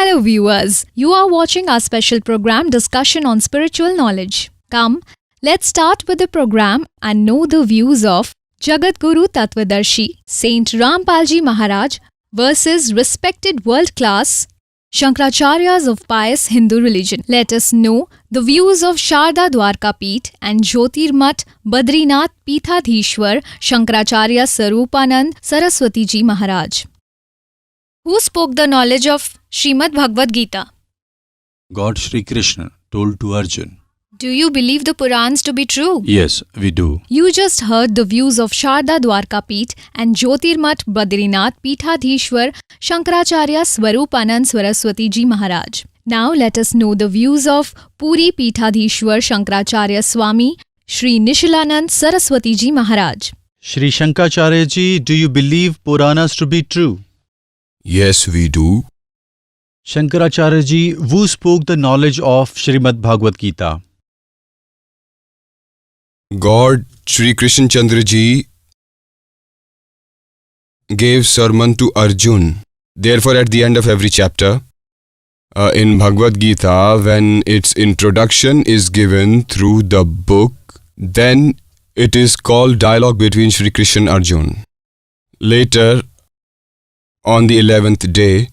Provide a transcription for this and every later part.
Hello viewers, you are watching our special program Discussion on Spiritual Knowledge. Come, let's start with the program and know the views of Jagat Guru Tattvadarshi Sant Rampal Ji Maharaj versus respected world-class Shankaracharyas of pious Hindu religion. Let us know the views of Sharda Dwarka Peeth and Jyotirmath Badrinath Peethadhishwar Shankaracharya Sarupanand Saraswati Ji Maharaj. Who spoke the knowledge of Srimad Bhagavad Gita? God Shri Krishna told to Arjun. Do you believe the Purans to be true? Yes, we do. You just heard the views of Sharda Dwarka Peeth and Jyotirmath Badrinath Peethadhishwar Shankaracharya Swarupanand Saraswati Ji Maharaj. Now let us know the views of Puri Peethadhishwar Shankaracharya Swami Shri Nishalanand Saraswati Ji Maharaj. Shri Shankaracharya Ji, do you believe Puranas to be true? Yes, we do. Shankaracharya Ji, who spoke the knowledge of Srimad Bhagavad Gita? God Shri Krishna Chandra Ji gave sermon to Arjun. Therefore, at the end of every chapter in Bhagavad Gita, when its introduction is given through the book, then it is called dialogue between Shri Krishna and Arjun. Later, on the 11th day,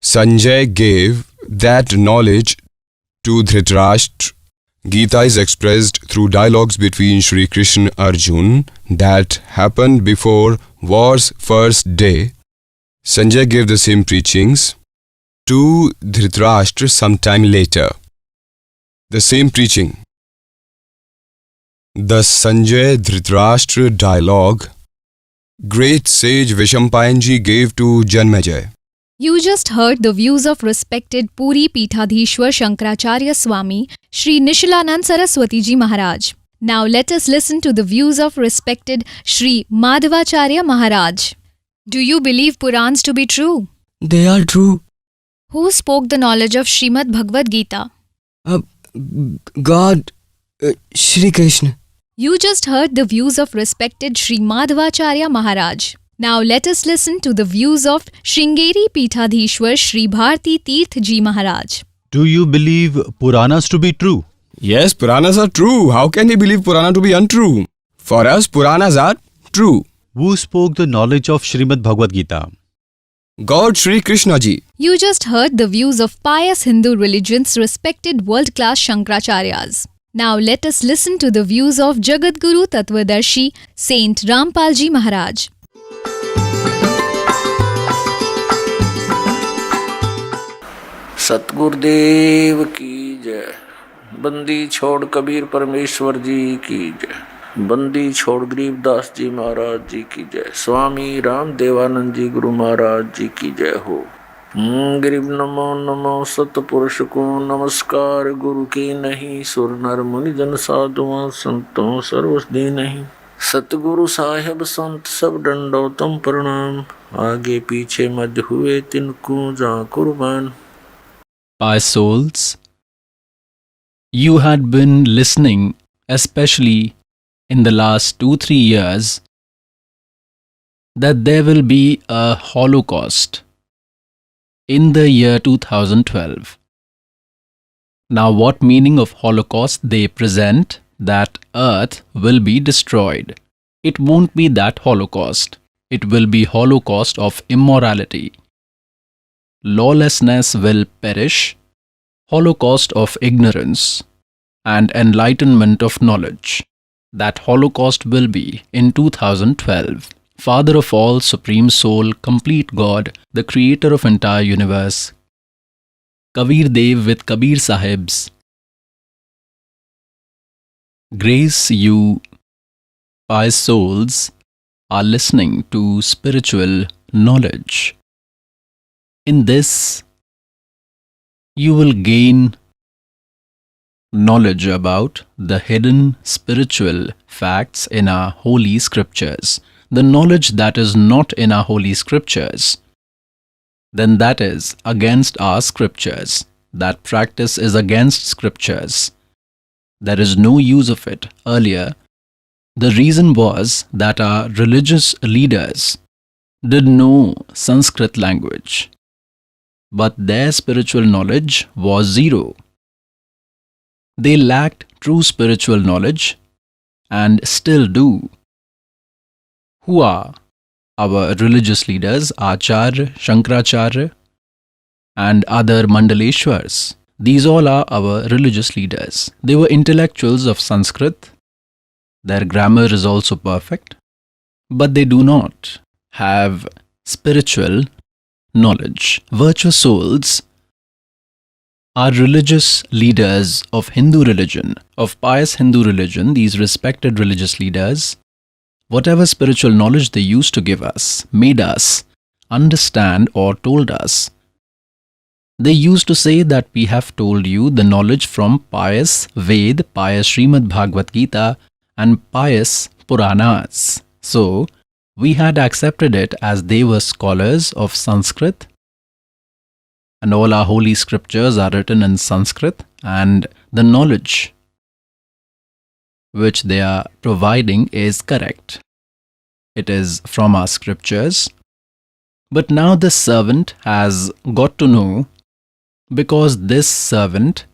Sanjay gave that knowledge to Dhritarashtra. Gita is expressed through dialogues between Shri Krishna and Arjun that happened before war's first day. Sanjay gave the same preachings to Dhritarashtra sometime later. The same preaching. The Sanjay Dhritarashtra dialogue great sage Vishampayanji gave to Janmejay. You just heard the views of respected Puri Peethadhishwar Shankaracharya Swami Shri Nishalanand Saraswati Ji Maharaj. Now let us listen to the views of respected Shri Madhavacharya Maharaj. Do you believe Purans to be true? They are true. Who spoke the knowledge of Srimad Bhagavad Gita? God, Shri Krishna. You just heard the views of respected Shri Madhavacharya Maharaj. Now let us listen to the views of Sringeri Peethadhishwar Shri Bharti Tirth Ji Maharaj. Do you believe Puranas to be true? Yes, Puranas are true. How can he believe Purana to be untrue? For us, Puranas are true. Who spoke the knowledge of Srimad Bhagavad Gita? God Shri Krishna Ji. You just heard the views of pious Hindu religion's respected world-class Shankaracharyas. Now let us listen to the views of Jagat Guru Tattvadarshi Sant Rampal Ji Maharaj. Satgurudev की जय। बंदी छोड़ कबीर परमेश्वर जी की जय। बंदी छोड़ गरीबदास जी महाराज जी की जय। स्वामी राम देवानंद जी गुरु महाराज जी की जय हो। गरीब नमो नमो सतपुरुष को नमस्कार। गुरु की नहीं सुर नर मुनि जन साधुओं संतों सर्वसदी नहीं। सतगुरु साहेब संत सब दंडोतम प्रणाम। आगे पीछे मध्य हुए तिनको जा कुर्बान। Pious souls, you had been listening, especially in the last 2-3 years, that there will be a Holocaust in the year 2012. Now, what meaning of Holocaust they present? That Earth will be destroyed. It won't be that Holocaust. It will be Holocaust of immorality. Lawlessness will perish, Holocaust of ignorance, and enlightenment of knowledge. That Holocaust will be in 2012. Father of all, Supreme Soul, Complete God, the Creator of entire universe, Kabir Dev with Kabir Sahibs, grace you, pious souls, are listening to spiritual knowledge. In this, you will gain knowledge about the hidden spiritual facts in our holy scriptures. The knowledge that is not in our holy scriptures, then that is against our scriptures. That practice is against scriptures. There is no use of it. Earlier, the reason was that our religious leaders did know Sanskrit language. but their spiritual knowledge was zero. They lacked true spiritual knowledge and still do. Who are our religious leaders, Acharya, Shankaracharya, and other Mandaleshwars? These all are our religious leaders. They were intellectuals of Sanskrit. Their grammar is also perfect, but they do not have spiritual knowledge. Virtuous souls are religious leaders of Hindu religion, of pious Hindu religion. These respected religious leaders, whatever spiritual knowledge they used to give us, made us understand or told us. They used to say that we have told you the knowledge from pious Ved, pious Srimad Bhagavad Gita, and pious Puranas. So, we had accepted it as they were scholars of Sanskrit, and all our holy scriptures are written in Sanskrit, and the knowledge which they are providing is correct. It is from our scriptures. But now this servant has got to know, because this servant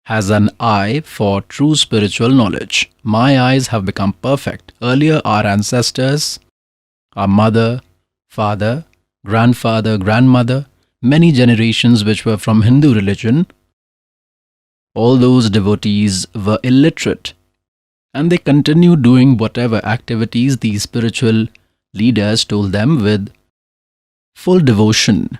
has an eye for true spiritual knowledge. My eyes have become perfect. Earlier, our ancestors, our mother, father, grandfather, grandmother, many generations which were from Hindu religion, all those devotees were illiterate, and they continued doing whatever activities these spiritual leaders told them with full devotion.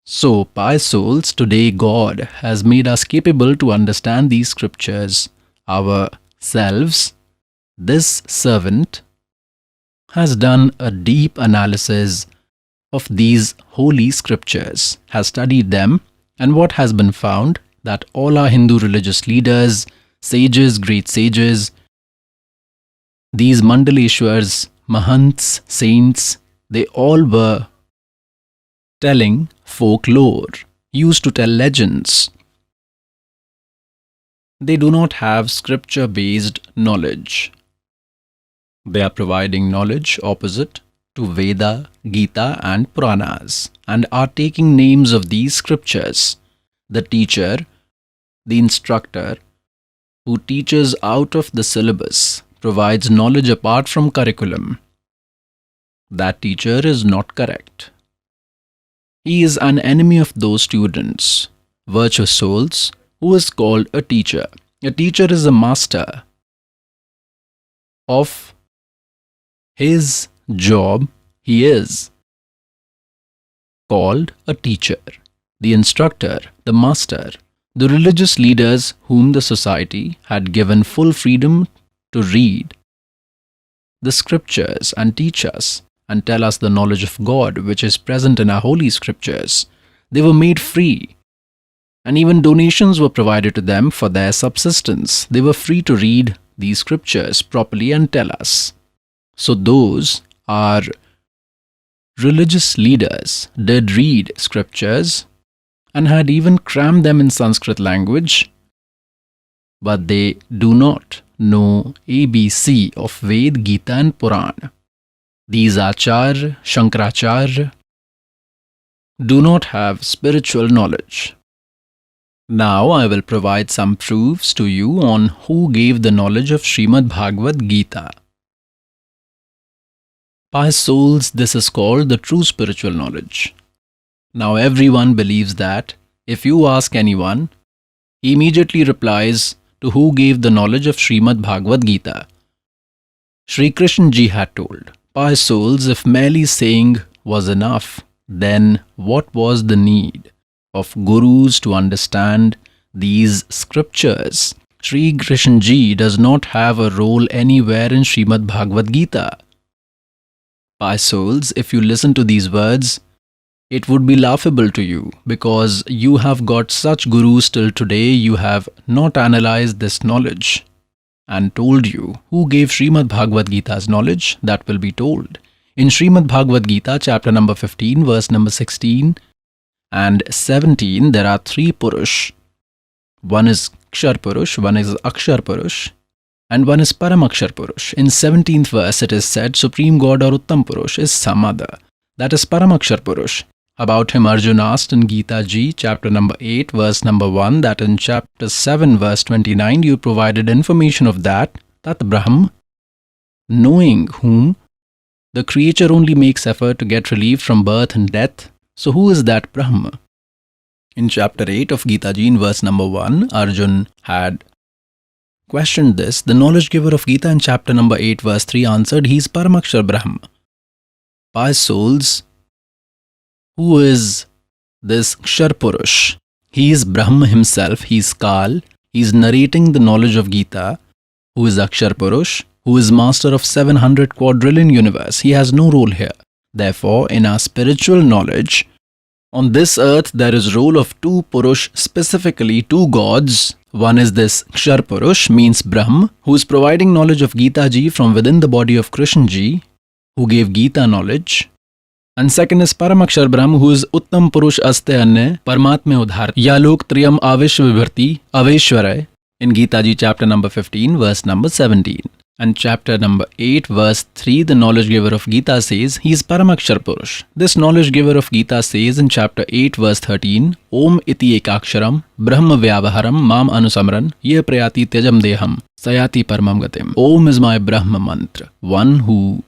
So, pious souls, today God has made us capable to understand these scriptures ourselves. This servant has done a deep analysis of these holy scriptures, has studied them, and what has been found? That all our Hindu religious leaders, sages, great sages, these Mandaleshwars, Mahants, saints, they all were telling folklore, used to tell legends. They do not have scripture-based knowledge. They are providing knowledge opposite to Veda, Gita and Puranas, and are taking names of these scriptures. The teacher, the instructor, who teaches out of the syllabus, provides knowledge apart from curriculum. That teacher is not correct. He is an enemy of those students, virtuous souls, who is called a teacher. A teacher is a master of his job. He is called a teacher. The instructor, the master, the religious leaders whom the society had given full freedom to read the scriptures and teach us and tell us the knowledge of God which is present in our holy scriptures. They were made free, and even donations were provided to them for their subsistence. They were free to read these scriptures properly and tell us. So those are religious leaders did read scriptures and had even crammed them in Sanskrit language, but they do not know ABC of Ved, Gita and Puran. These Acharya, Shankaracharya do not have spiritual knowledge. Now I will provide some proofs to you on who gave the knowledge of Srimad Bhagavad Gita. Pious souls, this is called the true spiritual knowledge. Now everyone believes that if you ask anyone, he immediately replies to who gave the knowledge of Srimad Bhagavad Gita. Shri Krishna ji had told, pious souls, if merely saying was enough, then what was the need of gurus to understand these scriptures? Shri Krishna ji does not have a role anywhere in Srimad Bhagavad Gita. Pious souls, if you listen to these words, it would be laughable to you, because you have got such gurus till today. You have not analyzed this knowledge and told you who gave Srimad Bhagavad Gita's knowledge. That will be told. In Srimad Bhagavad Gita, chapter number 15, verse number 16 and 17, there are three Purush. One is Kshar Purush, one is Akshar Purush, and one is Paramakshar Purush. In 17th verse, it is said, Supreme God or Uttam Purush is some other. That is Paramakshar Purush. About him, Arjun asked in Gita Ji, chapter number 8, verse number 1, that in chapter 7, verse 29, you provided information of that Brahm, knowing whom the creature only makes effort to get relief from birth and death. So who is that Brahma? In chapter 8 of Gita Ji, in verse number 1, Arjun had questioned this. The knowledge giver of Gita in chapter number 8, verse 3 answered, he is Paramakshar Brahma. Pious souls, who is this Kshar Purush? He is Brahma himself, he is Kal, he is narrating the knowledge of Gita, who is Akshar Purush, who is master of 700 quadrillion universe. He has no role here. Therefore, in our spiritual knowledge, on this earth there is role of two Purush, specifically two gods. One is this Kshar Purush, means Brahm, who is providing knowledge of Gita Ji from within the body of Krishna Ji, who gave Gita knowledge. And second is Paramakshar Brahm, who is Uttam Purush Aste Anya, Paramatma Udhar, Yalok Triyam Avishva Vibharti, Aveshwaray, in Gita Ji chapter number 15, verse number 17. And chapter number 8, verse 3, the knowledge giver of Gita says, he is Paramakshar Purush. This knowledge giver of Gita says in chapter 8, verse 13, Om iti ekaksharam, Brahma vyavaharam, mam anusamran, ye prayati tyajam deham, sayati paramam gatim. Om is my Brahma mantra, one who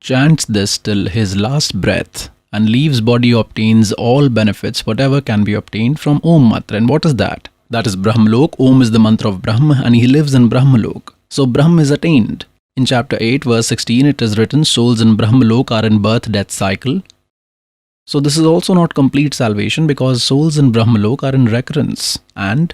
chants this till his last breath and leaves body obtains all benefits, whatever can be obtained from Om mantra. And what is that? That is Brahmalok. Om is the mantra of Brahma and he lives in Brahmalok. So Brahma is attained. In chapter 8, verse 16, it is written, souls in Brahmalok are in birth-death cycle. So this is also not complete salvation because souls in Brahmalok are in recurrence. And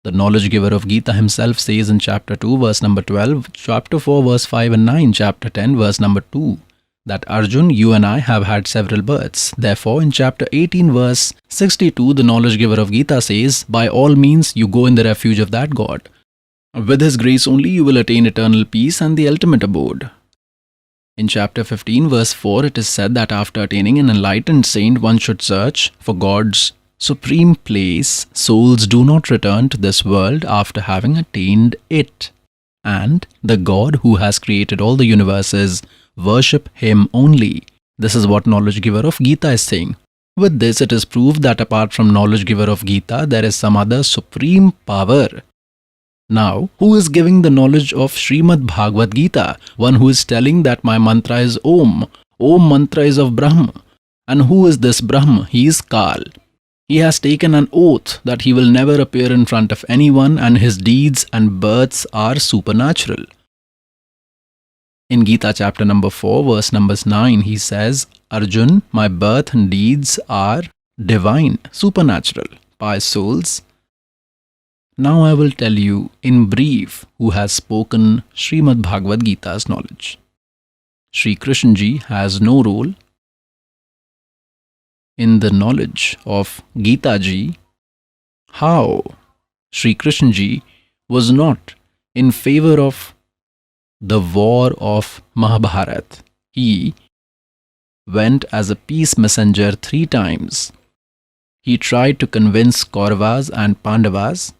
the knowledge giver of Gita himself says in chapter 2, verse number 12, chapter 4, verse 5 and 9, chapter 10, verse number 2, that Arjun, you and I have had several births. Therefore, in chapter 18, verse 62, the knowledge giver of Gita says, by all means, you go in the refuge of that God. With his grace only, you will attain eternal peace and the ultimate abode. In chapter 15, verse 4, it is said that after attaining an enlightened saint, one should search for God's supreme place. Souls do not return to this world after having attained it. And the God who has created all the universes, worship him only. This is what knowledge giver of Gita is saying. With this, it is proved that apart from knowledge giver of Gita, there is some other supreme power. Now, who is giving the knowledge of Srimad Bhagavad Gita? One who is telling that my mantra is Om. Om mantra is of Brahma. And who is this Brahma? He is Kal. He has taken an oath that he will never appear in front of anyone and his deeds and births are supernatural. In Gita chapter number 4, verse number 9, he says, Arjun, my birth and deeds are divine, supernatural. Pious souls, now I will tell you in brief who has spoken Srimad Bhagavad Gita's knowledge. Sri Krishna Ji has no role in the knowledge of Gita Ji. How Sri Krishna Ji was not in favor of the war of Mahabharat. He went as a peace messenger 3 times. He tried to convince Kauravas and Pandavas.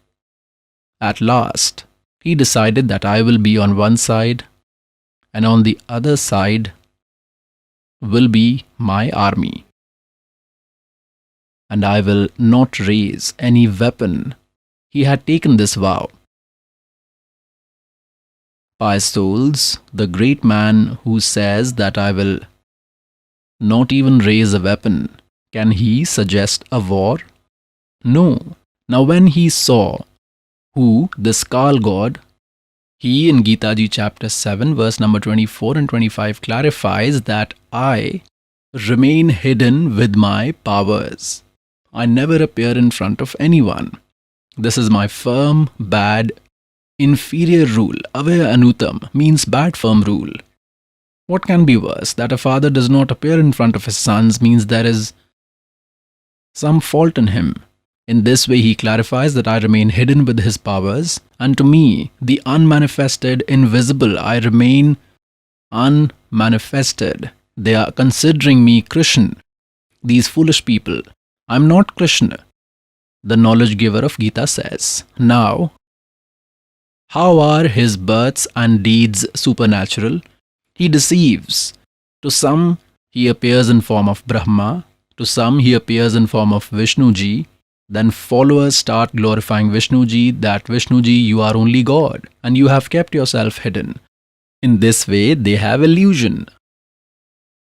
At last, he decided that I will be on one side and on the other side will be my army. And I will not raise any weapon. He had taken this vow. Pious souls, the great man who says that I will not even raise a weapon, can he suggest a war? No. Now when he saw who this Kal God, he in Gita Ji chapter 7 verse number 24 and 25 clarifies that I remain hidden with my powers. I never appear in front of anyone. This is my firm, bad, inferior rule. Avaya anutam means bad firm rule. What can be worse? That a father does not appear in front of his sons means there is some fault in him. In this way, he clarifies that I remain hidden with his powers, and to me, the unmanifested, invisible, I remain unmanifested. They are considering me Krishna. These foolish people. I am not Krishna. The knowledge giver of Gita says. Now, how are his births and deeds supernatural? He deceives. To some, he appears in form of Brahma. To some, he appears in form of Vishnuji. Then followers start glorifying Vishnuji, that Vishnuji, you are only God and you have kept yourself hidden. In this way, they have illusion.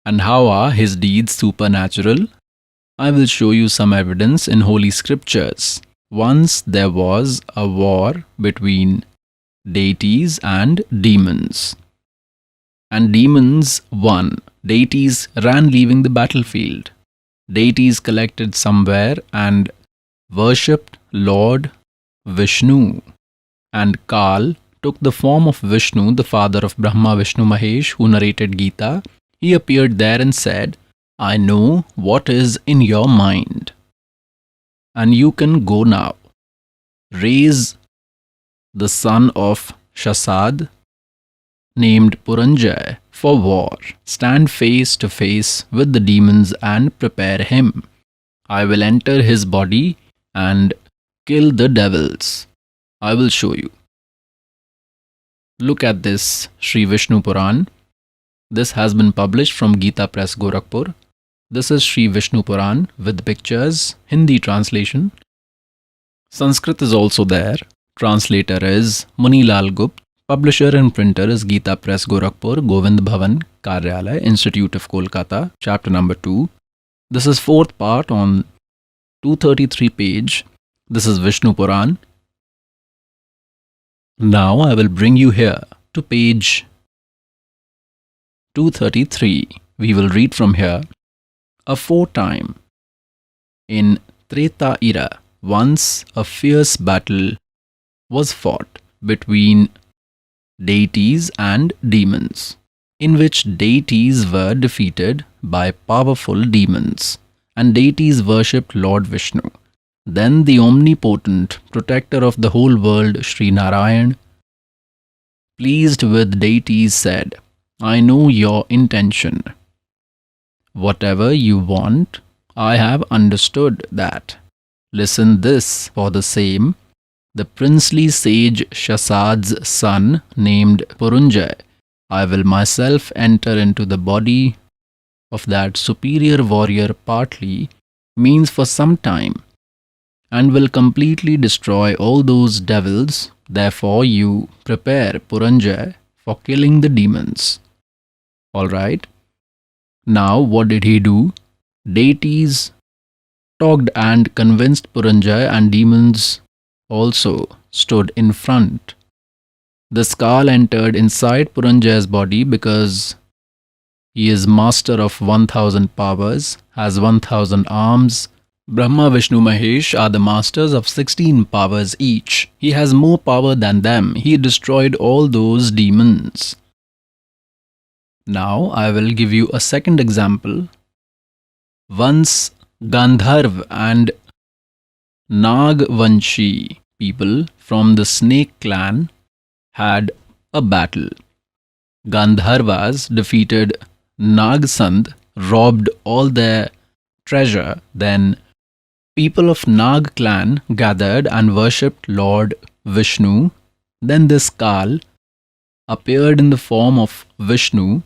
And how are his deeds supernatural? I will show you some evidence in Holy Scriptures. Once there was a war between deities and demons. And demons won. Deities ran leaving the battlefield. Deities collected somewhere and worshipped Lord Vishnu. And Kal took the form of Vishnu, the father of Brahma, Vishnu, Mahesh, who narrated Gita. He appeared there and said, I know what is in your mind. And you can go now. Raise the son of Shasad, named Puranjay, for war. Stand face to face with the demons and prepare him. I will enter his body and kill the devils. I will show you. Look at this Sri Vishnu Puran. This has been published from Gita Press, Gorakhpur. This is Sri Vishnu Puran with pictures, Hindi translation. Sanskrit is also there. Translator is Munilal Gupt. Publisher and printer is Gita Press, Gorakhpur, Govind Bhavan, Karyalay, Institute of Kolkata, chapter number 2. This is fourth part on 233 page. This is Vishnu Puran. Now I will bring you here to page 233. We will read from here. Aforetime, in Treta era, once a fierce battle was fought between deities and demons, in which deities were defeated by powerful demons, and deities worshipped Lord Vishnu. Then the omnipotent protector of the whole world, Sri Narayan, pleased with deities, said, I know your intention. Whatever you want, I have understood that. Listen this for the same. The princely sage Shasad's son, named Purunjay, I will myself enter into the body of that superior warrior partly, means for some time, and will completely destroy all those devils. Therefore you prepare Purunjay for killing the demons. Alright. Now what did he do? Deities talked and convinced Purunjay, and demons also stood in front. The skull entered inside Purunjay's body because he is master of 1000 powers, has 1000 arms. Brahma, Vishnu, Mahesh are the masters of 16 powers each. He has more power than them. He destroyed all those demons. Now I will give you a second example. Once Gandharv and Nagvanshi people from the snake clan had a battle. Gandharvas defeated Nagsand, robbed all their treasure. Then people of Nag clan gathered and worshipped Lord Vishnu. Then this Kal appeared in the form of Vishnu.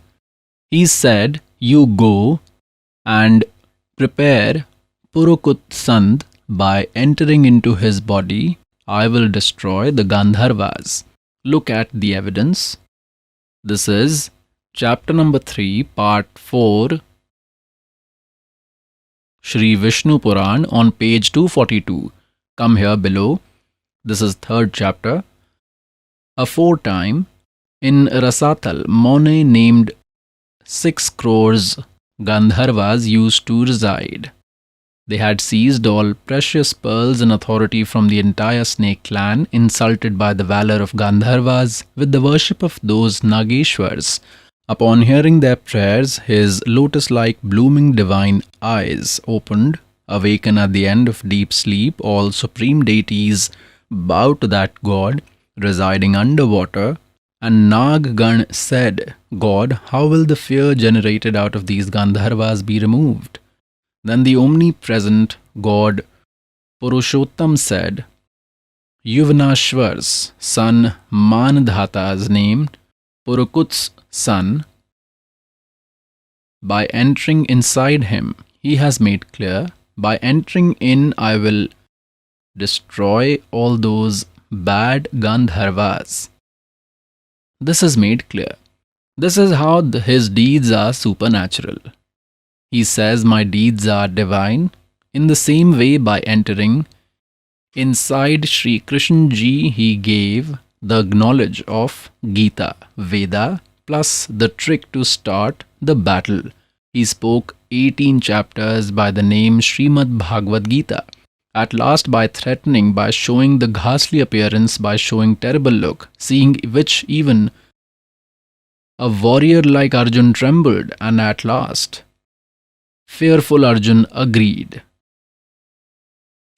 He said, you go and prepare Purukutsand. By entering into his body, I will destroy the Gandharvas. Look at the evidence. This is chapter number 3, part 4, Sri Vishnu Puran on page 242. Come here below. This is third chapter. Aforetime, in Rasatal, Mone named 6 crores Gandharvas used to reside. They had seized all precious pearls and authority from the entire snake clan, insulted by the valor of Gandharvas with the worship of those Nageshwars. Upon hearing their prayers, his lotus-like blooming divine eyes opened. Awaken at the end of deep sleep, all supreme deities bow to that God residing underwater. And Naggan said, God, how will the fear generated out of these Gandharvas be removed? Then the omnipresent God Purushottam said, Yuvanashwar's son Mandhata's named Purukut's son. By entering inside him, he has made clear, by entering in, I will destroy all those bad Gandharvas. This is made clear. This is how his deeds are supernatural. He says, my deeds are divine. In the same way, by entering inside Sri Krishna Ji, he gave the knowledge of Gita, Veda, plus the trick to start the battle. He spoke 18 chapters by the name Srimad Bhagavad Gita. At last, by threatening, by showing the ghastly appearance, by showing terrible look, seeing which even a warrior like Arjun trembled, and at last, fearful Arjun agreed.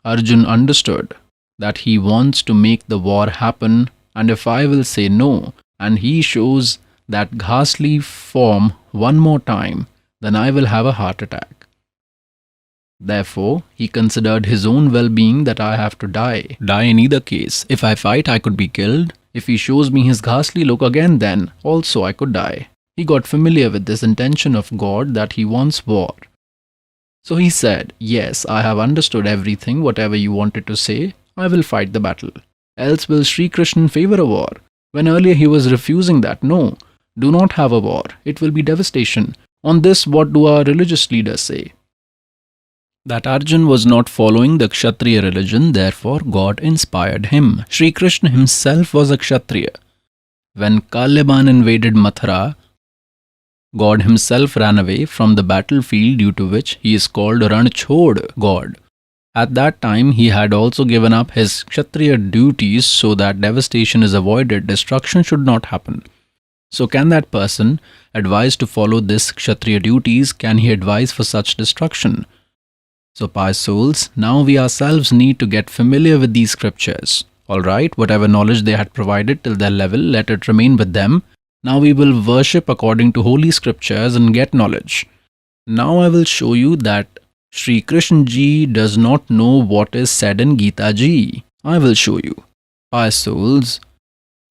Arjun understood that he wants to make the war happen, and if I will say no, and he shows that ghastly form one more time, then I will have a heart attack. Therefore, he considered his own well-being, that I have to die. Die in either case. If I fight, I could be killed. If he shows me his ghastly look again, then also I could die. He got familiar with this intention of God, that he wants war. So he said, yes, I have understood everything, whatever you wanted to say, I will fight the battle. Else will Sri Krishna favor a war? When earlier he was refusing that, no, do not have a war, it will be devastation. On this, what do our religious leaders say? That Arjun was not following the Kshatriya religion, therefore God inspired him. Sri Krishna himself was a Kshatriya. When Kalyaban invaded Mathura, God himself ran away from the battlefield, due to which he is called Ranchhod God. At that time, he had also given up his Kshatriya duties so that devastation is avoided, destruction should not happen. So can that person advise to follow this Kshatriya duties? Can he advise for such destruction? So pious souls, now we ourselves need to get familiar with these scriptures. Alright, whatever knowledge they had provided till their level, let it remain with them. Now we will worship according to holy scriptures and get knowledge. Now I will show you that Sri Krishna Ji does not know what is said in Gita Ji. I will show you. Pious souls,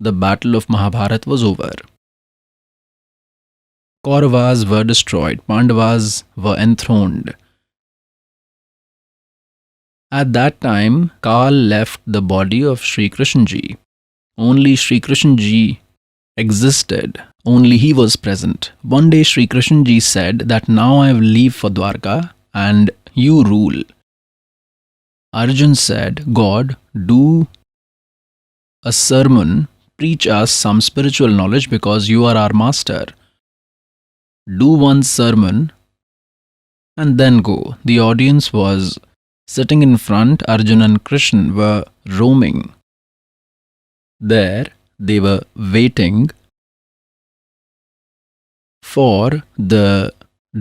the battle of Mahabharata was over. Kauravas were destroyed, Pandavas were enthroned. At that time, Kal left the body of Sri Krishna Ji. Only Sri Krishna Ji existed. Only he was present. One day Sri Krishna Ji said that now I will leave for Dwarka and you rule. Arjun said, God, do a sermon, preach us some spiritual knowledge because you are our master. Do one sermon and then go. The audience was sitting in front. Arjun and Krishna were roaming. There they were waiting for the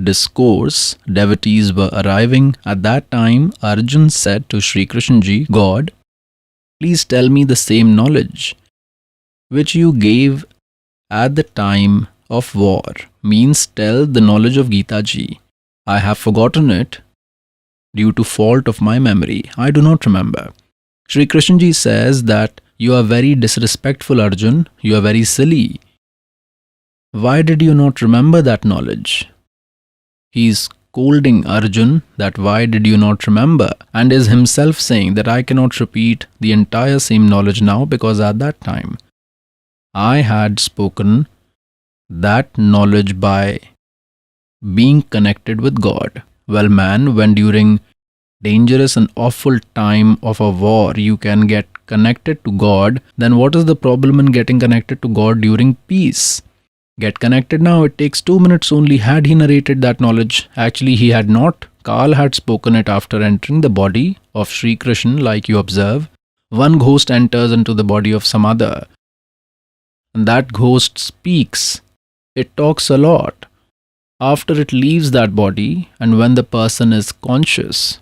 discourse. Devotees were arriving. At that time, Arjun said to Sri Krishna Ji, God, please tell me the same knowledge which you gave at the time of war. Means tell the knowledge of Gita Ji. I have forgotten it due to fault of my memory. I do not remember. Sri Krishna Ji says that you are very disrespectful, Arjun. You are very silly. Why did you not remember that knowledge? He is scolding Arjun that why did you not remember, and is himself saying that I cannot repeat the entire same knowledge now because at that time I had spoken that knowledge by being connected with God. Well, man, when during dangerous and awful time of a war you can get connected to God, then what is the problem in getting connected to God during peace? Get connected now, it takes 2 minutes only. Had he narrated that knowledge? Actually, he had not. Kal had spoken it after entering the body of Sri Krishna, like you observe. One ghost enters into the body of some other, and that ghost speaks. It talks a lot. After it leaves that body, and when the person is conscious,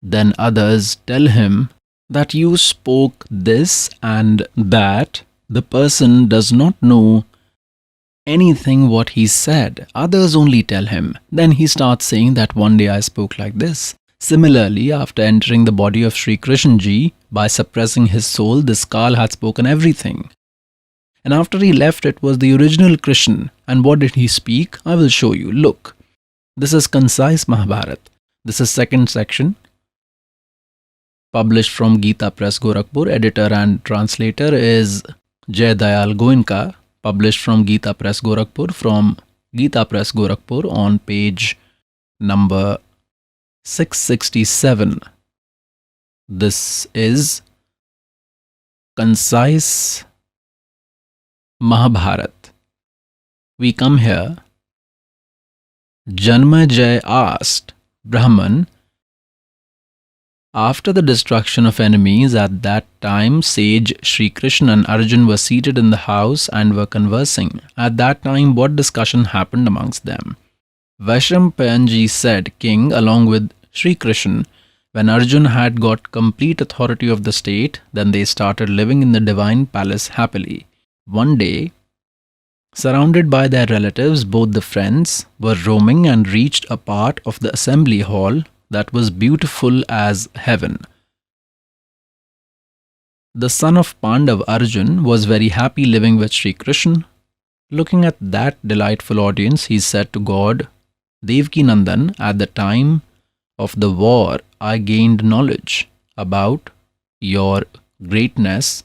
then others tell him that you spoke this and that. The person does not know anything what he said. Others only tell him. Then he starts saying that one day I spoke like this. Similarly, after entering the body of Sri Krishna Ji, by suppressing his soul, this Kal had spoken everything. And after he left, it was the original Krishna. And what did he speak? I will show you. Look, this is concise Mahabharata. This is second section. Published from Gita Press, Gorakhpur. Editor and translator is Jai Dayal Goenka. Published from Gita Press, Gorakhpur. From Gita Press, Gorakhpur on page number 667. This is concise Mahabharat. We come here. Janmejay asked Brahman, after the destruction of enemies, at that time sage Sri Krishna and Arjun were seated in the house and were conversing. At that time, what discussion happened amongst them? Vaishrampayanji said, King, along with Sri Krishna, when Arjun had got complete authority of the state, then they started living in the divine palace happily. One day, surrounded by their relatives, both the friends were roaming and reached a part of the assembly hall that was beautiful as heaven. The son of Pandav, Arjun, was very happy living with Sri Krishna. Looking at that delightful audience, he said to God, Devki Nandan, at the time of the war, I gained knowledge about your greatness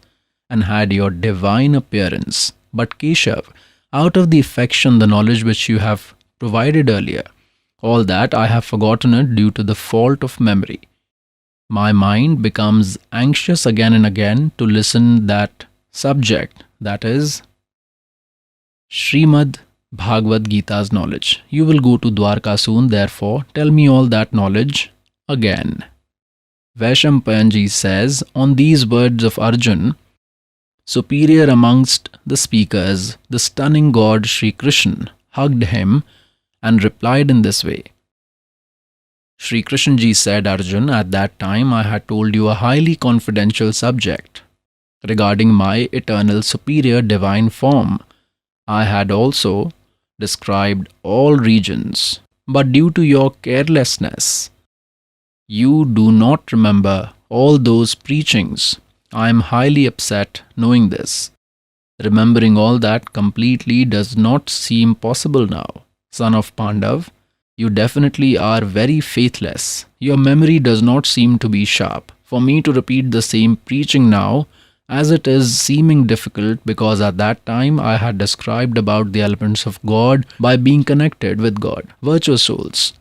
and had your divine appearance. But Keshav, out of the affection, the knowledge which you have provided earlier, all that I have forgotten it due to the fault of memory. My mind becomes anxious again and again to listen that subject, that is Srimad Bhagavad Gita's knowledge. You will go to Dwarka soon, therefore tell me all that knowledge again. Vaishrampayanji says, on these words of Arjun, superior amongst the speakers, the stunning god Sri Krishna hugged him and replied in this way. Sri Krishna ji said, Arjun, at that time I had told you a highly confidential subject regarding my eternal superior divine form. I had also described all regions, but due to your carelessness, you do not remember all those preachings. I am highly upset knowing this. Remembering all that completely does not seem possible now. Son of Pandav, you definitely are very faithless. Your memory does not seem to be sharp. For me to repeat the same preaching now, as it is seeming difficult because at that time I had described about the elements of God by being connected with God, virtuous souls.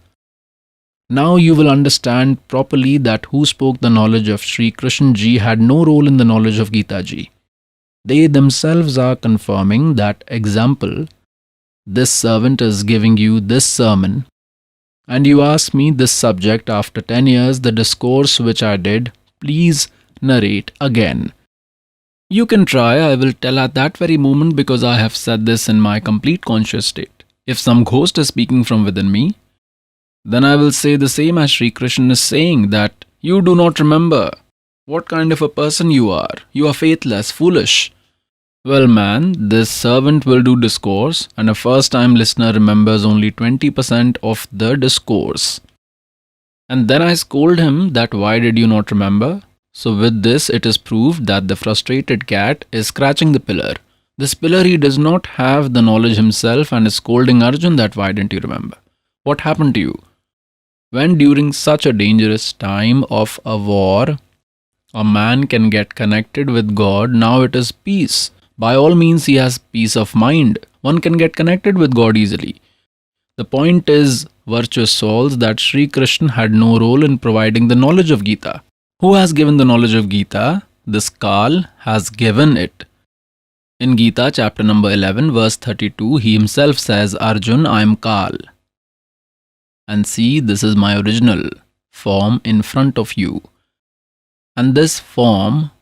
Now you will understand properly that who spoke the knowledge of Sri Krishna ji had no role in the knowledge of Gita ji. They themselves are confirming that example. This servant is giving you this sermon, and you ask me this subject after 10 years, the discourse which I did, please narrate again. You can try, I will tell at that very moment because I have said this in my complete conscious state. If some ghost is speaking from within me, then I will say the same as Sri Krishna is saying, that you do not remember what kind of a person you are. You are faithless, foolish. Well, man, this servant will do discourse, and a first-time listener remembers only 20% of the discourse. And then I scold him that why did you not remember? So with this, it is proved that the frustrated cat is scratching the pillar. This pillar he does not have the knowledge himself and is scolding Arjun that why didn't you remember? What happened to you? When during such a dangerous time of a war, a man can get connected with God, now it is peace. By all means, he has peace of mind. One can get connected with God easily. The point is, virtuous souls, that Sri Krishna had no role in providing the knowledge of Gita. Who has given the knowledge of Gita? This Kal has given it. In Gita, chapter number 11, verse 32, he himself says, Arjun, I am Kal. And see, this is my original form in front of you. And this form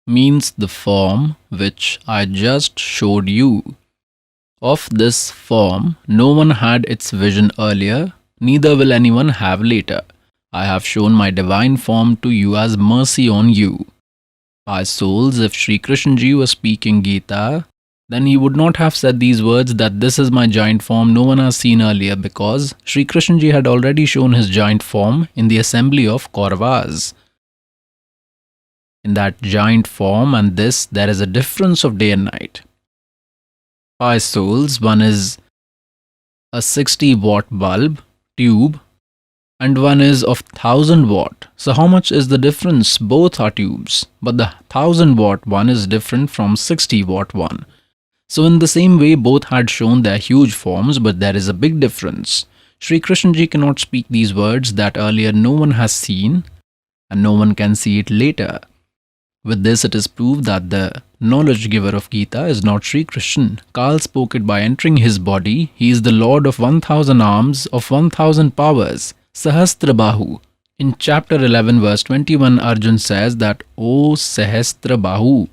means the form which I just showed you. Of this form, no one had its vision earlier, neither will anyone have later. I have shown my divine form to you as mercy on you. My souls, if Sri Krishna ji was speaking Gita, then he would not have said these words that this is my giant form no one has seen earlier, because Sri Krishna ji had already shown his giant form in the assembly of Kauravas. In that giant form and this, there is a difference of day and night. 5 souls, one is a 60-watt bulb, tube, and one is of 1000 watt. So how much is the difference? Both are tubes, but the 1000 watt one is different from 60 watt one. So in the same way, both had shown their huge forms, but there is a big difference. Sri Krishna ji cannot speak these words that earlier no one has seen, and no one can see it later. With this, it is proved that the knowledge giver of Gita is not Sri Krishna. Kal spoke it by entering his body. He is the Lord of 1000 arms, of 1000 powers, Sahastra Bahu. In chapter 11, verse 21, Arjun says that, O Sahastra Bahu,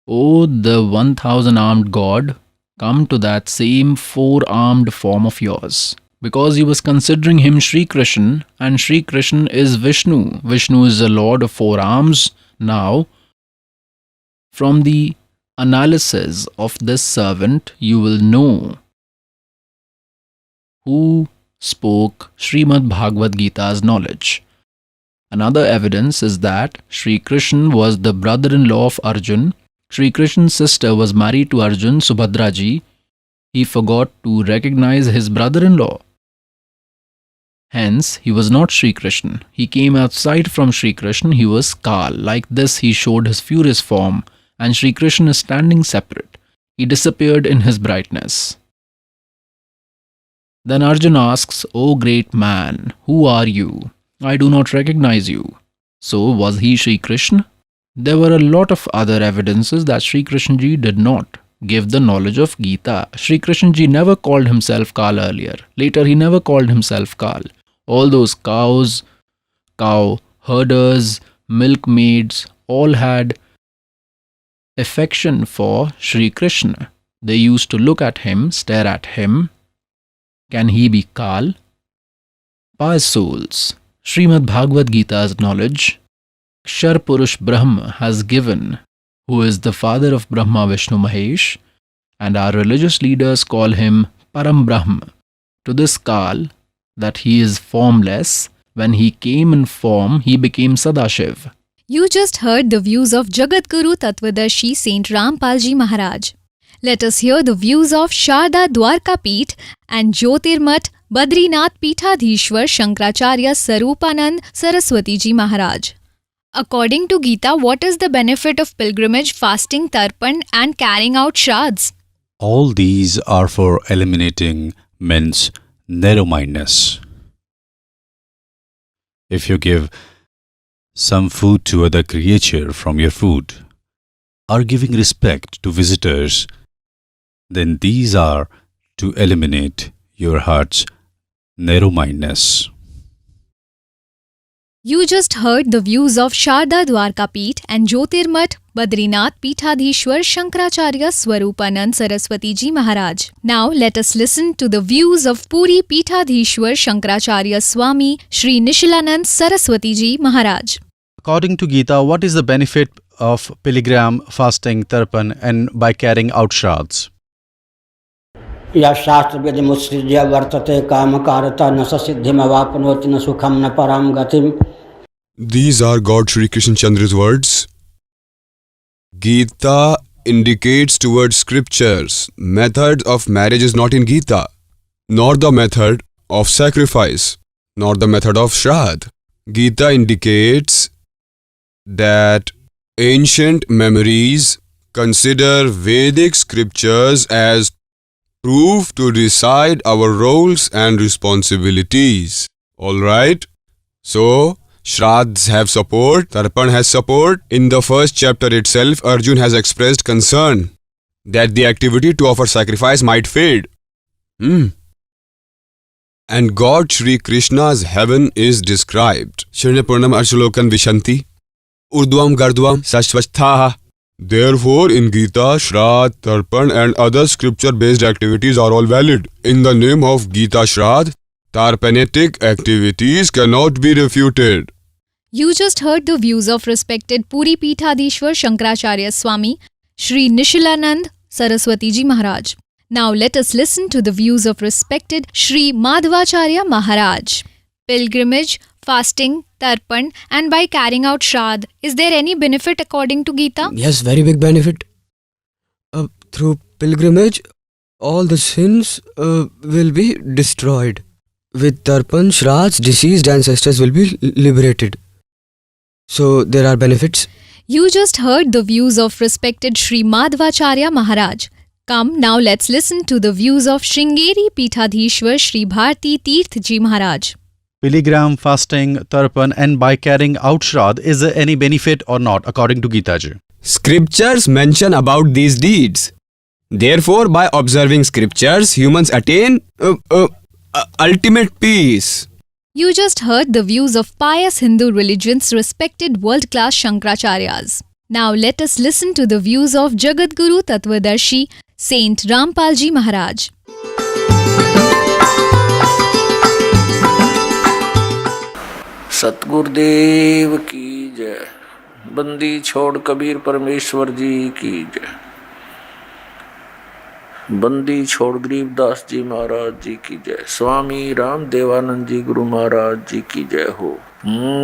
O the 1000 armed God, come to that same 4-armed form of yours. Because he was considering him Sri Krishna, and Sri Krishna is Vishnu. Vishnu is the Lord of 4 arms. Now, from the analysis of this servant, you will know who spoke Srimad Bhagavad Gita's knowledge. Another evidence is that Sri Krishna was the brother-in-law of Arjun. Sri Krishna's sister was married to Arjun, Subhadra ji. He forgot to recognize his brother-in-law. Hence, he was not Sri Krishna. He came outside from Sri Krishna. He was Kal. Like this, he showed his furious form, and Sri Krishna is standing separate. He disappeared in his brightness. Then Arjun asks, O great man, who are you? I do not recognize you. So, was he Sri Krishna? There were a lot of other evidences that Sri Krishna ji did not give the knowledge of Gita. Sri Krishna ji never called himself Kal earlier. Later, he never called himself Kal. All those cows, cow herders, milkmaids, all had affection for Sri Krishna. They used to look at him, stare at him. Can he be Kal? Pious souls, Srimad Bhagavad Gita's knowledge, Kshar Purush Brahma has given, who is the father of Brahma, Vishnu, Mahesh, and our religious leaders call him Param Brahma. To this Kal, that he is formless, when he came in form, he became Sadashiv. You just heard the views of Jagadguru Tattvadarshi Sant Rampal ji Maharaj. Let us hear the views of Sharda Dwarka Peeth and Jyotirmat Badrinath Peethadhishwar Shankaracharya Sarupanand Saraswati ji Maharaj. According to Gita, what is the benefit of pilgrimage, fasting, tarpan and carrying out shraddhs? All these are for eliminating men's narrow-mindedness. If you give some food to other creature from your food, or giving respect to visitors, then these are to eliminate your heart's narrow-mindedness. You just heard the views of Sharda Dwarka Peeth and Jyotirmat Badrinath Peethadhishwar Shankaracharya Swarupanand Saraswati ji Maharaj. Now let us listen to the views of Puri Peethadhishwar Shankaracharya Swami Shri Nishilanand Saraswati ji Maharaj. According to Gita, what is the benefit of pilgrim, fasting, tarpan and by carrying out shraddhs? या शास्त्र विधि मुत्सृज्य वर्तते कामकारता न सिद्धिमवाप्नोति न सुखम न पराम गतिम. These are God Shri Krishna Chandra's words. Gita indicates towards scriptures. Method of marriage is not in Gita, nor the method of sacrifice, nor the method of shraddh. Gita indicates that ancient memories consider Vedic scriptures as proof to decide our roles and responsibilities. Alright? So, shraddhs have support, tarpan has support. In the first chapter itself, Arjun has expressed concern that the activity to offer sacrifice might fade. And God Shri Krishna's heaven is described. Shrinapurnam Arshalokan Vishanti, Urdhvam Gardhvam Sashvasthaha. Therefore, in Gita, Shraddh, Tarpan and other scripture-based activities are all valid. In the name of Gita Shraddh, Tarpanetic activities cannot be refuted. You just heard the views of respected Puri Peethadhishwar Shankaracharya Swami Shri Nishilanand Saraswati ji Maharaj. Now let us listen to the views of respected Shri Madhvacharya Maharaj. Pilgrimage, fasting, tarpan and by carrying out shraddh, is there any benefit according to Gita? Yes, very big benefit. Through pilgrimage, all the sins will be destroyed. With Tarpan, Shraads, deceased ancestors will be liberated. So there are benefits. You just heard the views of respected Sri Madhvacharya Maharaj. Come, now let's listen to the views of Sringeri Peethadhishwar Sri Bharti Tirth Ji Maharaj. Piligram, fasting, tarpan, and by carrying out Shraddh, is there any benefit or not according to Gita ji? Scriptures mention about these deeds. Therefore, by observing scriptures, humans attain ultimate peace. You just heard the views of pious Hindu religion's respected world-class Shankaracharyas. Now let us listen to the views of Jagadguru Tattvadarshi Sant Rampal Ji Maharaj. Satgurudev की जय। बंदी छोड़ कबीर परमेश्वर जी की जय। बंदी छोड़ गरीबदास जी महाराज जी की जय। स्वामी राम देवानंद जी गुरु महाराज जी की जय हो।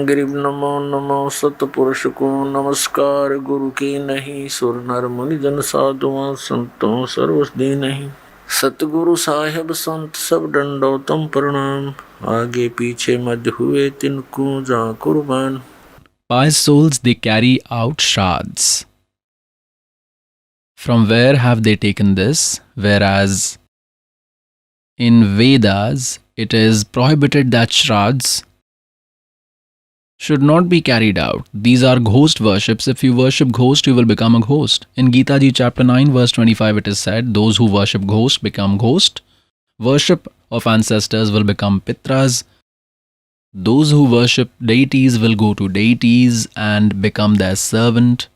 गरीब नमो नमो सतपुरुष को नमस्कार। गुरु की नहीं सुर नर मुनि जन साधुओं संतों सर्वस दी नहीं। सतगुरु साहेब संत सब दंडोतम प्रणाम। आगे पीछे मध्य हुए तिनको जा कुर्बान। Pious souls, they carry out shraddhs. From where have they taken this? Whereas in Vedas, it is prohibited that shraddhs should not be carried out. These are ghost worships. If you worship ghost, you will become a ghost. In Gita Ji chapter 9 verse 25 it is said, those who worship ghost become ghost. Worship of ancestors will become pitras. Those who worship deities will go to deities and become their servant.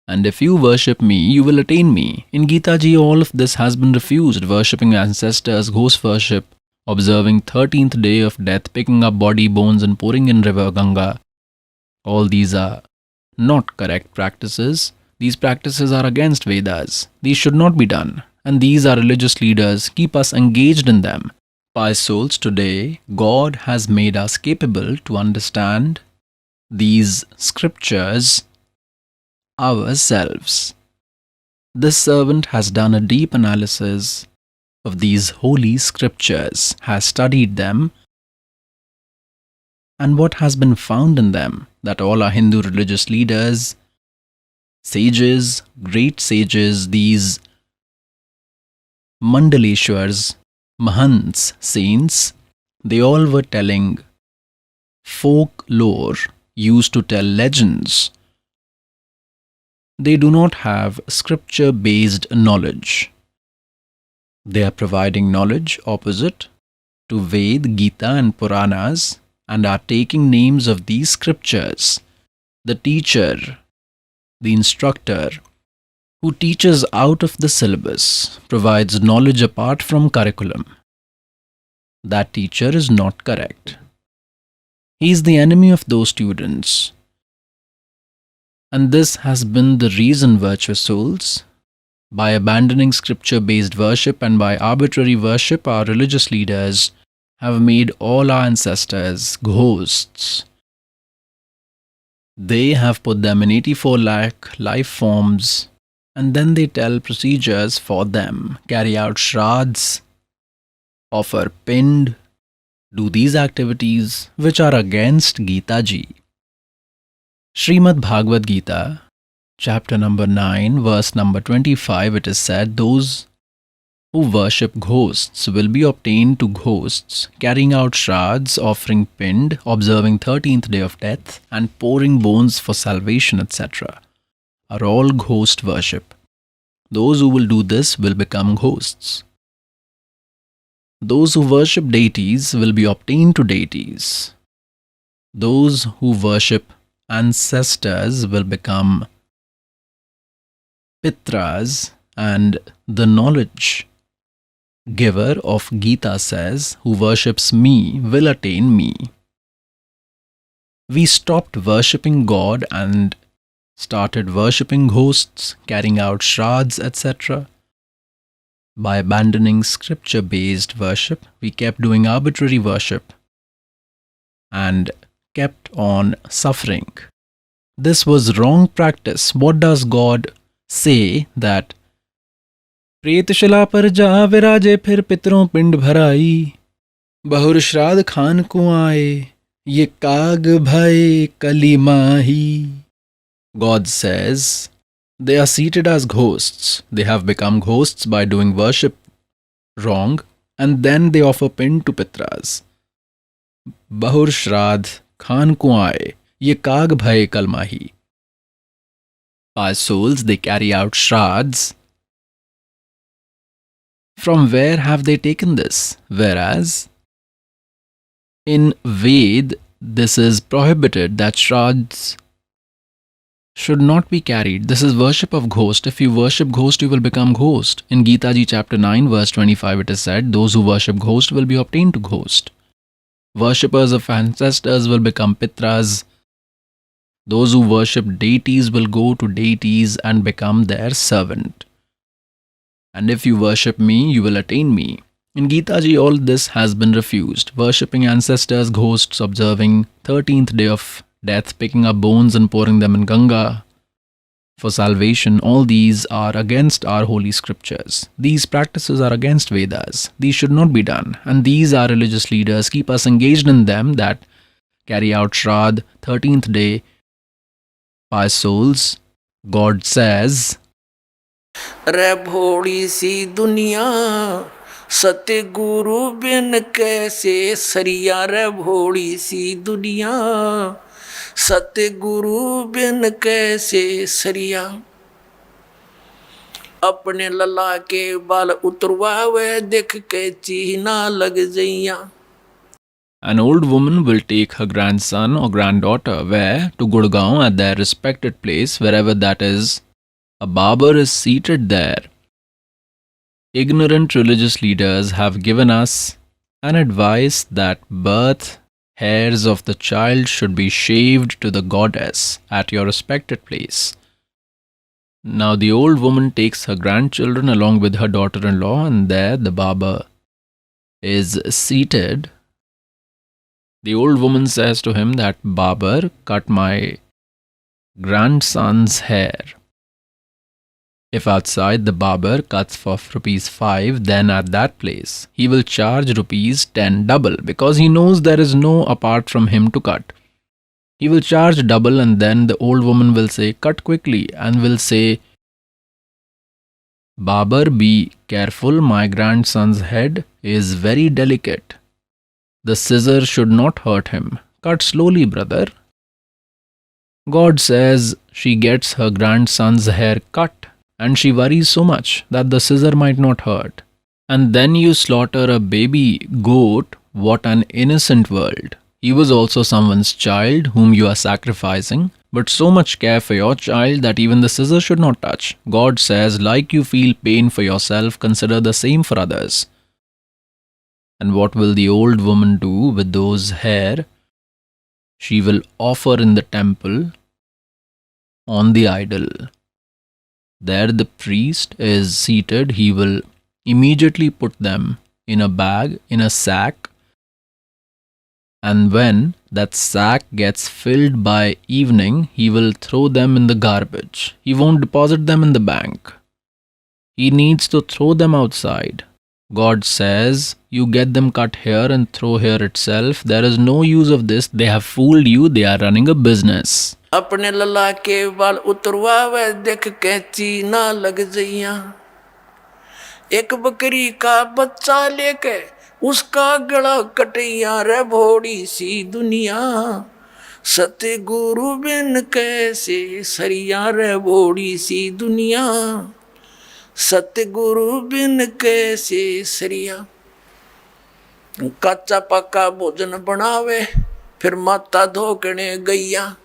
And if you worship me, you will attain me. In Gita Ji, all of this has been refused. Worshipping ancestors, ghost worship, observing 13th day of death, picking up body bones and pouring in river Ganga. All these are not correct practices. These practices are against Vedas. These should not be done. And these are religious leaders. Keep us engaged in them. Pious souls, today, God has made us capable to understand these scriptures ourselves. This servant has done a deep analysis of these holy scriptures, has studied them, and what has been found in them, that all our Hindu religious leaders, sages, great sages, these Mandaleshwars, Mahants, saints, they all were telling folklore, used to tell legends. They do not have scripture-based knowledge. They are providing knowledge opposite to Ved, Gita and Puranas and are taking names of these scriptures. The teacher, the instructor, who teaches out of the syllabus, provides knowledge apart from curriculum. That teacher is not correct. He is the enemy of those students. And this has been the reason, virtuous souls, by abandoning scripture-based worship and by arbitrary worship, our religious leaders have made all our ancestors ghosts. They have put them in 84 lakh life forms, and then they tell procedures for them, carry out shraddhs, offer pind, do these activities which are against Gita Ji. Srimad Bhagavad Gita, chapter number 9, verse number 25, it is said, those who worship ghosts will be obtained to ghosts, carrying out shraddhs, offering pind, observing 13th day of death, and pouring bones for salvation, etc. are all ghost worship. Those who will do this will become ghosts. Those who worship deities will be obtained to deities. Those who worship ancestors will become pitras, and the knowledge giver of Gita says, who worships me will attain me. We stopped worshipping God and started worshipping ghosts, carrying out shraddhs, etc. By abandoning scripture-based worship, we kept doing arbitrary worship and kept on suffering. This was wrong practice. What does God say? That Pretshila पर जा विराजे फिर पितरों पिंड भराई. बहुर श्राद्ध खान को आए, ये काग भय कली माही. God says, they are seated as ghosts. They have become ghosts by doing worship wrong, and then they offer pin to Pitras. Bahur Shraddh Khan ko aaye, ye kaag bhaye kalmahi. As souls, they carry out shraddhs. From where have they taken this? Whereas in Ved, this is prohibited, that shraddhs should not be carried. This is worship of ghost. If you worship ghost, you will become ghost. In Gita Ji chapter 9 verse 25 it is said, those who worship ghost will be obtained to ghost. Worshippers of ancestors will become pitras. Those who worship deities will go to deities and become their servant. And if you worship me, you will attain me. In Gita Ji, all this has been refused. Worshipping ancestors, ghosts, observing 13th day of death, picking up bones and pouring them in Ganga for salvation, all these are against our holy scriptures. These practices are against Vedas. These should not be done. And these our religious leaders keep us engaged in them, that carry out Shraddh, 13th day, by souls. God says, रे भोड़ी सी दुनिया सत्य गुरु बिन कैसे सरिया. रे भोड़ी सी दुनिया सत्य गुरु बिन कैसे सरिया. अपने लला के बाल उतरवावे देख के चीना लग जइया. an old woman will take her grandson or granddaughter where? To Gurgaon, at their respected place, wherever that is. A barber is seated there. Ignorant religious leaders have given us an advice that birth hairs of the child should be shaved to the goddess at your respected place. Now the old woman takes her grandchildren along with her daughter-in-law, and there the barber is seated. The old woman says to him that, Barber, cut my grandson's hair. If outside the barber cuts for ₹5, then at that place he will charge ₹10 double, because he knows there is no apart from him to cut. He will charge double, and then the old woman will say, cut quickly, and will say, Barber, be careful, my grandson's head is very delicate. The scissor should not hurt him. Cut slowly, brother. God says she gets her grandson's hair cut, and she worries so much that the scissor might not hurt. And then you slaughter a baby goat. What an innocent world. He was also someone's child whom you are sacrificing, but so much care for your child that even the scissor should not touch. God says, like you feel pain for yourself, consider the same for others. And what will the old woman do with those hair? She will offer in the temple on the idol. There the priest is seated. He will immediately put them in a bag, in a sack. And when that sack gets filled by evening, he will throw them in the garbage. He won't deposit them in the bank. He needs to throw them outside. God says, you get them cut here and throw here itself. There is no use of this. They have fooled you. They are running a business. अपने लला के बाल उतरवावे देख के चीना लग जइया. एक बकरी का बच्चा लेके उसका गला कटैया. रे भोड़ी सी दुनिया सत्य गुरु बिन कैसे सरिया. रे भोड़ी सी दुनिया सत्य गुरु बिन कैसे सरिया. कच्चा पक्का भोजन बनावे फिर माता धोकने गैया.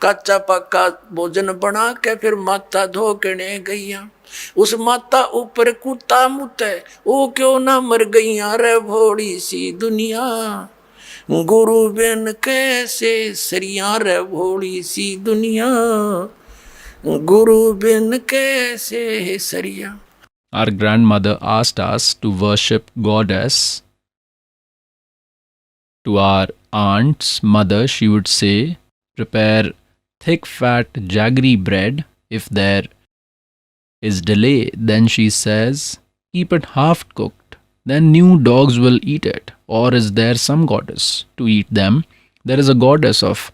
कच्चा पक्का भोजन बना के फिर माता धोकने गैया. उस माता ऊपर कुत्ता मुते वो क्यों ना मर गईया. रे भोड़ी सी दुनिया गुरु बिन कैसे सरिया. रे भोड़ी सी दुनिया गुरु बिन कैसे सरिया. Our grandmother asked us to worship goddess. To our aunt's mother, she would say, prepare thick fat jaggery bread. If there is delay, then she says, keep it half cooked. then new dogs will eat it. Or is there some goddess to eat them? There is a goddess of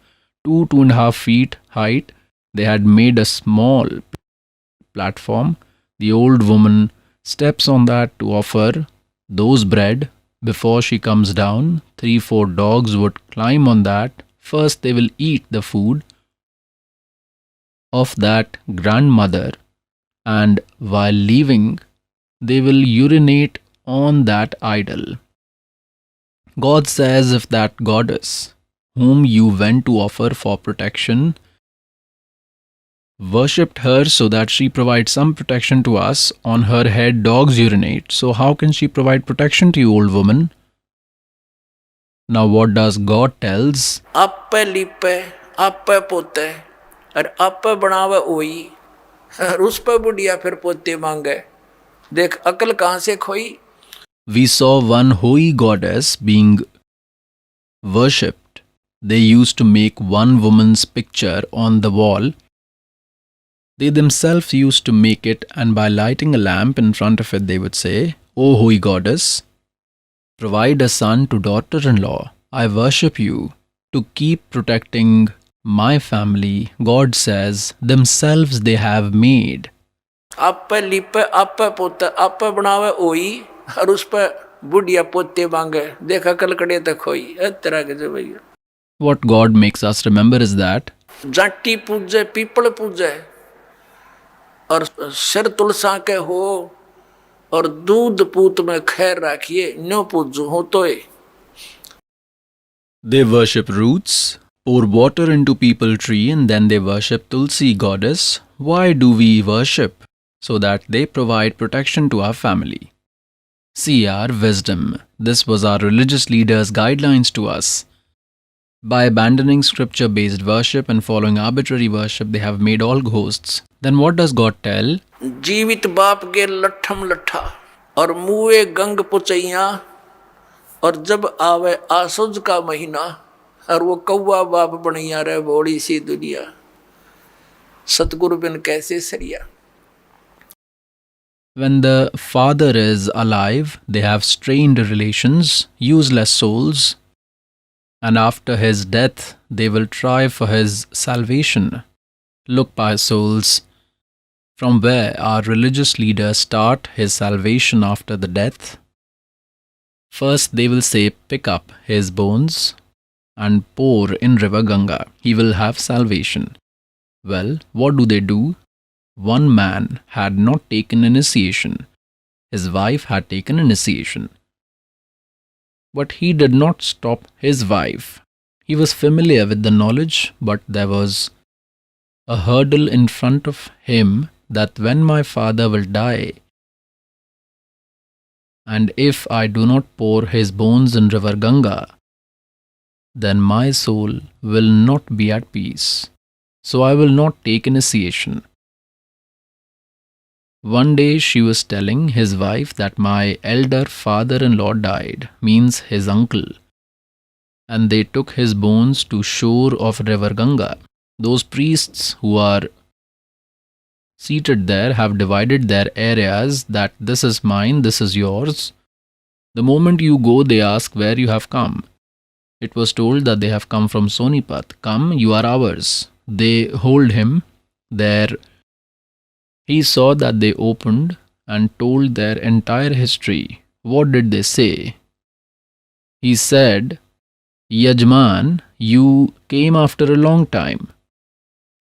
2.5 feet height. They had made a small platform. The old woman steps on that to offer those bread. Before she comes down, 3-4 dogs would climb on that. First, they will eat the food of that grandmother, and while leaving, they will urinate on that idol. God says if that goddess, whom you went to offer for protection, worshipped her so that she provides some protection to us, on her head dogs urinate, so how can she provide protection to you, old woman? Now what does God tells? आपे लिपे आपे पोते और आपे बनावे ओई और उस पे बुढ़िया फिर पोते मांगे। देख अकल कहाँ से खोई? We saw one holy goddess being worshipped. They used to make one woman's picture on the wall. They themselves used to make it, and by lighting a lamp in front of it, they would say, "O holy goddess, provide a son to daughter-in-law. I worship you to keep protecting my family." God says, themselves they have made. आपे लिपे आपे पोते आपे बनावे ओई और उस पे बुढ़िया पोते मांगे। देख अकल कड़े तक खोई। तरह के जो भैया। What God makes us remember is that जाटी पूजे पीपल पूजे और सिर तुलसा के हो और दूध पूत में खैर रखिए नो पूजू हो तो they worship roots, pour water into people tree, and then they worship Tulsi goddess. Why do we worship? So that they provide protection to our family. See our wisdom. This was our religious leaders' guidelines to us. By abandoning scripture-based worship and following arbitrary worship, they have made all ghosts. Then what does God tell? जीवित बाप के लट्ठम लट्ठा और मुए गंग पुचैया और जब आवे आसुज का महीना और वो कौवा बाप बनैया रे बोड़ी सी दुनिया सतगुरु बिन कैसे सरिया. When the father is alive, they have strained relations, useless souls, and after his death, they will try for his salvation. Look, pious souls, from where our religious leaders start his salvation after the death. First, they will say, pick up his bones and pour in river Ganga. He will have salvation. Well, what do? One man had not taken initiation. His wife had taken initiation. But he did not stop his wife. He was familiar with the knowledge, but there was a hurdle in front of him that when my father will die, and if I do not pour his bones in river Ganga, then my soul will not be at peace. So I will not take initiation. One day she was telling his wife that my elder father-in-law died, means his uncle, and they took his bones to shore of river Ganga. Those priests who are seated there have divided their areas that this is mine, this is yours. The moment you go, they ask where you have come. It was told that they have come from Sonipat. Come, you are ours. They hold him there. He saw that they opened and told their entire history. What did they say? He said, Yajman, you came after a long time.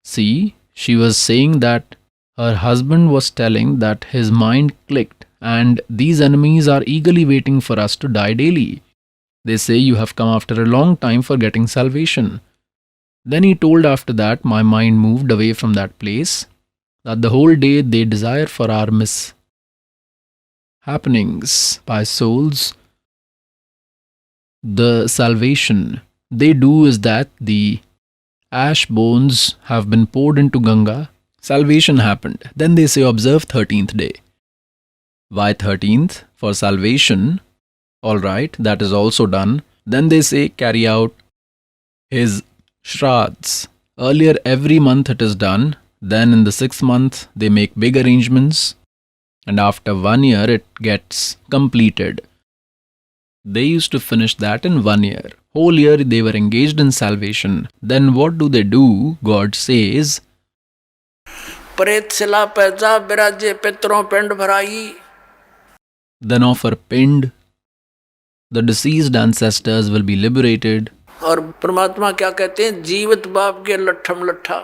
See, she was saying that her husband was telling that his mind clicked and these enemies are eagerly waiting for us to die daily. They say you have come after a long time for getting salvation. Then he told after that my mind moved away from that place, that the whole day they desire for our happenings by souls. The salvation they do is that the ash bones have been poured into Ganga. Salvation happened. Then they say observe 13th day. Why 13th? For salvation. Alright, that is also done. Then they say carry out his shraddhs. Earlier every month it is done. Then in the 6th month they make big arrangements. And after 1 year it gets completed. They used to finish that in 1 year. Whole year they were engaged in salvation. Then what do? God says, प्रेत शिला पे जा विराजे पितरों पिंड भराई. then offer pind. The deceased ancestors will be liberated. और परमात्मा क्या कहते हैं, जीवित बाप के लट्ठम लट्ठा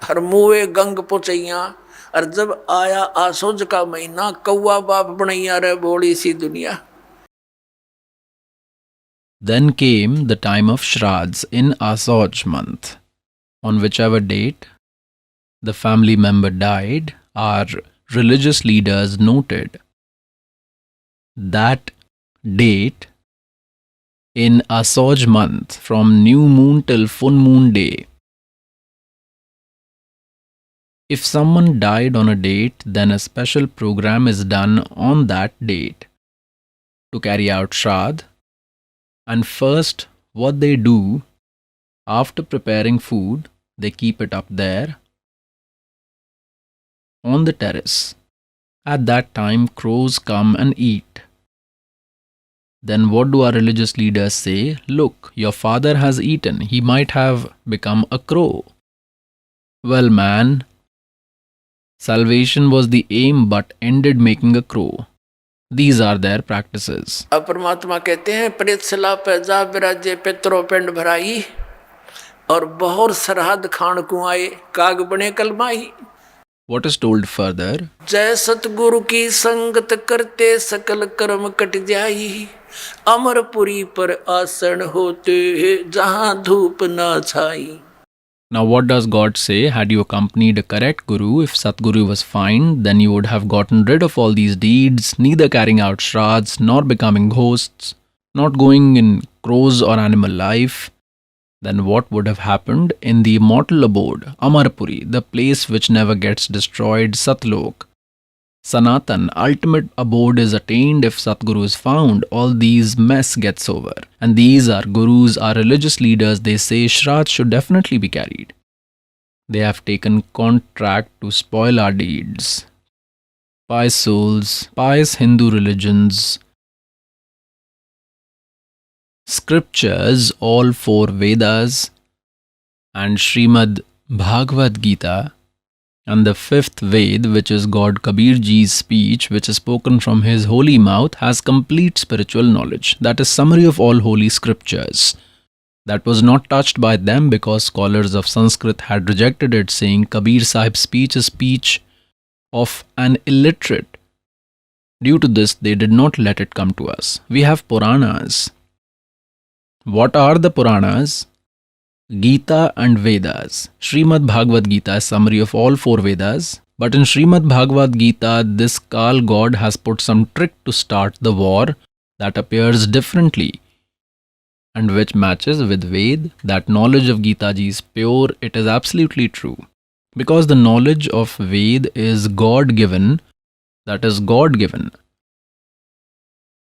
हर मुए गंग पुचैया. और जब आया आसोज का महीना, कौआ बाप बनैया रे बोली सी दुनिया. Then came the time of Shraddhs in Asoj month. On whichever date the family member died, our religious leaders noted that date in Asoj month from new moon till full moon day. If someone died on a date, then a special program is done on that date to carry out Shraddh. And first, what they do, after preparing food, they keep it up there on the terrace. At that time, crows come and eat. Then what do our religious leaders say? Look, your father has eaten. He might have become a crow. Well, man, salvation was the aim but ended making a crow. These are their practices. अब परमात्मा कहते हैं, प्रेत शिला पे जा विराजे पितरों पिंड भराई. और बहुत सरहद खान को आए, काग बने कलमाई. What is told further? जय सतगुरु की संगत करते सकल कर्म कट जाई. अमरपुरी पर आसन होते जहां धूप ना छाई. Now what does God say? Had you accompanied a correct guru, if Satguru was fine, then you would have gotten rid of all these deeds, neither carrying out shraddhs, nor becoming ghosts, not going in crows or animal life. Then what would have happened in the immortal abode, Amarpuri, the place which never gets destroyed, Satlok? Sanatan, ultimate abode is attained if Satguru is found. All these mess gets over. And these are gurus, our religious leaders. They say Shraddh should definitely be carried. They have taken contract to spoil our deeds. Pious souls, pious Hindu religions, scriptures, all four Vedas and Srimad Bhagavad Gita, and the fifth Ved, which is God Kabir Ji's speech, which is spoken from his holy mouth, has complete spiritual knowledge. That is summary of all holy scriptures. That was not touched by them because scholars of Sanskrit had rejected it, saying Kabir Sahib's speech is speech of an illiterate. Due to this, they did not let it come to us. We have Puranas. What are the Puranas? Gita and Vedas. Srimad Bhagavad Gita is summary of all four Vedas. But in Srimad Bhagavad Gita, this Kal God has put some trick to start the war that appears differently and which matches with Ved. That knowledge of Gita Ji is pure. It is absolutely true. Because the knowledge of Ved is God-given, that is God-given.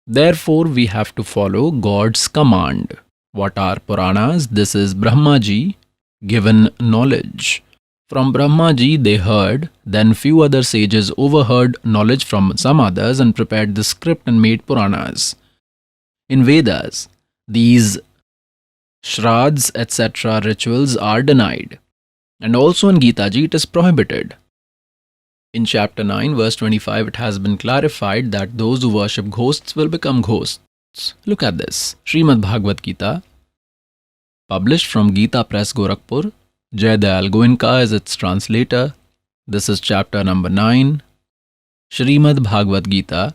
Therefore, we have to follow God's command. What are Puranas? This is Brahma Ji given knowledge. From Brahma Ji they heard, then few other sages overheard knowledge from some others and prepared the script and made Puranas. In Vedas, these Shraddhs etc. rituals are denied. And also in Gita Ji it is prohibited. In chapter 9 verse 25 it has been clarified that those who worship ghosts will become ghosts. Look at this. Srimad Bhagavad Gita, published from Gita Press, Gorakhpur. Jai Dayal Goenka is its translator. This is chapter number 9. Srimad Bhagavad Gita,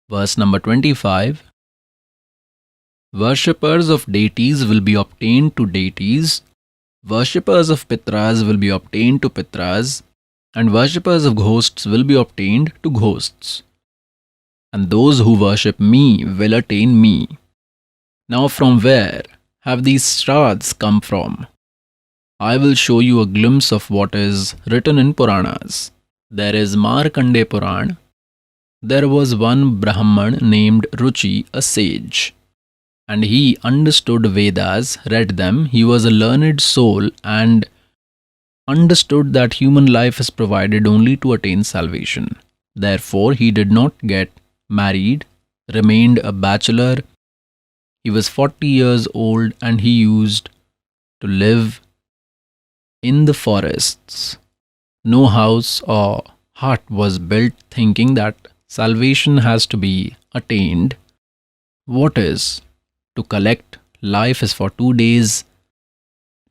verse number 25. Worshippers of deities will be obtained to deities. Worshippers of Pitras will be obtained to Pitras. And worshippers of ghosts will be obtained to ghosts. And those who worship me will attain me. Now from where have these Shraddhs come from? I will show you a glimpse of what is written in Puranas. There is Markandeya Puran. There was one Brahman named Ruchi, a sage. And he understood Vedas, read them. He was a learned soul and understood that human life is provided only to attain salvation. Therefore, he did not get married remained a bachelor. He was 40 years old and he used to live in the forests. No house or hut was built, thinking that salvation has to be attained. What is to collect life is for 2 days.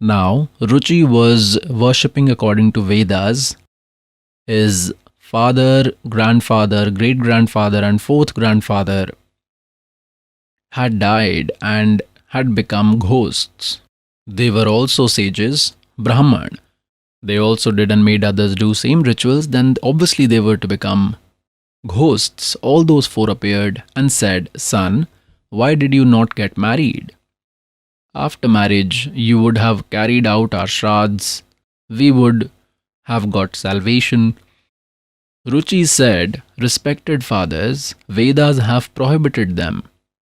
Now, Ruchi was worshipping according to Vedas. His father, grandfather, great grandfather, and fourth grandfather had died and had become ghosts. They were also sages, Brahman. They also did and made others do same rituals. Then obviously they were to become ghosts. All those four appeared and said, "Son, why did you not get married? After marriage, you would have carried out our shraddhs. We would have got salvation." Ruchi said, "Respected fathers, Vedas have prohibited them.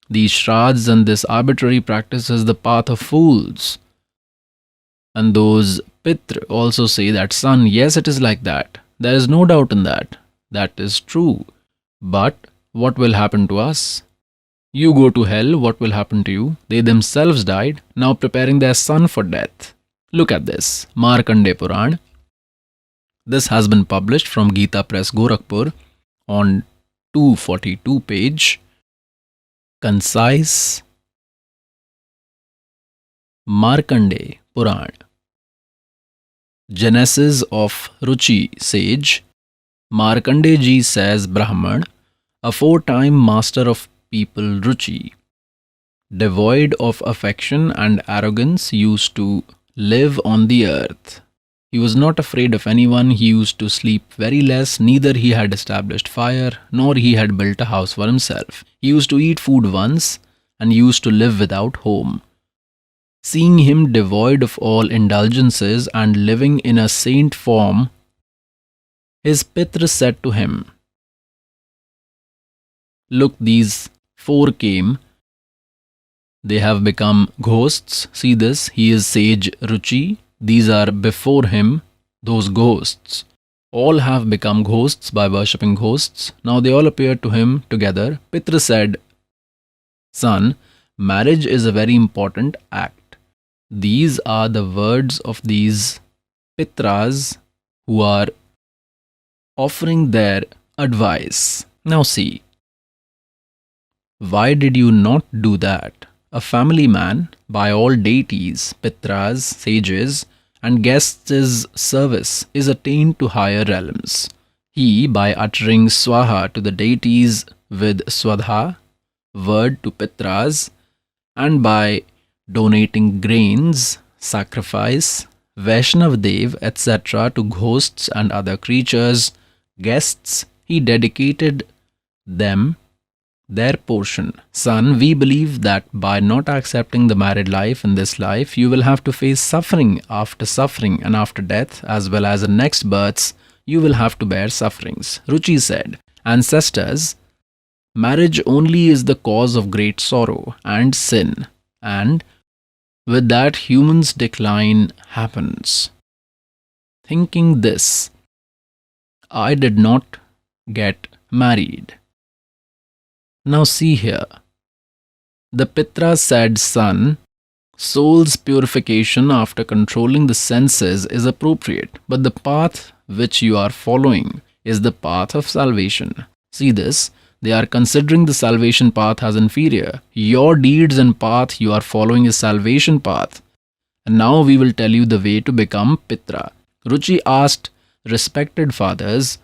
These shraddhs and this arbitrary practice is the path of fools." And those Pitra also say that, "Son, yes, it is like that. There is no doubt in that. That is true. But what will happen to us? You go to hell, what will happen to you? They themselves died, now preparing their son for death." Look at this, Markandeya Puran. This has been published from Gita Press, Gorakhpur, on 242 page. Concise Markandeya Puran. Genesis of Ruchi sage. Markandeya ji says Brahman, aforetime master of people Ruchi, devoid of affection and arrogance, used to live on the earth. He was not afraid of anyone. He used to sleep very less. Neither he had established fire, nor he had built a house for himself. He used to eat food once and used to live without home. Seeing him devoid of all indulgences and living in a saint form, his Pitra said to him, "Look, these four came. They have become ghosts. See this, he is sage Ruchi. These are before him, those ghosts. All have become ghosts by worshipping ghosts. Now they all appeared to him together." Pitra said, "Son, marriage is a very important act." These are the words of these Pitras who are offering their advice. Now see, why did you not do that? A family man, by all deities, Pitras, sages, and guests' service, is attained to higher realms. He, by uttering Swaha to the deities with Swadha, word to Pitras, and by donating grains, sacrifice, Vaishnav Dev, etc. to ghosts and other creatures, guests, he dedicated them their portion. Son, we believe that by not accepting the married life in this life, you will have to face suffering, and after death, as well as in next births, you will have to bear sufferings. Ruchi said, "Ancestors, marriage only is the cause of great sorrow and sin, and with that humans' decline happens. Thinking this, I did not get married." Now see here. The Pitra said, "Son, soul's purification after controlling the senses is appropriate, but the path which you are following is the path of salvation." See this, they are considering the salvation path as inferior. Your deeds and path you are following is salvation path. And now we will tell you the way to become Pitra. Ruchi asked, "Respected fathers,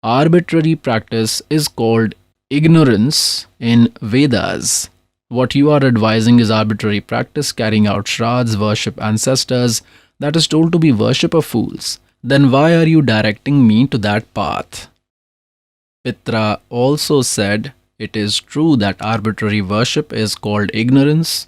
arbitrary practice is called ignorance in Vedas. What you are advising is arbitrary practice, carrying out shraddhs, worship ancestors, that is told to be worship of fools. Then why are you directing me to that path?" Pitra also said, "It is true that arbitrary worship is called ignorance.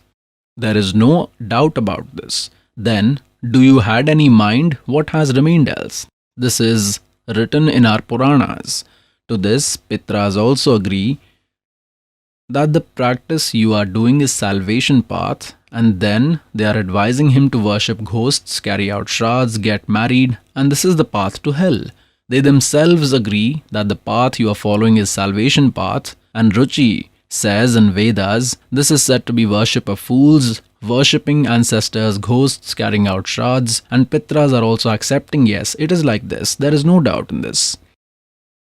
There is no doubt about this. Then, do you had any mind? What has remained else? This is written in our Puranas." To this, Pitras also agree that the practice you are doing is salvation path, and then they are advising him to worship ghosts, carry out shraddhs, get married, and this is the path to hell. They themselves agree that the path you are following is salvation path, And Ruchi says in Vedas, this is said to be worship of fools, worshipping ancestors, ghosts, carrying out shraddhas, and pitras are also accepting, yes, it is like this, there is no doubt in this.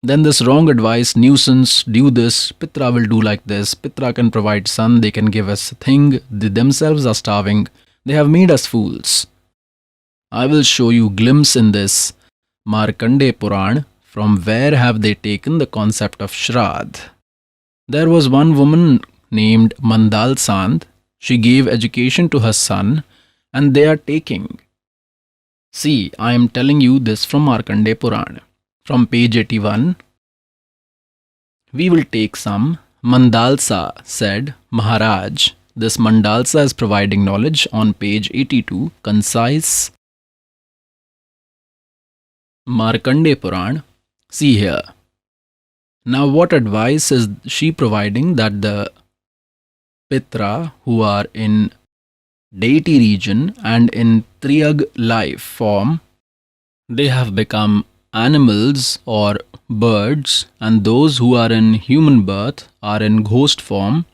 Then this wrong advice, nuisance, do this, Pitra will do like this, Pitra can provide sun, they can give us a thing, they themselves are starving, they have made us fools. I will show you glimpse in this Markandeya Puran, from where have they taken the concept of Shraddh. There was one woman named Mandal Sant, she gave education to her son, and they are taking. See, I am telling you this from Markandeya Puran. From page 81, we will take some. Mandalsa said, Maharaj, this Mandalsa is providing knowledge on page 82, concise. Markandeya Puran. See here. Now what advice is she providing? That the Pitra who are in deity region and in Triyag life form, they have become animals or birds, and those who are in human birth are in ghost form.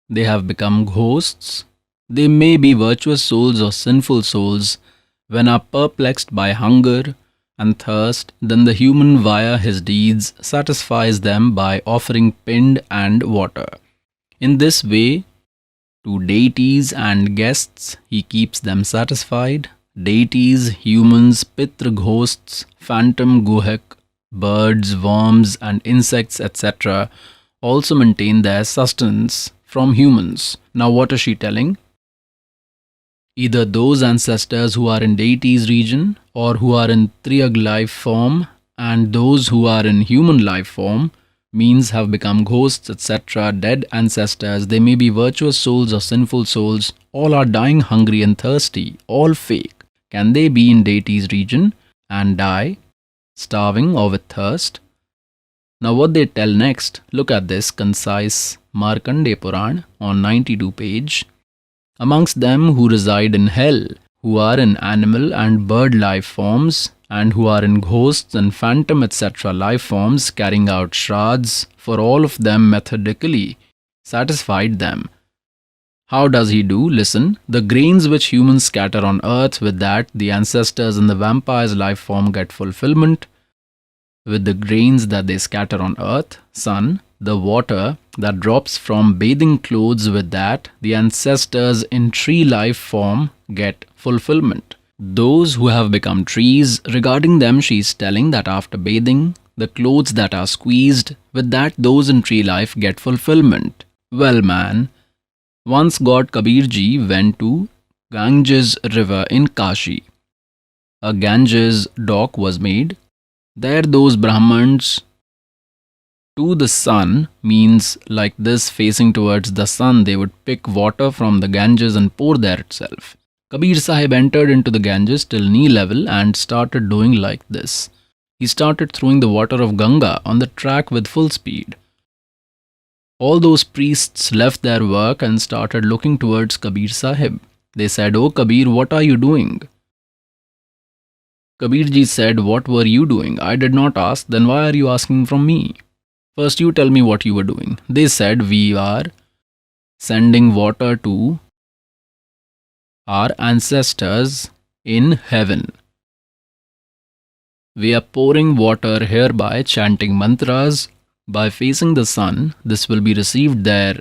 They have become ghosts. They may be virtuous souls or sinful souls. When are perplexed by hunger and thirst, then the human via his deeds satisfies them by offering pind and water. In this way, to deities and guests, he keeps them satisfied. Deities, humans, pitra ghosts, phantom guhak, birds, worms and insects etc. also maintain their sustenance from humans. Now what is she telling? Either those ancestors who are in deities region or who are in Triyag life form and those who are in human life form, means have become ghosts etc. Dead ancestors, they may be virtuous souls or sinful souls, all are dying hungry and thirsty, all fake. Can they be in deities region and die, starving or with thirst? Now what they tell next, look at this concise Markandeya Puran on 92 page. Amongst them who reside in hell, who are in animal and bird life forms, and who are in ghosts and phantom etc. life forms, carrying out shraddhas, for all of them methodically satisfied them. How does he do? Listen, the grains which humans scatter on earth, with that the ancestors in the vampire's life form get fulfillment. With the grains that they scatter on earth, sun, the water that drops from bathing clothes, with that the ancestors in tree life form get fulfillment. Those who have become trees, regarding them she is telling that after bathing, the clothes that are squeezed, with that those in tree life get fulfillment. Well man, once God Kabirji went to Ganges river in Kashi. A Ganges dock was made. There those Brahmans to the sun, means like this facing towards the sun, they would pick water from the Ganges and pour there itself. Kabir Sahib entered into the Ganges till knee level and started doing like this. He started throwing the water of Ganga on the track with full speed. All those priests left their work and started looking towards Kabir Sahib. They said, "Oh Kabir, what are you doing?" Kabirji said, "What were you doing? I did not ask, then why are you asking from me? First you tell me what you were doing." They said, "We are sending water to our ancestors in heaven. We are pouring water here by chanting mantras, by facing the sun. This will be received there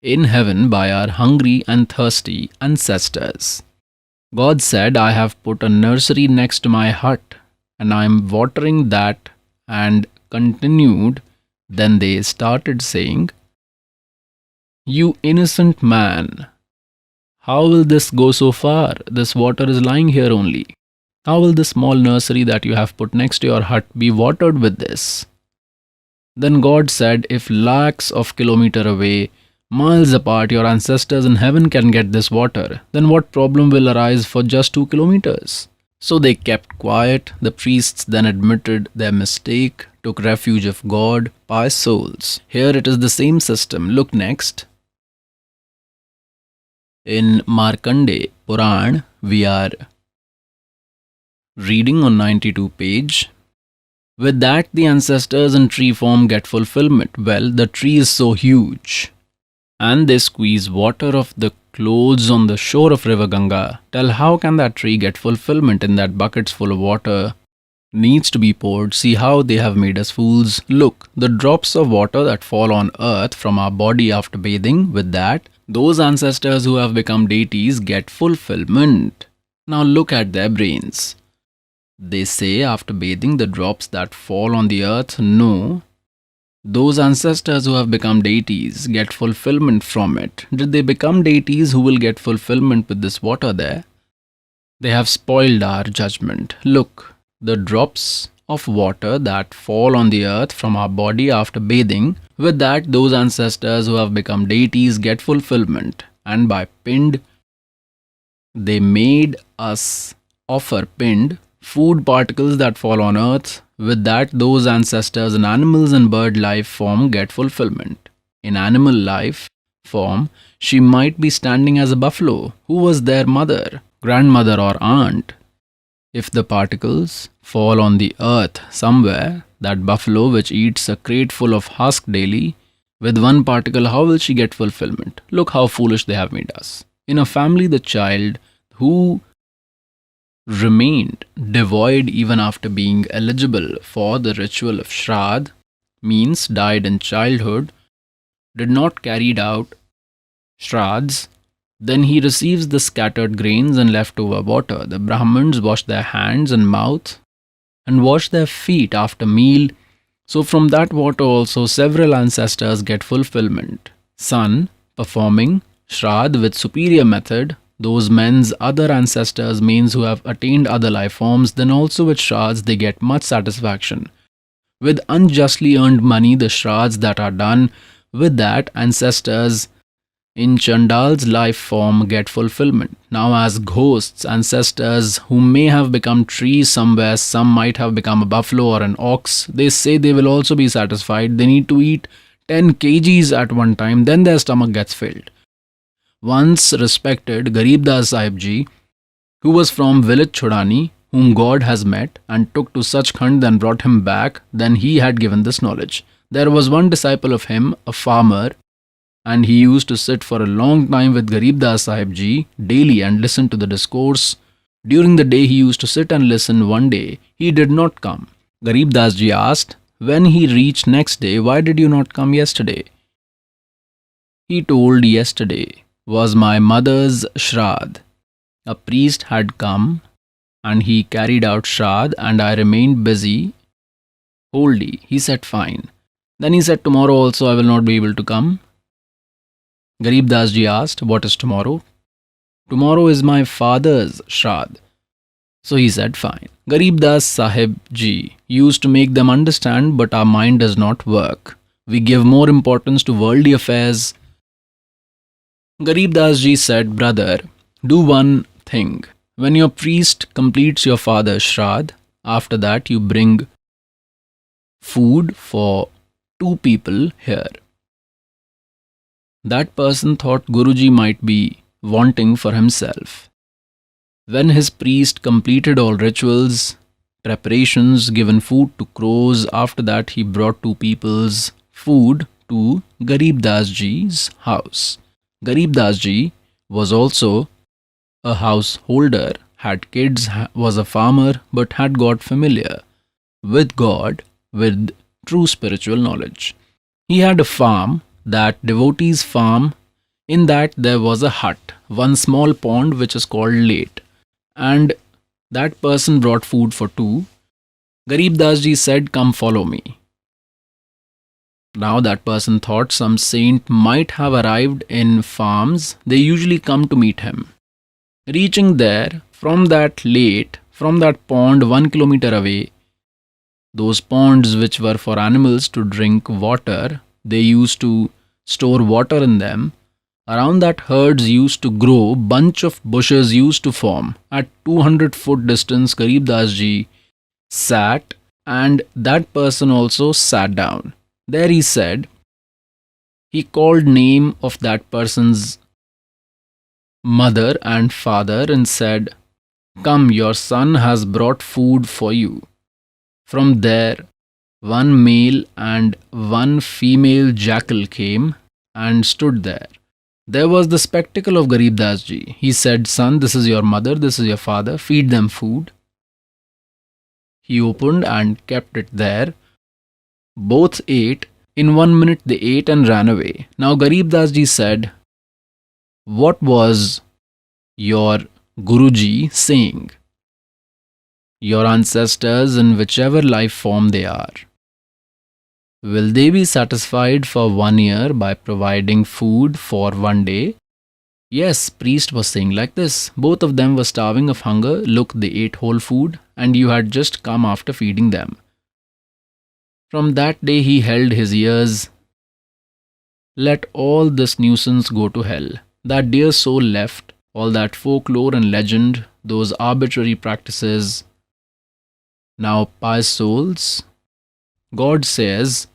in heaven by our hungry and thirsty ancestors." God said, "I have put a nursery next to my hut and I am watering that," and continued. Then they started saying, "You innocent man, how will this go so far? This water is lying here only. How will this small nursery that you have put next to your hut be watered with this?" Then God said, "If lakhs of kilometers away, miles apart, your ancestors in heaven can get this water, then what problem will arise for just 2 kilometers? So they kept quiet. The priests then admitted their mistake, took refuge of God, pious souls. Here it is the same system. Look next. In Markandeya Puran, we are reading on 92 page. With that, the ancestors in tree form get fulfillment. Well, the tree is so huge, and they squeeze water off the clothes on the shore of river Ganga. Tell, how can that tree get fulfillment in that buckets full of water needs to be poured? See how they have made us fools. Look, the drops of water that fall on earth from our body after bathing, with that, those ancestors who have become deities get fulfillment. Now look at their brains. They say after bathing, the drops that fall on the earth, no. Those ancestors who have become deities get fulfillment from it. Did they become deities who will get fulfillment with this water there? They have spoiled our judgment. Look, the drops of water that fall on the earth from our body after bathing, with that, those ancestors who have become deities get fulfillment. And by pind, they made us offer pind, food particles that fall on earth. With that, those ancestors in animals and bird life form get fulfillment. In animal life form, she might be standing as a buffalo. Who was their mother, grandmother or aunt? If the particles fall on the earth somewhere, that buffalo which eats a crate full of husk daily, with one particle, how will she get fulfillment? Look how foolish they have made us. In a family, the child who remained devoid even after being eligible for the ritual of Shraddh, means died in childhood, did not carry out Shraddhs, then he receives the scattered grains and leftover water. The Brahmins wash their hands and mouth and wash their feet after meal. So from that water also several ancestors get fulfillment. Son performing Shraddh with superior method, those men's other ancestors means who have attained other life forms, then also with Shraddhs they get much satisfaction. With unjustly earned money, the Shraddhs that are done, with that ancestors in Chandal's life form get fulfillment. Now as ghosts, ancestors who may have become trees somewhere, some might have become a buffalo or an ox, they say they will also be satisfied. They need to eat 10 kgs at one time, then their stomach gets filled. Once respected Garib Das Sahib Ji, who was from village Chodani, whom God has met and took to Sachkhand and brought him back, then he had given this knowledge. There was one disciple of him, a farmer, and he used to sit for a long time with Garib Das Sahib Ji daily and listen to the discourse. During the day he used to sit and listen. One day he did not come. Garib Das Ji asked, when he reached next day, why did you not come yesterday? He told, yesterday was my mother's Shraddh. A priest had come and he carried out Shraddh and I remained busy whole day. He said, fine. Then he said, tomorrow also I will not be able to come. Garib Das Ji asked, what is tomorrow? Tomorrow is my father's Shraddh. So he said, fine. Garib Das Sahib Ji used to make them understand, but our mind does not work. We give more importance to worldly affairs. Garib Das Ji said, brother, do one thing. When your priest completes your father's Shraddh, after that you bring food for 2 people here. That person thought Guruji might be wanting for himself. When his priest completed all rituals, preparations, given food to crows, after that he brought 2 people's food to Garib Das Ji's house. Garib Das Ji was also a householder, had kids, was a farmer, but had got familiar with God with true spiritual knowledge. He had a farm, that devotee's farm, in that there was a hut, one small pond which is called late, and that person brought food for 2. Garib Das Ji said, come follow me. Now that person thought some saint might have arrived in farms. They usually come to meet him. Reaching there, from that late, from that pond 1 kilometer away, those ponds which were for animals to drink water, they used to store water in them. Around that herds used to grow, bunch of bushes used to form. At 200-foot distance, Garib Das Ji sat and that person also sat down. There he said, he called name of that person's mother and father and said, come, your son has brought food for you. From there, one male and one female jackal came and stood there. There was the spectacle of Garib Das ji. He said, "Son, this is your mother, this is your father, feed them food." He opened and kept it there. Both ate. In 1 minute they ate and ran away. Now Garib Das ji said, "What was your Guruji saying? Your ancestors, in whichever life form they are, will they be satisfied for 1 year by providing food for 1 day?" Yes, priest was saying like this. Both of them were starving of hunger. Look, they ate whole food and you had just come after feeding them. From that day he held his ears. Let all this nuisance go to hell. That dear soul left all that folklore and legend, those arbitrary practices. Now, pious souls, God says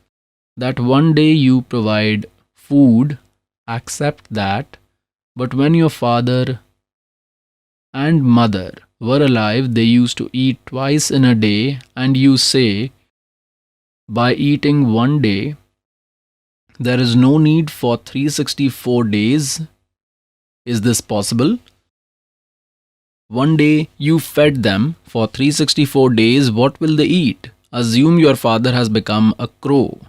that 1 day you provide food, accept that, but when your father and mother were alive, they used to eat twice in a day, and you say, by eating 1 day, there is no need for 364 days. Is this possible? 1 day you fed them for 364 days, what will they eat? Assume your father has become a crow.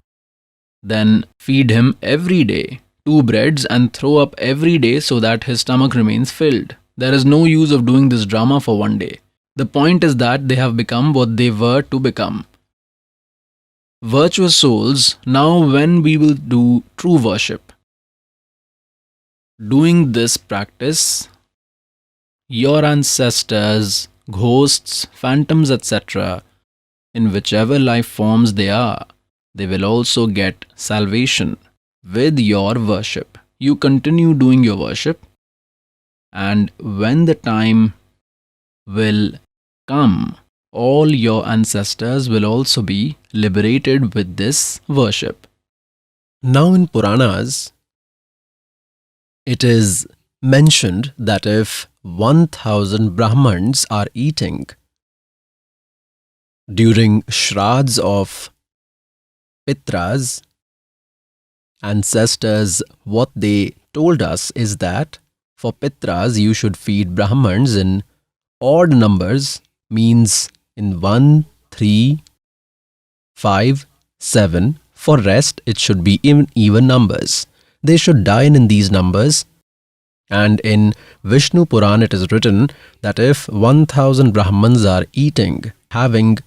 Then feed him every day 2 breads and throw up every day so that his stomach remains filled. There is no use of doing this drama for 1 day. The point is that they have become what they were to become. Virtuous souls, now when we will do true worship, doing this practice, your ancestors, ghosts, phantoms, etc., in whichever life forms they are, they will also get salvation with your worship. You continue doing your worship, and when the time will come, all your ancestors will also be liberated with this worship. Now in Puranas, it is mentioned that if 1000 Brahmans are eating during Shraddhs of Pitras, ancestors, what they told us is that for Pitras you should feed Brahmans in odd numbers, means in 1, 3, 5, 7. For rest, it should be in even numbers. They should dine in these numbers. And in Vishnu Puran it is written that if 1000 Brahmans are eating, having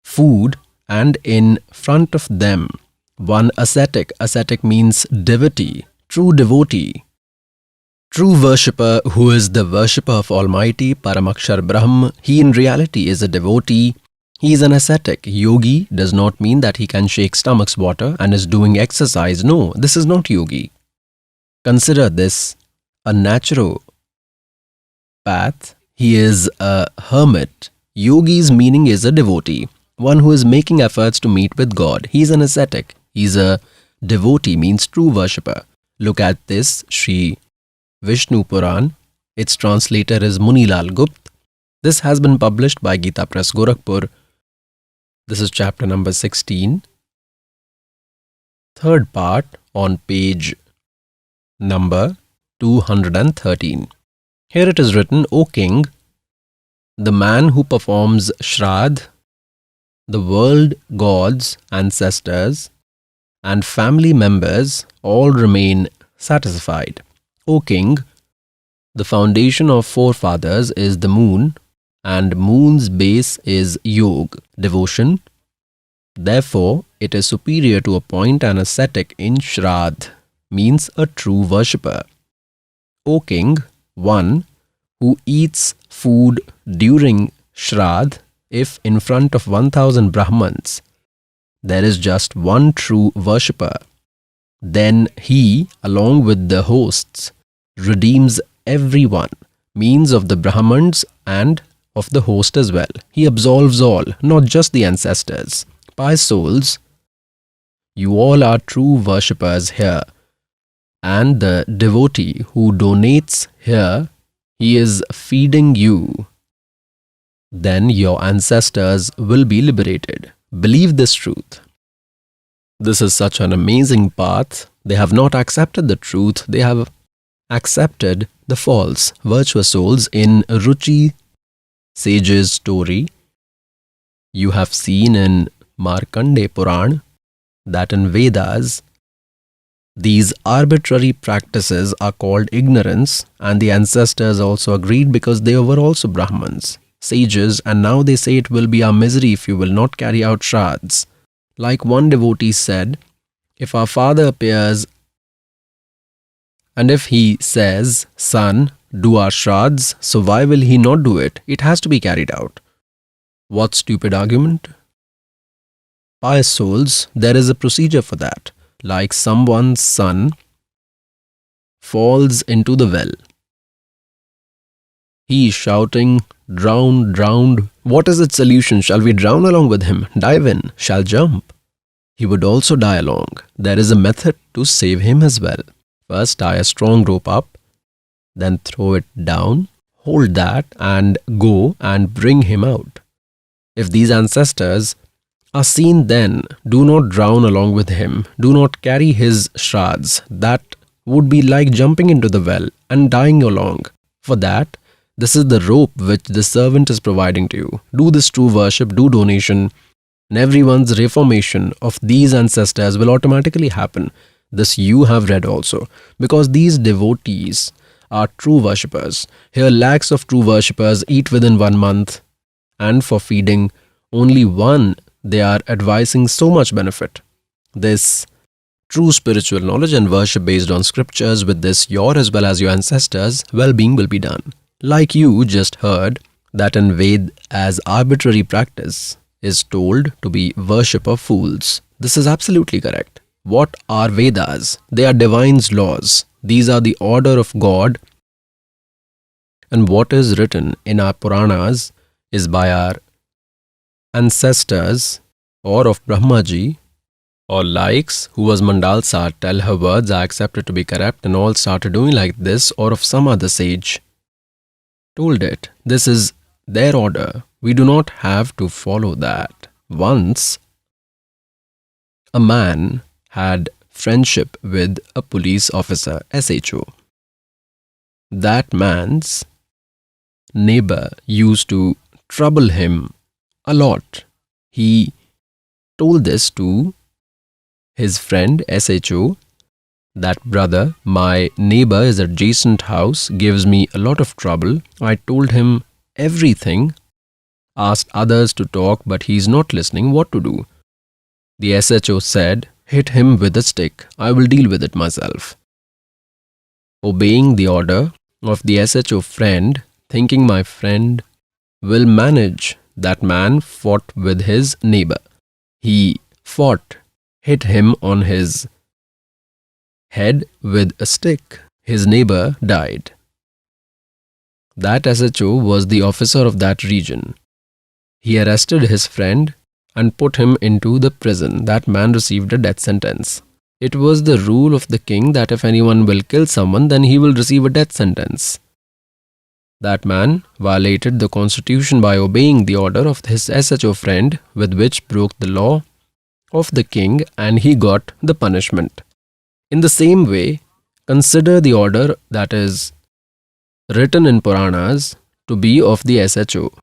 food, and in front of them one ascetic means devotee, true devotee, true worshipper who is the worshipper of Almighty Paramakshar Brahm, he in reality is a devotee. He is an ascetic. Yogi does not mean that he can shake stomach's water and is doing exercise. No, this is not yogi. Consider this a natural path. He is a hermit. Yogi's meaning is a devotee, one who is making efforts to meet with God. He is an ascetic. He is a devotee, means true worshipper. Look at this, Sri Vishnu Puran. Its translator is Munilal Gupt. This has been published by Gita Press, Gorakhpur. This is chapter number 16. Third part on page number 213. Here it is written, O king, the man who performs Shraddh, the world gods, ancestors, and family members all remain satisfied. O king, the foundation of forefathers is the moon, and moon's base is yog, devotion. Therefore, it is superior to appoint an ascetic in Shraddh, means a true worshipper. O king, one who eats food during Shraddh, if in front of 1000 Brahmans there is just one true worshipper, then he, along with the hosts, redeems everyone, means of the Brahmans and of the host as well. He absolves all, not just the ancestors. Pious souls, you all are true worshippers here, and the devotee who donates here, he is feeding you. Then your ancestors will be liberated. believe this truth. This is such an amazing path. They have not accepted the truth. They have accepted the false. Virtuous souls in Ruchi sage's story, you have seen in Markandeya Puran that in Vedas, these arbitrary practices are called ignorance, and the ancestors also agreed because they were also Brahmins, sages, and now they say it will be our misery if you will not carry out shraddhs. Like one devotee said, if our father appears and if he says, son, do our shraddhs, so why will he not do it? It has to be carried out. What stupid argument? Pious souls, there is a procedure for that. Like someone's son falls into the well. He is shouting, drown, drowned. What is its solution? Shall we drown along with him? Dive in, shall jump. He would also die along. There is a method to save him as well. First tie a strong rope up, then throw it down, hold that and go and bring him out. If these ancestors are seen, then do not drown along with him. Do not carry his shraddhs. That would be like jumping into the well and dying along. For that, this is the rope which the servant is providing to you. Do this true worship, do donation, and everyone's reformation of these ancestors will automatically happen. This you have read also, because these devotees are true worshippers. Here lakhs of true worshippers eat within 1 month, and for feeding only one, they are advising so much benefit. This true spiritual knowledge and worship based on scriptures, with this your as well as your ancestors' well-being will be done. Like you just heard that in Ved as arbitrary practice is told to be worship of fools. This is absolutely correct. What are Vedas? They are divine's laws. These are the order of God, and what is written in our Puranas is by our ancestors or of Brahmaji or likes, who was Mandalsa, tell her words are accepted to be correct and all started doing like this, or of some other sage told it. This is their order. We do not have to follow that. Once a man had friendship with a police officer, SHO. That man's neighbor used to trouble him a lot. He told this to his friend SHO, that brother, my neighbor is adjacent house, gives me a lot of trouble. I told him everything, asked others to talk, but he is not listening. What to do? The SHO said, hit him with a stick. I will deal with it myself. Obeying the order of the SHO friend, thinking my friend will manage, that man fought with his neighbor. He fought, hit him on his head with a stick. His neighbor died. That SHO was the officer of that region. He arrested his friend and put him into the prison. That man received a death sentence. It was the rule of the king that if anyone will kill someone, then he will receive a death sentence. That man violated the constitution by obeying the order of his SHO friend, with which broke the law of the king, and he got the punishment. In the same way, consider the order that is written in Puranas to be of the SHO,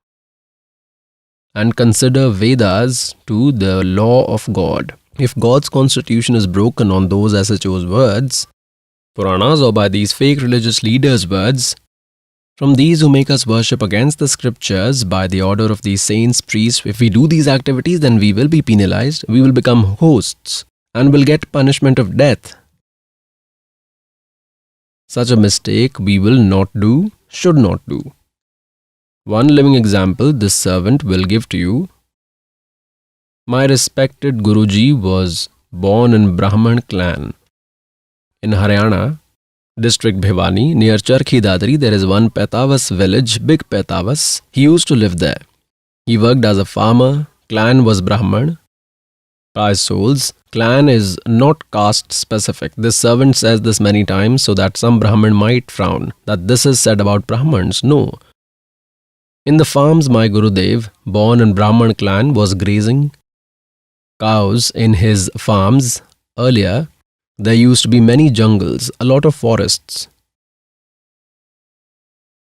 and consider Vedas to the law of God. If God's constitution is broken on those SHO's words, Puranas, or by these fake religious leaders' words, from these who make us worship against the scriptures by the order of these saints, priests, if we do these activities, then we will be penalized, we will become hosts, and will get punishment of death. Such a mistake we will not do, should not do. One living example this servant will give to you. My respected Guruji was born in Brahman clan. In Haryana, district Bhiwani, near Charkhi Dadri, there is one Petavas village, Big Petavas. He used to live there. He worked as a farmer. Clan was Brahman. Pious souls, clan is not caste specific. This servant says this many times so that some Brahman might frown that this is said about Brahmans. No. In the farms, my Gurudev, born in Brahman clan, was grazing cows in his farms earlier, there used to be many jungles, a lot of forests.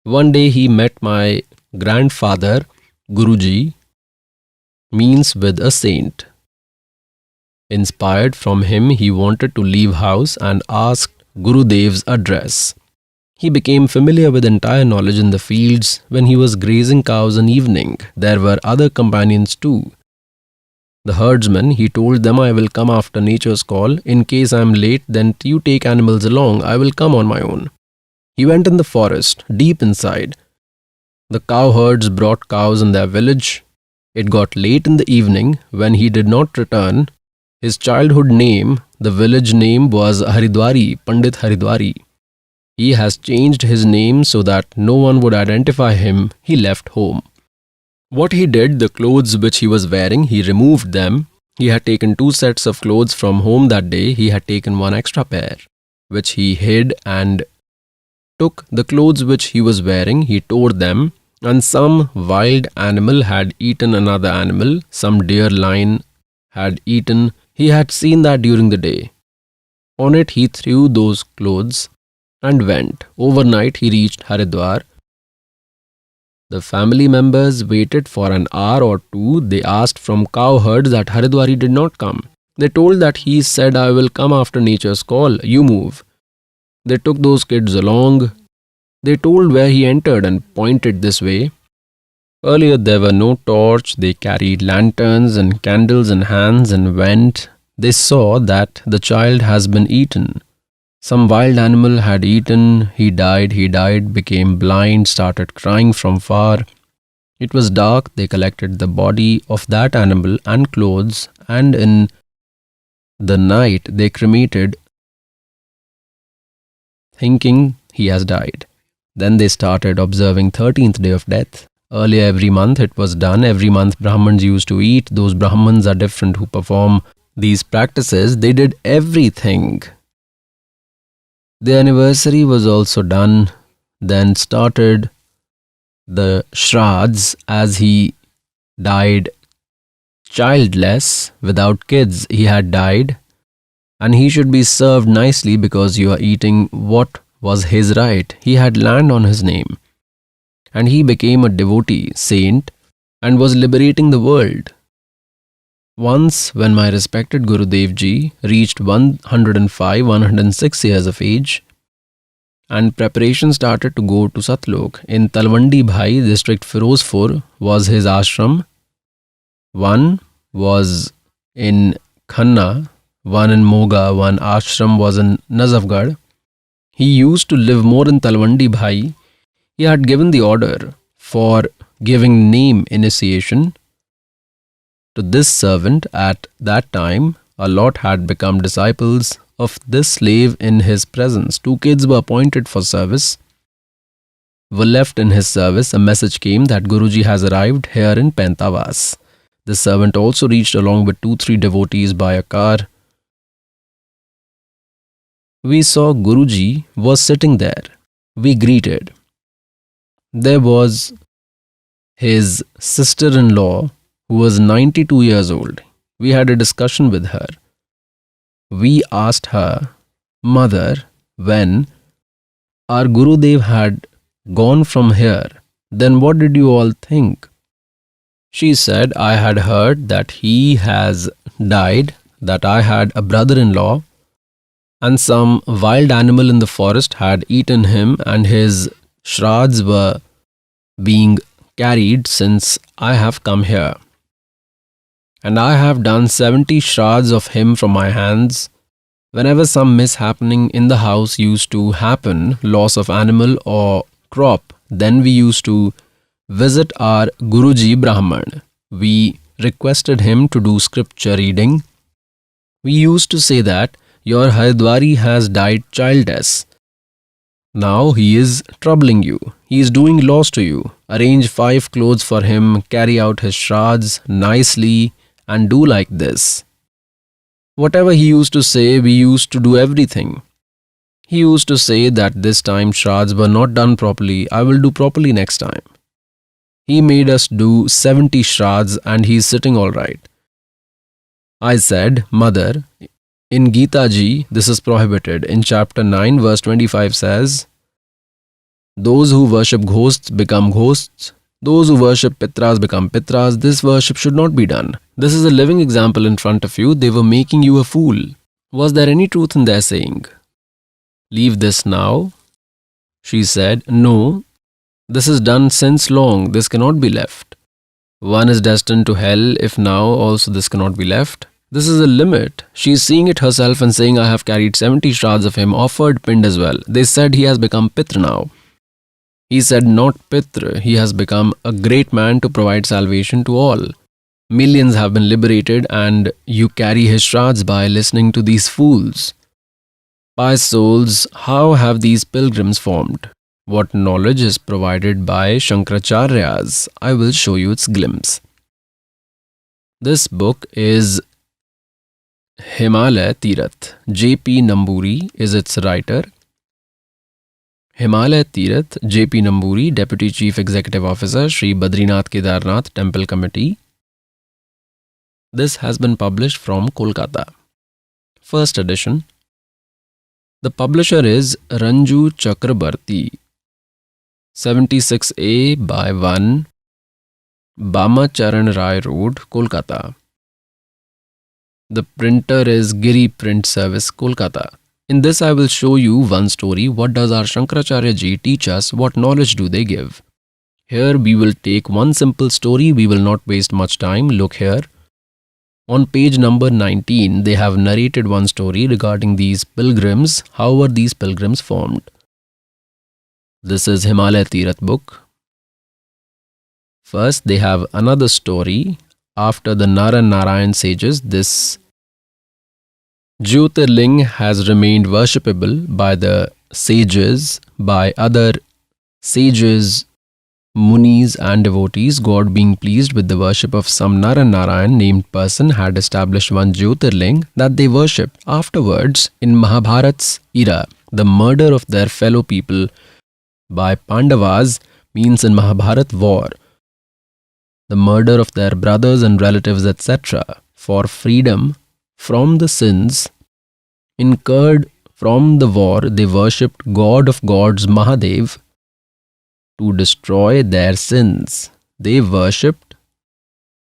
One day he met my grandfather, Guruji, means with a saint. Inspired from him, he wanted to leave house and asked Gurudev's address. He became familiar with entire knowledge in the fields when he was grazing cows in evening. There were other companions too. The herdsman, he told them, I will come after nature's call. In case I am late, then you take animals along. I will come on my own. He went in the forest, deep inside. The cowherds brought cows in their village. It got late in the evening when he did not return. His childhood name, the village name, was Haridwari, Pandit Haridwari. He has changed his name so that no one would identify him. He left home. What he did, the clothes which he was wearing, he removed them. He had taken 2 sets of clothes from home that day. He had taken 1 extra pair, which he hid, and took the clothes which he was wearing. He tore them, and some wild animal had eaten another animal. Some deer lion had eaten. He had seen that during the day. On it he threw those clothes and went. Overnight he reached Haridwar. The family members waited for an hour or two. They asked from cowherds that Haridwari did not come. They told that he said, I will come after nature's call. You move. They took those kids along. They told where he entered and pointed this way. Earlier there were no torch. They carried lanterns and candles in hands and went. They saw that the child has been eaten. Some wild animal had eaten. He died, became blind, started crying from far. It was dark. They collected the body of that animal and clothes, and in the night they cremated, thinking he has died. Then they started observing 13th day of death. Earlier every month it was done. Every month Brahmins used to eat. Those Brahmins are different who perform these practices. They did everything. The anniversary was also done. Then started the Shraddhs, as he died childless, without kids. He had died, and he should be served nicely because you are eating what was his right. He had land on his name, and he became a devotee, saint, and was liberating the world. Once, when my respected Gurudev Ji reached 105, 106 years of age, and preparation started to go to Satlok, in Talwandi Bhai, district Firozpur, was his ashram. One was in Khanna, one in Moga, one ashram was in Nazafgarh. He used to live more in Talwandi Bhai. He had given the order for giving name initiation to this servant. At that time, a lot had become disciples of this slave in his presence. 2 kids were appointed for service, were left in his service. A message came that Guruji has arrived here in Pentavas. The servant also reached along with 2-3 devotees by a car. We saw Guruji was sitting there. We greeted. There was his sister-in-law who was 92 years old. We had a discussion with her. We asked her, Mother, when our Gurudev had gone from here, then what did you all think? She said, I had heard that he has died, that I had a brother-in-law, and some wild animal in the forest had eaten him, and his shraddhs were being carried since I have come here. And I have done 70 shraddhs of him from my hands. Whenever some mishappening in the house used to happen, loss of animal or crop, then we used to visit our Guruji Brahman. We requested him to do scripture reading. We used to say that your Haridwari has died childless. Now he is troubling you. He is doing loss to you. Arrange 5 clothes for him, carry out his shraddhs nicely, and do like this. Whatever he used to say, we used to do everything. He used to say that this time shraddhs were not done properly. I will do properly next time. He made us do 70 shraddhs and he is sitting all right. I said, Mother, in Gita Ji, this is prohibited. In chapter 9, verse 25 says, those who worship ghosts become ghosts. Those who worship Pitras become Pitras. This worship should not be done. This is a living example in front of you. They were making you a fool. Was there any truth in their saying? Leave this now. She said, no, this is done since long. This cannot be left. One is destined to hell if now also this cannot be left. This is a limit. She is seeing it herself and saying, I have carried 70 shards of him, offered pind as well. They said he has become Pitra now. He said, not Pitra. He has become a great man to provide salvation to all. Millions have been liberated and you carry his shards by listening to these fools. Pious souls, how have these pilgrims formed? What knowledge is provided by Shankaracharyas? I will show you its glimpse. This book is Himalaya Tirath. J.P. Namburi is its writer. Himalaya Tirath, J.P. Namburi, Deputy Chief Executive Officer, Sri Badrinath Kedarnath Temple Committee. This has been published from Kolkata. First edition. The publisher is Ranju Chakrabarti. 76A by 1, Bamacharan Rai Road, Kolkata. The printer is Giri Print Service, Kolkata. In this I will show you one story. What does our Shankaracharya ji teach us? What knowledge do they give? Here we will take one simple story. We will not waste much time. Look here. On page number 19, they have narrated one story regarding these pilgrims. How were these pilgrims formed? This is Himalaya Tirath book. First, they have another story. After the Nara and Narayan sages, this Jyotirling has remained worshipable by the sages, by other sages, Munis and devotees. God, being pleased with the worship of some Nara and Narayan named person, had established one Jyotirling that they worship. Afterwards, in Mahabharat's era, the murder of their fellow people by Pandavas means in Mahabharat war, the murder of their brothers and relatives, etc., for freedom from the sins incurred from the war, they worshipped God of gods Mahadev to destroy their sins. They worshipped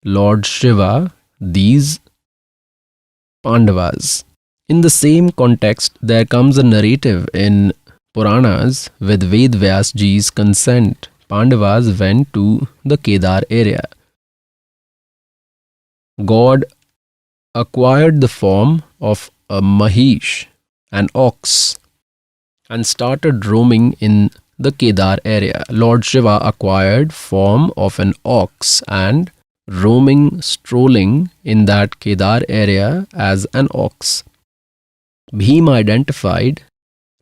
Lord Shiva, these Pandavas. In the same context, there comes a narrative in Puranas with Ved Vyas ji's consent. Pandavas went to the Kedar area. God acquired the form of a Mahish, an ox, and started roaming in the Kedar area. Lord Shiva acquired form of an ox and strolling in that Kedar area as an ox. Bhim identified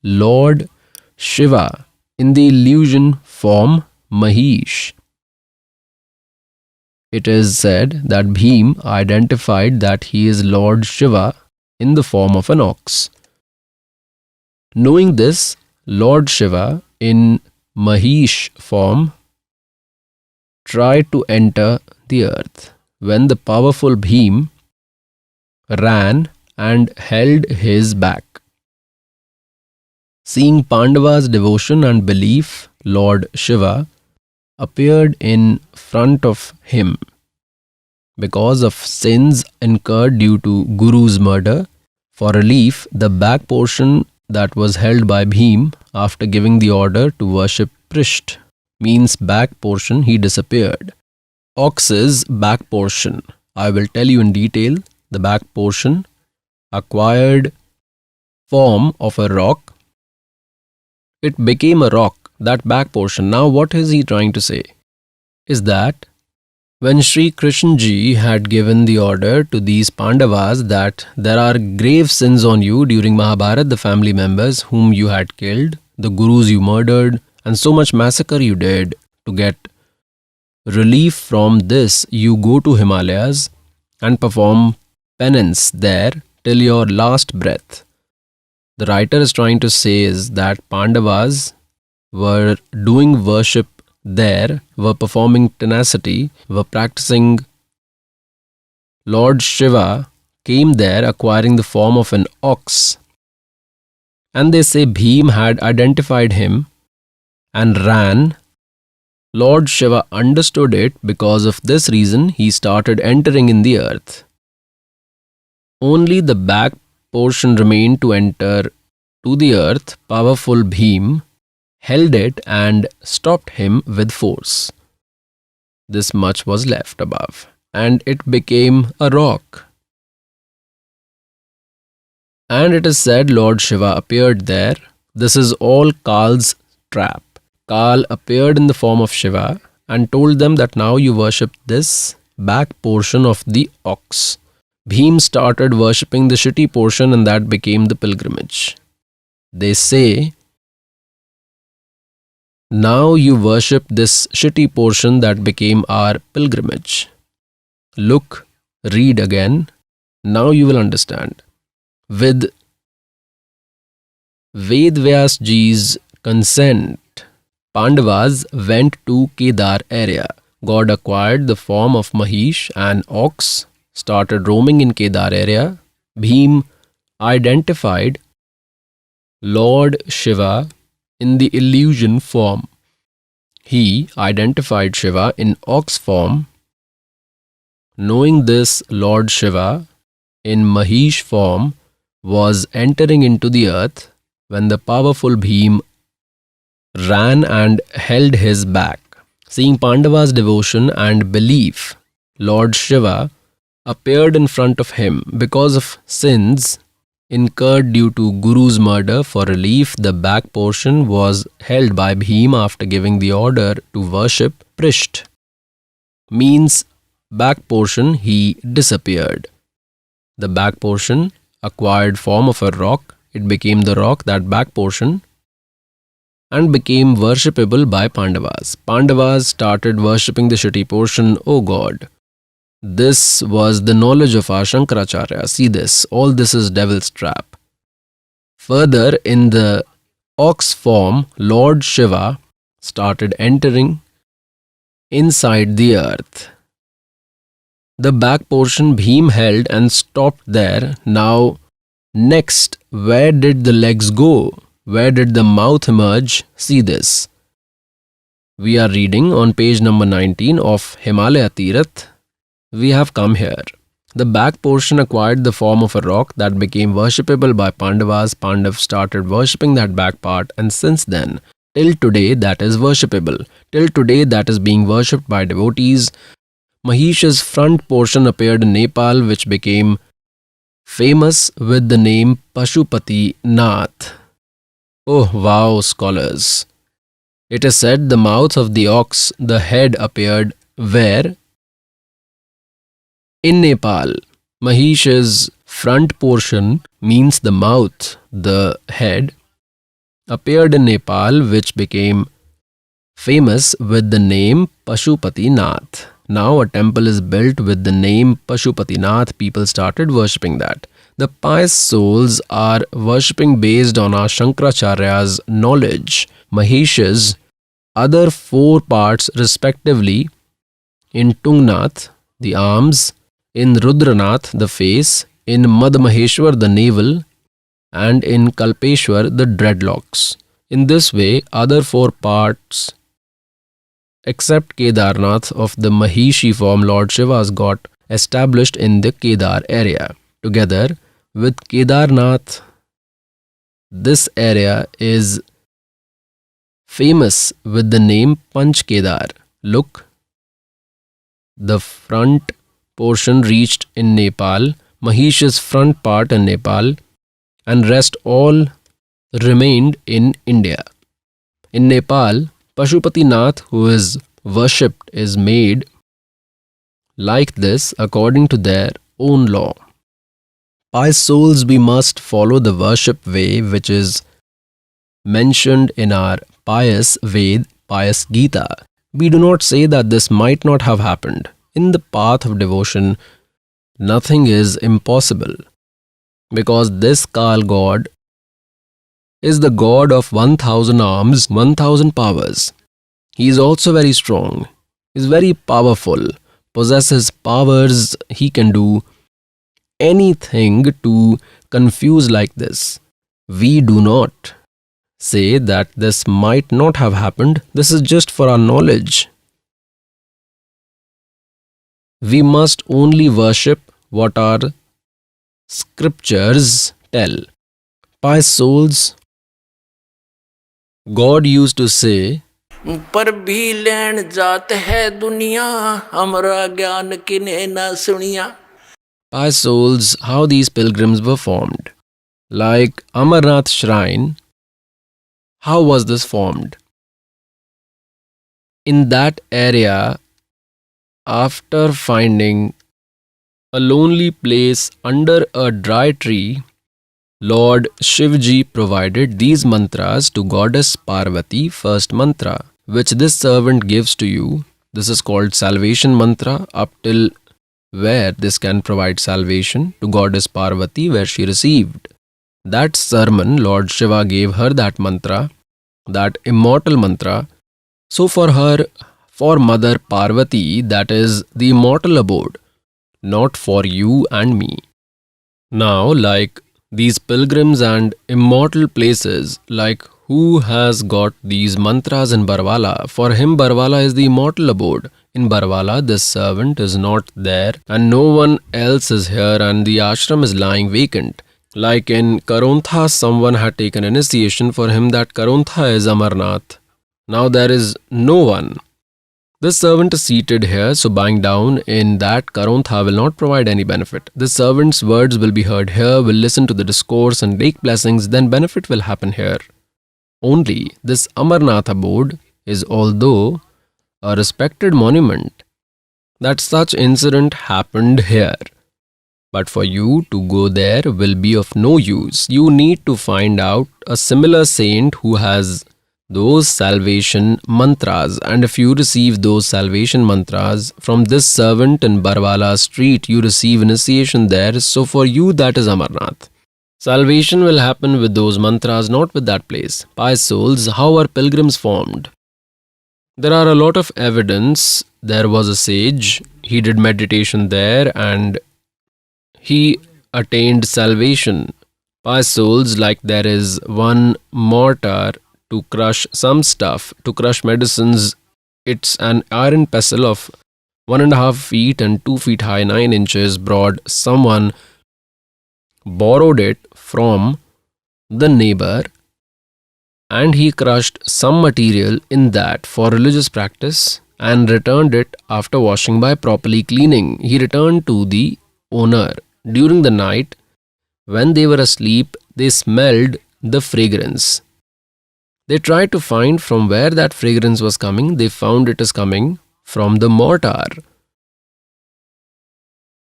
Lord Shiva in the illusion form Mahish. It is said that Bhim identified that he is Lord Shiva in the form of an ox. Knowing this, Lord Shiva in Mahish form tried to enter the earth. When the powerful Bhim ran and held his back. Seeing Pandava's devotion and belief, Lord Shiva appeared in front of him. Because of sins incurred due to Guru's murder, for relief, the back portion that was held by Bhim after giving the order to worship Prisht, means back portion, he disappeared. Ox's back portion, I will tell you in detail. The back portion acquired form of a rock. It became a rock, that back portion. Now what is he trying to say? Is that when Sri Krishna ji had given the order to these Pandavas that there are grave sins on you during Mahabharat, the family members whom you had killed, the gurus you murdered, and so much massacre you did, to get relief from this, you go to Himalayas and perform penance there till your last breath. The writer is trying to say is that Pandavas were doing worship there, were performing tenacity, were practicing Lord Shiva came there acquiring the form of an ox. And they say Bhim had identified him and ran. Lord Shiva understood it. Because of this reason, he started entering in the earth. Only the back portion remained to enter to the earth. Powerful Bhim held it and stopped him with force. This much was left above, and it became a rock. And it is said Lord Shiva appeared there. This is all Kal's trap. Kal appeared in the form of Shiva and told them that now you worship this back portion of the ox. Bhim started worshipping the shitty portion, and that became the pilgrimage. They say, now you worship this shitty portion that became our pilgrimage. Look, read again. Now you will understand. With Vedvyas ji's consent, Pandavas went to Kedar area. God acquired the form of Mahish, an ox, started roaming in Kedar area. Bhim identified Lord Shiva in the illusion form. He identified Shiva in ox form. Knowing this, Lord Shiva in Mahish form was entering into the earth when the powerful Bhim ran and held his back. Seeing Pandava's devotion and belief, Lord Shiva appeared in front of him. Because of sins incurred due to Guru's murder, for relief, the back portion was held by Bhim after giving the order to worship Prisht. Means back portion, he disappeared. The back portion acquired form of a rock. It became the rock, that back portion, and became worshipable by Pandavas. Pandavas started worshipping the shitty portion. Oh God, this was the knowledge of our Shankaracharya. See this, all this is devil's trap. Further, in the ox form, Lord Shiva started entering inside the earth. The back portion Bhim held and stopped there. Now, next, where did the legs go? Where did the mouth emerge? See this. We are reading on page number 19 of Himalaya Tirath. We have come here. The back portion acquired the form of a rock that became worshipable by Pandavas. Pandavas started worshipping that back part, and since then, till today, that is worshipable. Till today, that is being worshipped by devotees. Mahish's front portion appeared in Nepal, which became famous with the name Pashupati Nath. Oh wow, scholars. It is said the mouth of the ox, the head appeared where? In Nepal. Mahish's front portion means the mouth, the head, appeared in Nepal, which became famous with the name Pashupati Nath. Now a temple is built with the name Pashupati Nath. People started worshipping that. The pious souls are worshipping based on our Shankaracharya's knowledge. Mahish's other four parts respectively, in Tungnath, the arms, in Rudranath, the face, in Madmaheshwar, the navel, and in Kalpeshwar, the dreadlocks. In this way, other four parts except Kedarnath of the Mahishi form Lord Shiva's got established in the Kedar area. Together with Kedarnath, this area is famous with the name Panch Kedar. Look, the front portion reached in Nepal, Mahish's front part in Nepal, and rest all remained in India. In Nepal, Pashupati Nath, who is worshipped, is made like this according to their own law. Pious souls, we must follow the worship way which is mentioned in our pious Ved, pious Gita. We do not say that this might not have happened. In the path of devotion, nothing is impossible, because this Kal God is the God of 1,000 arms, 1,000 powers. He is also very strong, is very powerful, possesses powers. He can do anything to confuse like this. We do not say that this might not have happened. This is just for our knowledge. We must only worship what our scriptures tell. Pious souls, God used to say, पर भी लेन जात है दुनिया हमरा ज्ञान किने ना सुनिया. pious souls, how these pilgrims were formed. Like Amarnath Shrine, how was this formed? In that area, after finding a lonely place under a dry tree, Lord Shivji provided these mantras to Goddess Parvati. First mantra, which this servant gives to you, this is called salvation mantra, up till where this can provide salvation to Goddess Parvati, where she received. That sermon, Lord Shiva gave her that mantra, that immortal mantra. So for her, for Mother Parvati, that is the immortal abode, not for you and me. Now, like these pilgrims and immortal places, like who has got these mantras in Barwala? For him, Barwala is the immortal abode. In Barwala, this servant is not there and no one else is here and the ashram is lying vacant. Like in Karontha, someone had taken initiation for him that Karontha is Amarnath. Now there is no one. This servant is seated here, so bowing down in that Karontha will not provide any benefit. This servant's words will be heard here, will listen to the discourse and take blessings, then benefit will happen here. Only this Amarnath abode is, although a respected monument, that such incident happened here. But for you to go there will be of no use. You need to find out a similar saint who has those salvation mantras, and if you receive those salvation mantras from this servant in Barwala street, you receive initiation there. So for you, that is Amarnath. Salvation will happen with those mantras, not with that place. Pious souls, how are pilgrims formed? There are a lot of evidence. There was a sage, he did meditation there and he attained salvation. Pious souls, like there is one mortar to crush some stuff, to crush medicines. It's an iron pestle of 1.5 feet and 2 feet high, 9 inches broad. Someone borrowed it from the neighbor and he crushed some material in that for religious practice and returned it after washing by properly cleaning. He returned to the owner. During the night, when they were asleep, they smelled the fragrance. They tried to find from where that fragrance was coming. They found it is coming from the mortar.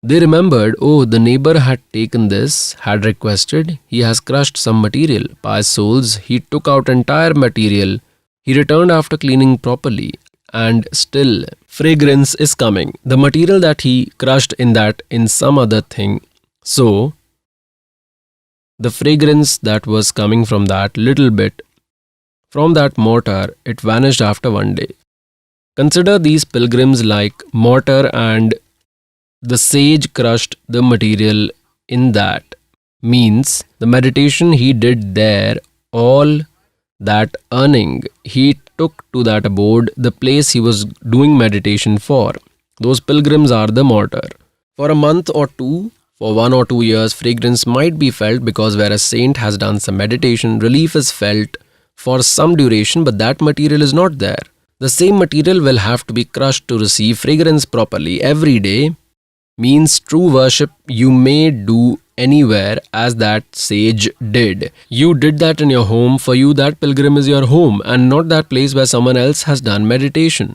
They remembered, oh, the neighbor had taken this, had requested, he has crushed some material. Pious souls, he took out entire material. He returned after cleaning properly and still fragrance is coming. The material that he crushed in some other thing. So, the fragrance that was coming from that little bit, from that mortar, it vanished after one day. Consider these pilgrims like mortar and the sage crushed the material in that. Means the meditation he did there, all that earning he took to that abode, the place he was doing meditation for. Those pilgrims are the mortar. For a month or two, for 1 or 2 years, fragrance might be felt because where a saint has done some meditation, relief is felt for some duration, but that material is not there. The same material will have to be crushed to receive fragrance properly every day. Means true worship you may do anywhere as that sage did. You did that in your home. For you, that pilgrim is your home and not that place where someone else has done meditation.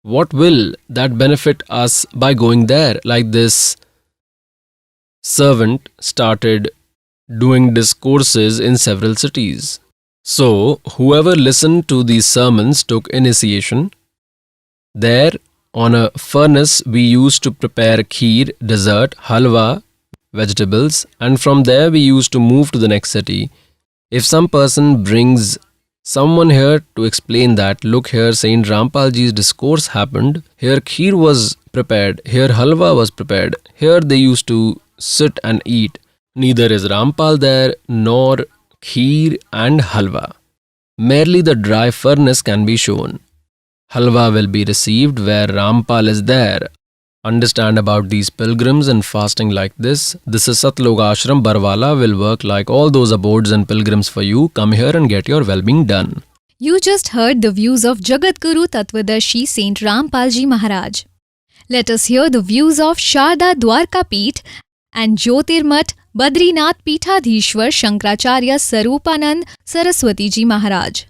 What will that benefit us by going there? Like this servant started doing discourses in several cities. So, whoever listened to these sermons took initiation. There, on a furnace, we used to prepare kheer, dessert, halwa, vegetables, and from there we used to move to the next city. If some person brings someone here to explain that, look here, Sant Rampal ji's discourse happened, here kheer was prepared, here halwa was prepared, here they used to sit and eat. Neither is Rampal there, nor kheer and halwa. Merely the dry furnace can be shown. Halwa will be received where Rampal is there. Understand about these pilgrims and fasting like this. This is SATLOK ASHRAM. Barwala will work like all those abodes and pilgrims for you. Come here and get your well-being done. You just heard the views of Jagadguru Tattvadarshi Saint Rampal Ji Maharaj. Let us hear the views of Sharda Dwarka Peeth and Jyotirmat Badrinath Peethadhishwar Shankaracharya Sarupanand Saraswati Ji Maharaj.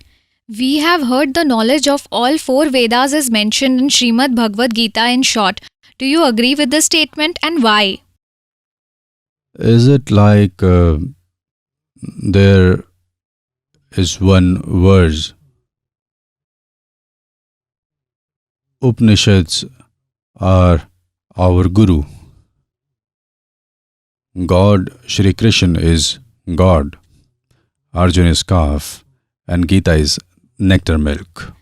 We have heard the knowledge of all four Vedas is mentioned in Srimad Bhagavad Gita in short. Do you agree with this statement and why? Is it like there is one verse? Upanishads are our Guru. God, Shri Krishna is God. Arjuna is calf and Gita is nectar milk.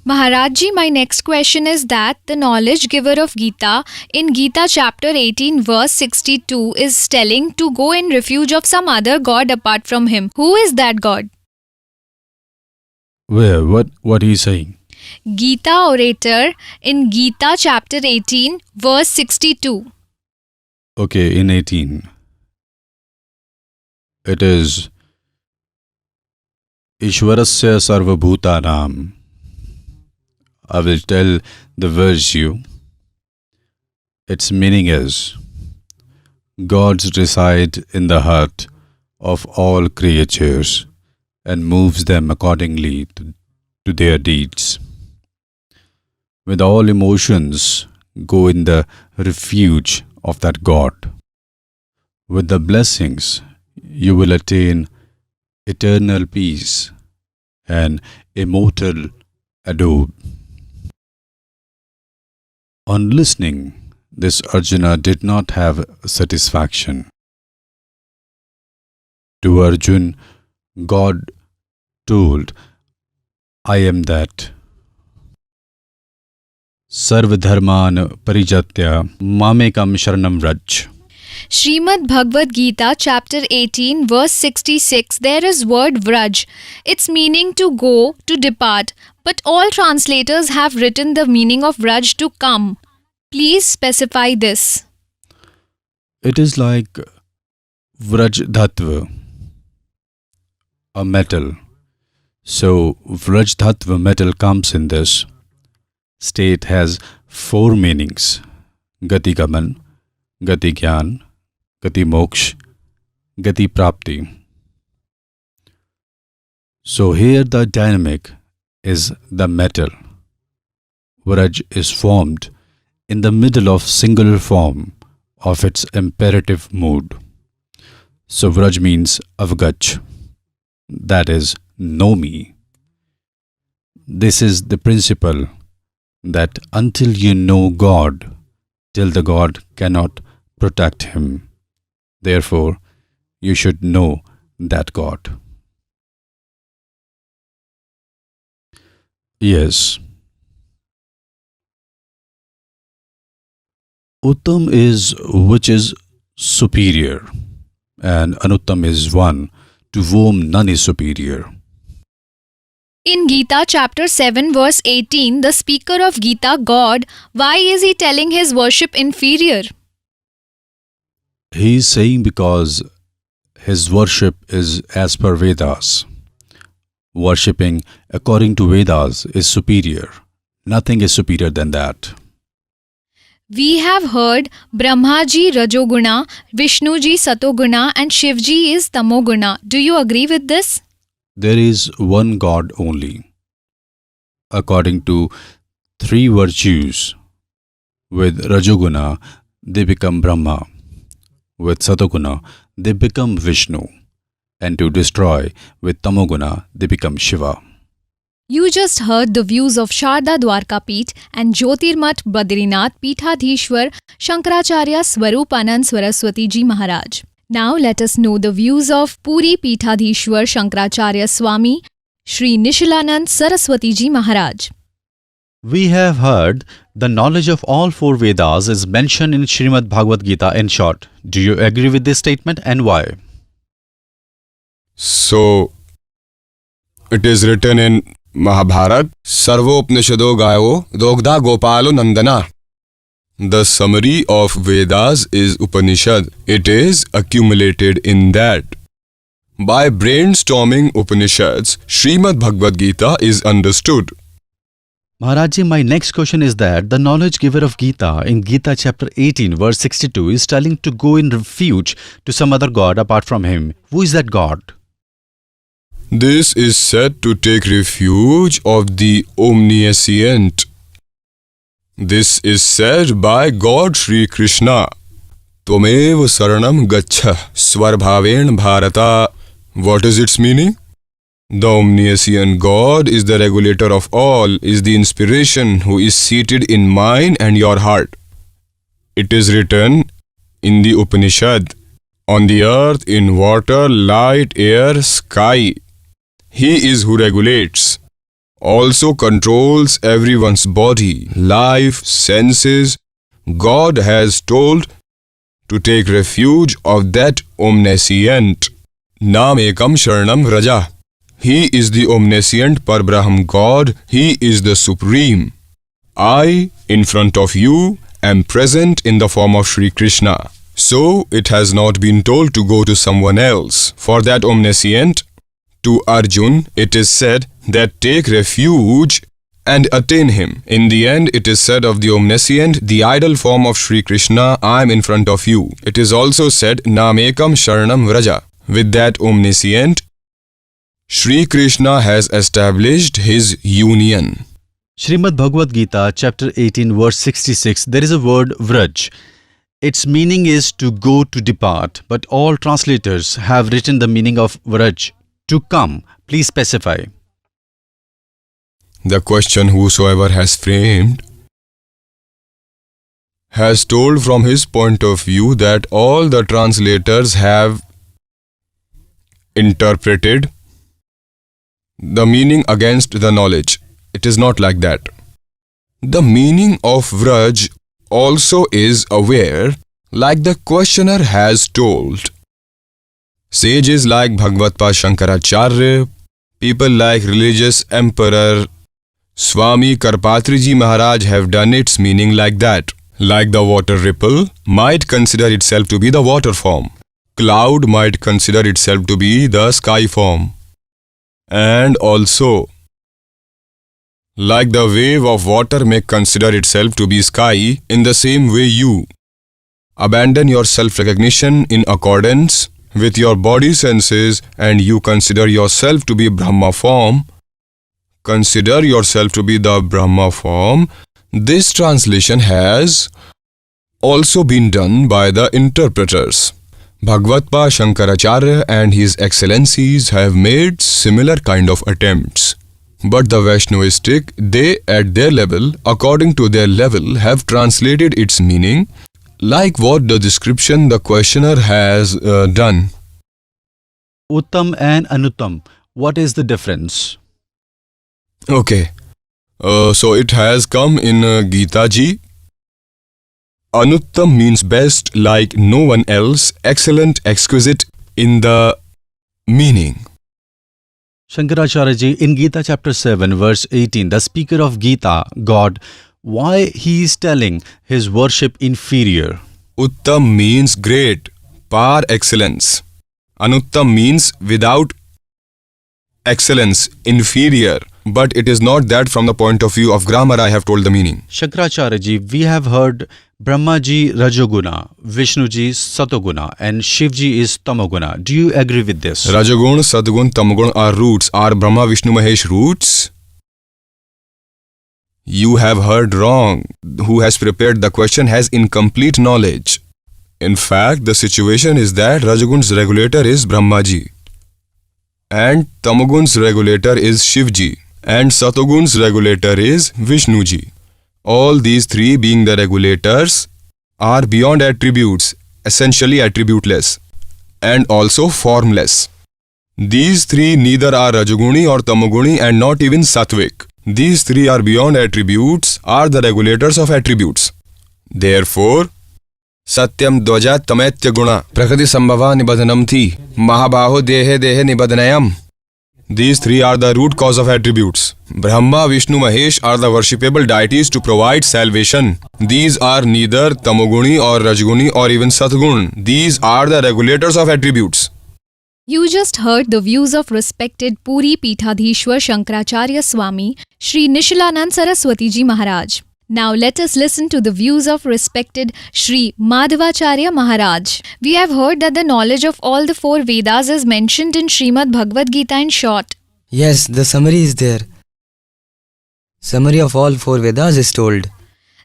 Maharajji, my next question is that the knowledge giver of Gita in Gita chapter 18 verse 62 is telling to go in refuge of some other god apart from him. Who is that god? Where? What he is saying? Gita orator in Gita chapter 18 verse 62. Okay, in 18. It is Ishwarasya Sarvabhutanam. I will tell the verse you. Its meaning is gods reside in the heart of all creatures and moves them accordingly to their deeds. With all emotions, go in the refuge of that God. With the blessings, you will attain eternal peace and immortal abode. On listening, this Arjuna did not have satisfaction. To Arjun, God told, I am that. Sarvadharman parijatya mamekam sharanam vraj. Srimad Bhagavad Gita chapter 18 verse 66 there is word vraj. Its meaning to go, to depart. But all translators have written the meaning of vraj to come. Please specify this. It is like vraj dhatva, a metal. So vraj dhatva metal comes in this state has four meanings: gati gaman, gati gyan, gati moksha, gati prapti. So here the dynamic is the metal. Vraj is formed in the middle of single form of its imperative mood. So vraj means avgach, that is, know me. This is the principle that until you know God, till the God cannot protect him. Therefore, you should know that God. Yes. Uttam is which is superior, and Anuttam is one to whom none is superior. In Gita chapter 7 verse 18, the speaker of Gita, God, why is he telling his worship inferior? He is saying because his worship is as per Vedas. Worshipping according to Vedas is superior. Nothing is superior than that. We have heard Brahmaji Rajoguna, Vishnuji Satoguna and Shivji is Tamoguna. Do you agree with this? There is one God only. According to three virtues, with Rajoguna they become Brahma, with Satoguna they become Vishnu, and to destroy with Tamoguna they become Shiva. You just heard the views of Sharda Dwarka Peeth and Jyotirmat Badrinath Peethadhishwar Shankaracharya Swarupanand Saraswati Ji Maharaj. Now let us know the views of Puri Peethadhishwar Shankaracharya Swami Shri Nishalanand Saraswati Ji Maharaj. We have heard the knowledge of all four Vedas is mentioned in Srimad Bhagavad Gita in short. Do you agree with this statement and why? So, it is written in Mahabharata, Sarvopnishado Gayo Dogda Gopalo Nandana. The summary of Vedas is Upanishad. It is accumulated in that. By brainstorming Upanishads, Srimad Bhagavad Gita is understood. Maharaji, my next question is that the knowledge giver of Gita in Gita chapter 18 verse 62 is telling to go in refuge to some other god apart from him. Who is that god? This is said to take refuge of the omniscient. This is said by God Sri Krishna. Tvamev saranam gaccha svarbhaven bharata. What is its meaning? The omniscient God is the regulator of all, is the inspiration who is seated in mine and your heart. It is written in the Upanishad, on the earth, in water, light, air, sky. He is who regulates, also controls everyone's body, life, senses. God has told to take refuge of that omniscient. Nam ekam sharanam raja. He is the omniscient Parbrahm God. He is the supreme. I, in front of you, am present in the form of Sri Krishna. So, it has not been told to go to someone else. For that omniscient, to Arjun, it is said that take refuge and attain him. In the end, it is said of the omniscient, the ideal form of Sri Krishna, I am in front of you. It is also said, Namekam Sharanam Vraja. With that omniscient, Sri Krishna has established his union. Srimad Bhagavad Gita chapter 18 verse 66, there is a word Vraj. Its meaning is to go, to depart, but all translators have written the meaning of Vraj, to come. Please specify. The question whosoever has framed has told from his point of view that all the translators have interpreted the meaning against the knowledge. It is not like that. The meaning of Vraj also is aware, like the questioner has told. Sages like Bhagavatpa Shankaracharya, people like religious emperor Swami Karpatriji Maharaj have done its meaning like that. Like the water ripple might consider itself to be the water form. Cloud might consider itself to be the sky form. And also, like the wave of water may consider itself to be sky, in the same way you abandon your self-recognition in accordance with your body senses and you consider yourself to be Brahma form. Consider yourself to be the Brahma form. This translation has also been done by the interpreters. Bhagavatpa Shankaracharya and his excellencies have made similar kind of attempts. But the Vaishnavistic, they at their level, according to their level, have translated its meaning like what the description the questioner has done. Uttam and Anuttam, what is the difference? Okay, so it has come in Gita Ji. Anuttam means best, like no one else, excellent, exquisite in the meaning. Shankaracharya ji, in Gita chapter 7 verse 18, the speaker of Gita, God, why he is telling his worship inferior? Uttam means great, par excellence. Anuttam means without excellence, inferior. But it is not that from the point of view of grammar I have told the meaning. Shankaracharya ji, we have heard Brahma ji Rajoguna, Vishnu ji Satoguna and Shiv ji is Tamoguna. Do you agree with this? Rajagun, Satgun, Tamagun are roots. Are Brahma, Vishnu, Mahesh roots? You have heard wrong. Who has prepared the question has incomplete knowledge. In fact, the situation is that Rajagun's regulator is Brahma ji and Tamagun's regulator is Shiv ji and Satogun's regulator is Vishnu ji. All these three being the regulators are beyond attributes, essentially attributeless and also formless. These three neither are Rajaguni or Tamaguni and not even Sattvic. These three are beyond attributes, are the regulators of attributes. Therefore, Satyam Dvaja Tametya Guna Prakriti Sambhava Nibadhanam Thi Mahabaho Dehe Dehe Nibadhanayam. These three are the root cause of attributes. Brahma, Vishnu, Mahesh are the worshipable deities to provide salvation. These are neither Tamoguni or Rajguni or even Satgun. These are the regulators of attributes. You just heard the views of respected Puri Peethadhishwar Shankaracharya Swami, Shri Nishalanand Saraswati Ji Maharaj. Now let us listen to the views of respected Shri Madhavacharya Maharaj. We have heard that the knowledge of all the four Vedas is mentioned in Srimad Bhagavad Gita in short. Yes, the summary is there. Summary of all four Vedas is told.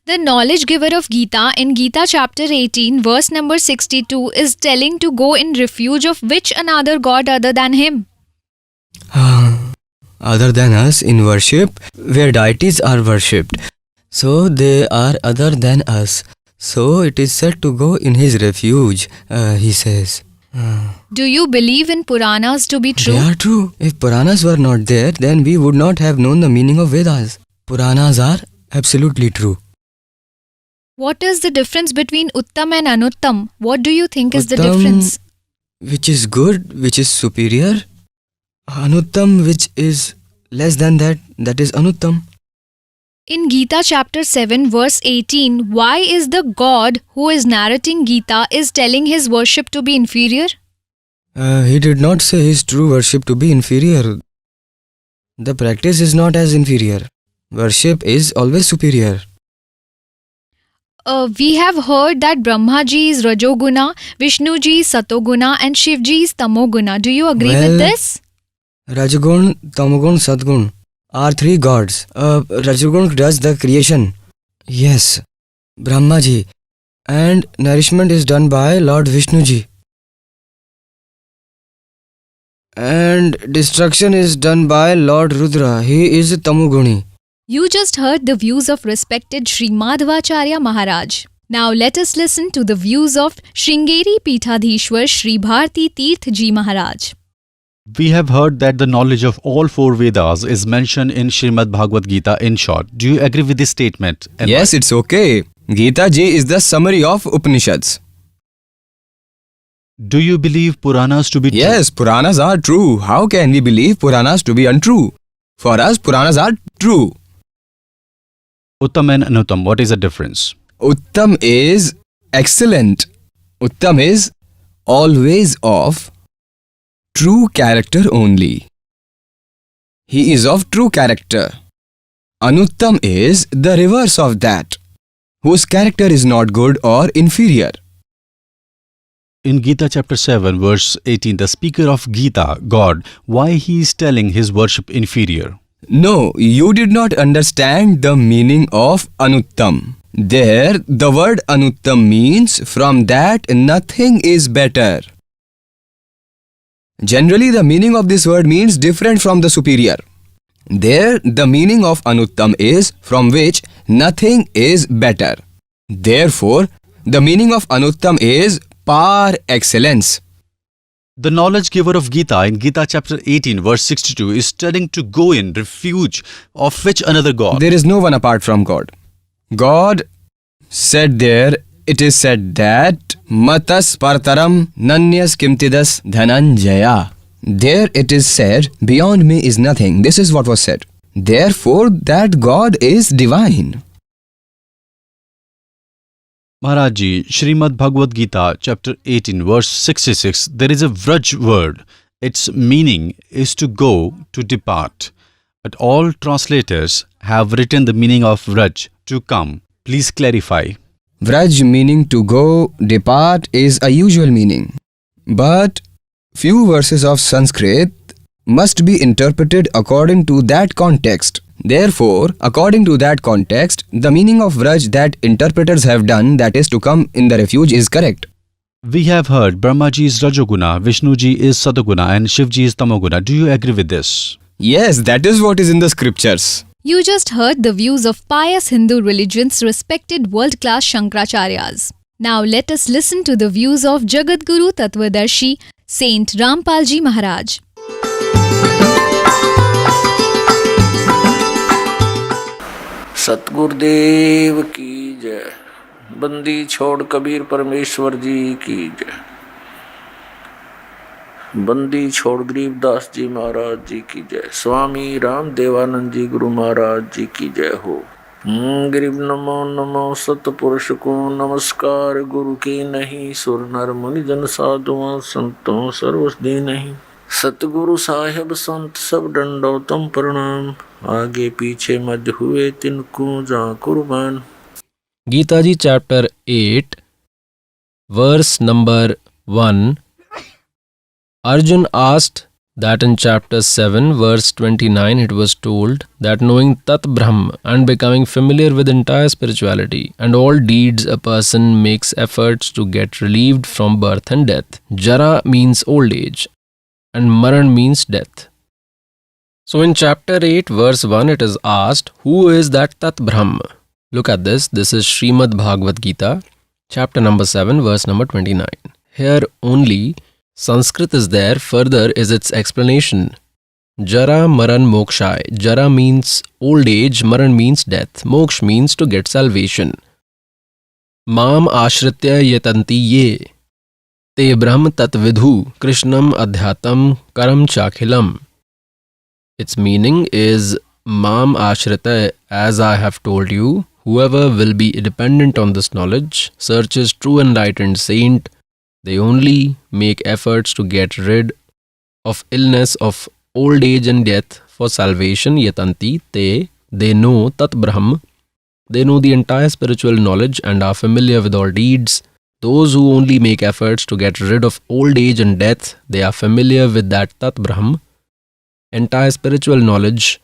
The knowledge giver of Gita in Gita chapter 18 verse number 62 is telling to go in refuge of which another god other than him. Other than us in worship, where deities are worshipped. So they are other than us. So it is said to go in his refuge, he says. Do you believe in Puranas to be true? They are true. If Puranas were not there, then we would not have known the meaning of Vedas. Puranas are absolutely true. What is the difference between Uttam and Anuttam? What do you think is the Uttam, difference? Which is good, which is superior. Anuttam, which is less than that, that is Anuttam. In Gita chapter 7 verse 18, why is the god who is narrating Gita is telling his worship to be inferior? He did not say his true worship to be inferior. The practice is not as inferior. Worship is always superior. We have heard that Brahma ji is Rajoguna, Vishnu ji is Satoguna and Shiv ji is Tamoguna. Do you agree with this? Rajagun, Tamagun, Satgun are three gods. Rajagun does the creation. Yes, Brahma ji. And nourishment is done by Lord Vishnu ji. And destruction is done by Lord Rudra. He is Tamoguni. You just heard the views of respected Shri Madhavacharya Maharaj. Now let us listen to the views of Sringeri Peethadhishwar Shri Bharti Tirth Ji Maharaj. We have heard that the knowledge of all four Vedas is mentioned in Srimad Bhagavad Gita in short. Do you agree with this statement? And Yes, it's okay. Gita Ji is the summary of Upanishads. do you believe Puranas to be true? Yes, Puranas are true. How can we believe Puranas to be untrue? For us, Puranas are true. Uttam and Anuttam, what is the difference? Uttam is excellent. Uttam is always of true character only. He is of true character. Anuttam is the reverse of that, whose character is not good or inferior. In Gita chapter 7 verse 18, the speaker of Gita, God, why he is telling his worship inferior? No, you did not understand the meaning of Anuttam. There, the word Anuttam means from that nothing is better. Generally, the meaning of this word means different from the superior. There, the meaning of Anuttam is from which nothing is better. Therefore, the meaning of Anuttam is par excellence. The knowledge giver of Gita in Gita chapter 18 verse 62 is telling to go in refuge of which another god? There is no one apart from God. God said there, it is said that Matas Partaram Nanyas Kimtidas Dhananjaya. There it is said, beyond me is nothing. This is what was said. Therefore, that God is divine. Maharaji, Srimad Bhagavad Gita chapter 18 verse 66, there is a Vraj word. Its meaning is to go, to depart. But all translators have written the meaning of Vraj, to come. Please clarify. Vraj meaning to go, depart is a usual meaning. But few verses of Sanskrit must be interpreted according to that context. Therefore, according to that context, the meaning of Vraj that interpreters have done, that is to come in the refuge, is correct. We have heard Brahmaji is Rajoguna, Vishnuji is Satoguna and Shivji is Tamoguna. Do you agree with this? Yes, that is what is in the scriptures. You just heard the views of pious Hindu religion's respected world-class Shankaracharyas. Now let us listen to the views of Jagadguru Tattvadarshi Saint Rampal Ji Maharaj. Satgurudev की जय। बंदी छोड़ कबीर परमेश्वर जी की जय। बंदी छोड़ गरीबदास जी महाराज जी की जय। स्वामी राम देवानंद जी गुरु महाराज जी की जय हो। गरीब नमो नमो सतपुरुष को नमस्कार। गुरु की नहीं सुर नर मुनि जन साधुओं संतों सर्वसदी नहीं। सतगुरु साहेब संत सब दंडोतम प्रणाम। आगे पीछे मध्य हुए तिनको जा कुर्बान। Gita Ji chapter 8 verse number 1. Arjun asked that in chapter 7 verse 29 it was told that knowing Tat Brahm and becoming familiar with entire spirituality and all deeds a person makes efforts to get relieved from birth and death. Jara means old age and Maran means death. So in chapter 8 verse 1 it is asked, who is that Tat Brahm? Look at this. This is Srimad Bhagavad Gita, chapter number 7, verse number 29. Here only Sanskrit is there. Further is its explanation. Jara Maran Mokshai. Jara means old age, Maran means death, Moksh means to get salvation. Mam Ashritya Yatanti Ye. Te Brahm Tat Vidhu Krishnam Adhyatam Karam Chakhilam. Its meaning is Mam Ashrita, as I have told you, whoever will be dependent on this knowledge, searches true enlightened saint, they only make efforts to get rid of illness of old age and death for salvation. Yatanti, they know Tat Brahm, they know the entire spiritual knowledge and are familiar with all deeds. Those who only make efforts to get rid of old age and death, they are familiar with that Tat Brahm, entire spiritual knowledge,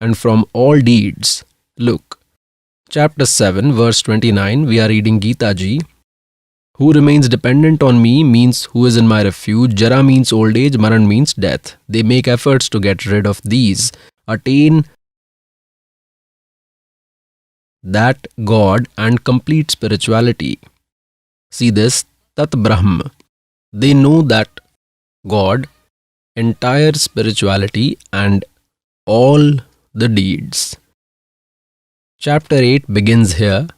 and from all deeds. Look, chapter 7 verse 29 we are reading Gita Ji. Who remains dependent on me means who is in my refuge. Jara means old age, Maran means death. They make efforts to get rid of these, attain that God and complete spirituality. See this, Tat Brahm. They know that God, entire spirituality and all the deeds. Chapter 8 begins here.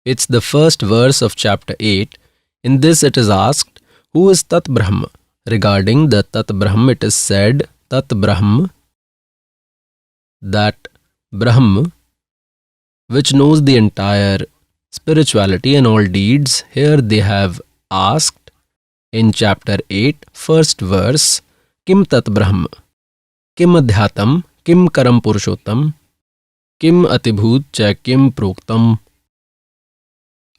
It's the first verse of chapter 8. In this it is asked, who is Tat Brahm? Regarding the Tat Brahm it is said, Tat Brahm, that Brahm, which knows the entire spirituality and all deeds. Here they have asked in chapter 8, first verse, Kim Tat Brahm? Kim Adhyatam? Kim Karam Purushottam? Kim Atibhut cha Kim Proktam?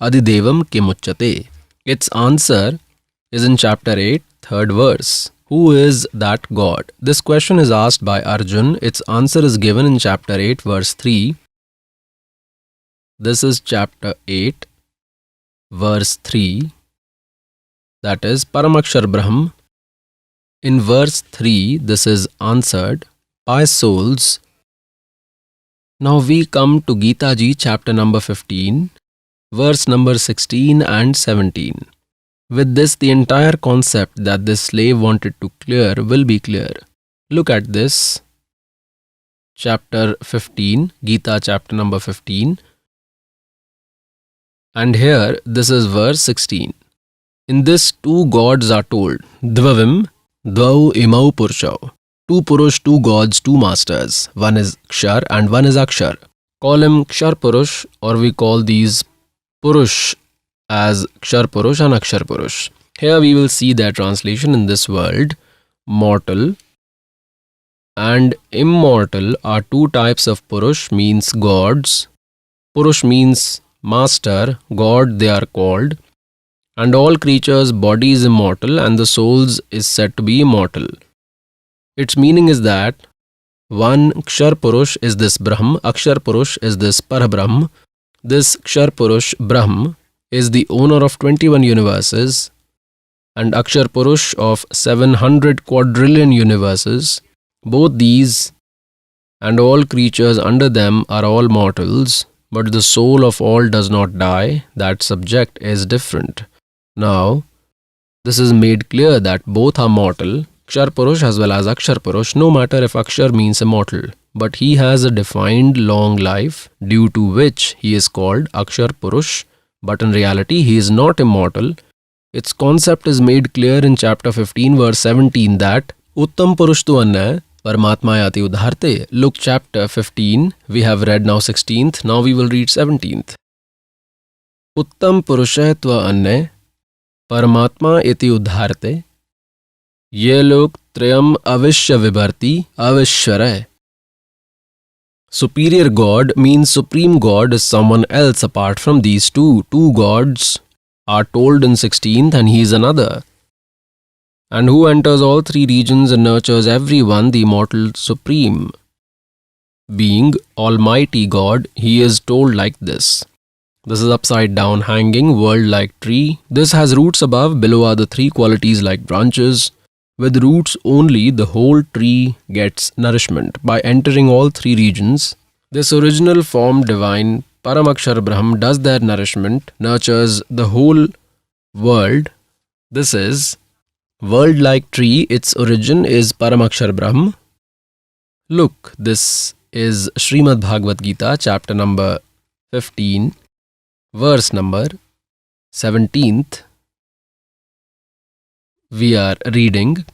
Adidevam Kim Uchyate. Its answer is in chapter 8, third verse. Who is that God? This question is asked by Arjun. Its answer is given in chapter 8, verse 3. This is chapter 8, verse 3. That is Paramakshar Brahm. In verse 3, this is answered by souls. Now we come to Gita Ji, chapter number 15, verse number 16 and 17. With this, the entire concept that this slave wanted to clear will be clear. Look at this. Chapter 15, Gita chapter number 15. And here, this is verse 16. In this, two gods are told. Dvavim, Dvau Imau Purshau. Two Purush, two gods, two masters. One is Kshar and one is Akshar. Call him Kshar Purush, or we call these Purush as Kshar Purush and Akshar Purush. Here we will see their translation in this world. Mortal and immortal are two types of Purush, means gods. Purush means master, God they are called. And all creatures' body is immortal and the souls is said to be immortal. Its meaning is that one Kshar Purush is this Brahm, Akshar Purush is this Parabrahm. This Kshar Purush Brahm is the owner of 21 universes and Akshar Purush of 700 quadrillion universes. Both these and all creatures under them are all mortals, but the soul of all does not die. That subject is different. Now, this is made clear that both are mortal, Kshar Purush as well as Akshar Purush, no matter if Akshar means immortal. but he has a defined long life, due to which he is called Akshar Purush, but in reality he is not immortal. Its concept is made clear in chapter 15 verse 17 that Uttam Purush tu anna Paramatma yati udharte. Look, chapter 15, we have read now 16th, now we will read 17th. Uttam Purusha tva anna Paramatma iti udharte. Ye lok trayam avishya vibharti avishwara. Superior God means supreme God is someone else apart from these two. Two gods are told in 16th and he is another. And who enters all three regions and nurtures everyone, the immortal supreme being, Almighty God, he is told like this. This is upside down hanging, world like tree. This has roots above, below are the three qualities like branches. With roots only, the whole tree gets nourishment. By entering all three regions, this original form divine Paramakshar Brahm does their nourishment, nurtures the whole world. This is world like tree, its origin is Paramakshar Brahm. Look, this is Srimad Bhagavad Gita, chapter number 15, verse number 17th. We are reading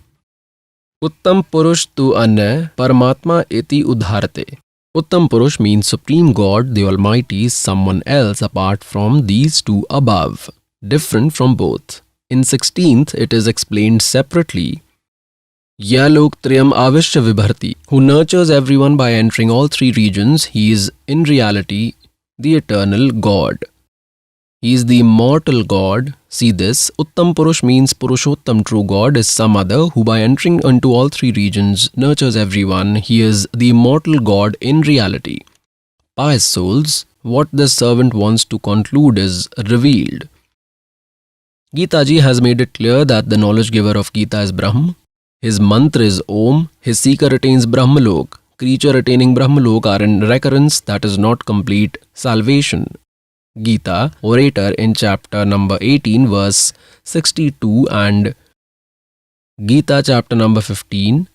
Uttam Purush tu anna Paramatma iti udharte. Uttam Purush means Supreme God, the Almighty, is someone else apart from these two above, different from both. In 16th, it is explained separately. Yalok Triyam Avishya Vibharti, who nurtures everyone by entering all three regions, he is in reality the eternal God. He is the immortal God. See this, Uttam Purush means Purushottam, true God, is some other who by entering into all three regions nurtures everyone. He is the immortal God in reality. Pious souls, what this servant wants to conclude is revealed. Gita ji has made it clear that the knowledge giver of Gita is Brahm. His mantra is Om. His seeker attains Brahmalok. Creature attaining Brahmalok are in recurrence, that is not complete salvation. Gita, orator in chapter number 18 verse 62 and Gita chapter number 15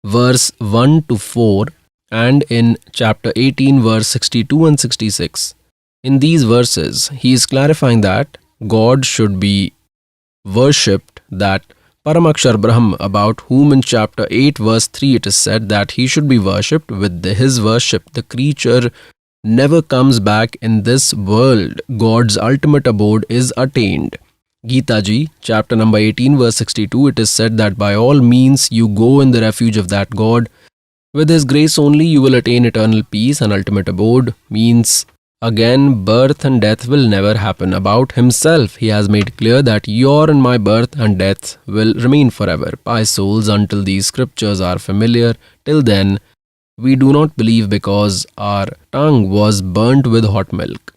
verse 1 to 4 and in chapter 18 verse 62 and 66. In these verses, he is clarifying that God should be worshipped, that Paramakshar Brahm, about whom in chapter 8 verse 3 it is said that he should be worshipped. With his worship, the creature never comes back in this world. God's ultimate abode is attained. Gita ji, chapter number 18 verse 62, it is said that by all means you go in the refuge of that God. With his grace only you will attain eternal peace and ultimate abode. Means again birth and death will never happen. About himself he has made clear that your and my birth and death will remain forever. Pious souls, until these scriptures are familiar, till then we do not believe because our tongue was burnt with hot milk.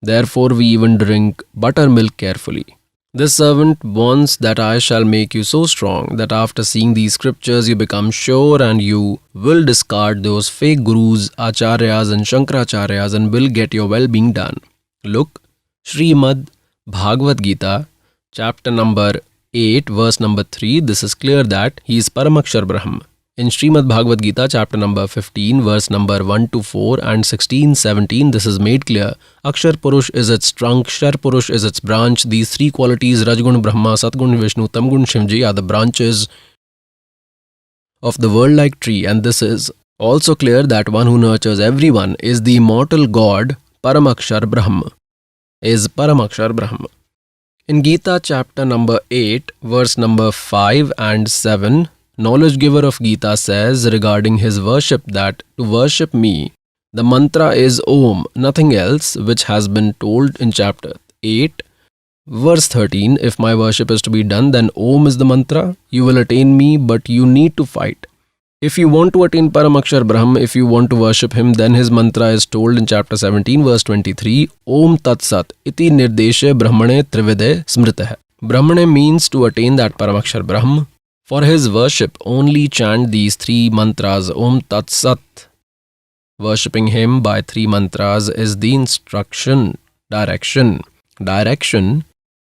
Therefore we even drink buttermilk carefully. This servant wants that I shall make you so strong that after seeing these scriptures you become sure and you will discard those fake gurus, acharyas and Shankaracharyas and will get your well-being done. Look, Srimad Bhagavad Gita, chapter number 8, verse number 3, this is clear that he is Paramakshar Brahm. In Srimad Bhagavad Gita, chapter number 15, verse number 1 to 4 and 16, 17, this is made clear. Akshar Purush is its trunk, Shar Purush is its branch. These three qualities, Rajgun Brahma, Satgun Vishnu, Tamgun Shivji, are the branches of the world-like tree. And this is also clear that one who nurtures everyone is the immortal God, Paramakshar Brahma, is Paramakshar Brahma. In Gita, chapter number 8, verse number 5 and 7, knowledge giver of Gita says regarding his worship that to worship me, the mantra is Om, nothing else, which has been told in chapter 8, verse 13. If my worship is to be done, then Om is the mantra. You will attain me, but you need to fight. If you want to attain Paramakshar Brahm, if you want to worship him, then his mantra is told in chapter 17, verse 23. Om Tat Sat iti nirdeshe brahmane trivide smritah. Brahmane means to attain that Paramakshar Brahm. For his worship, only chant these three mantras, Om Tat Sat. Worshipping him by three mantras is the instruction, direction. Direction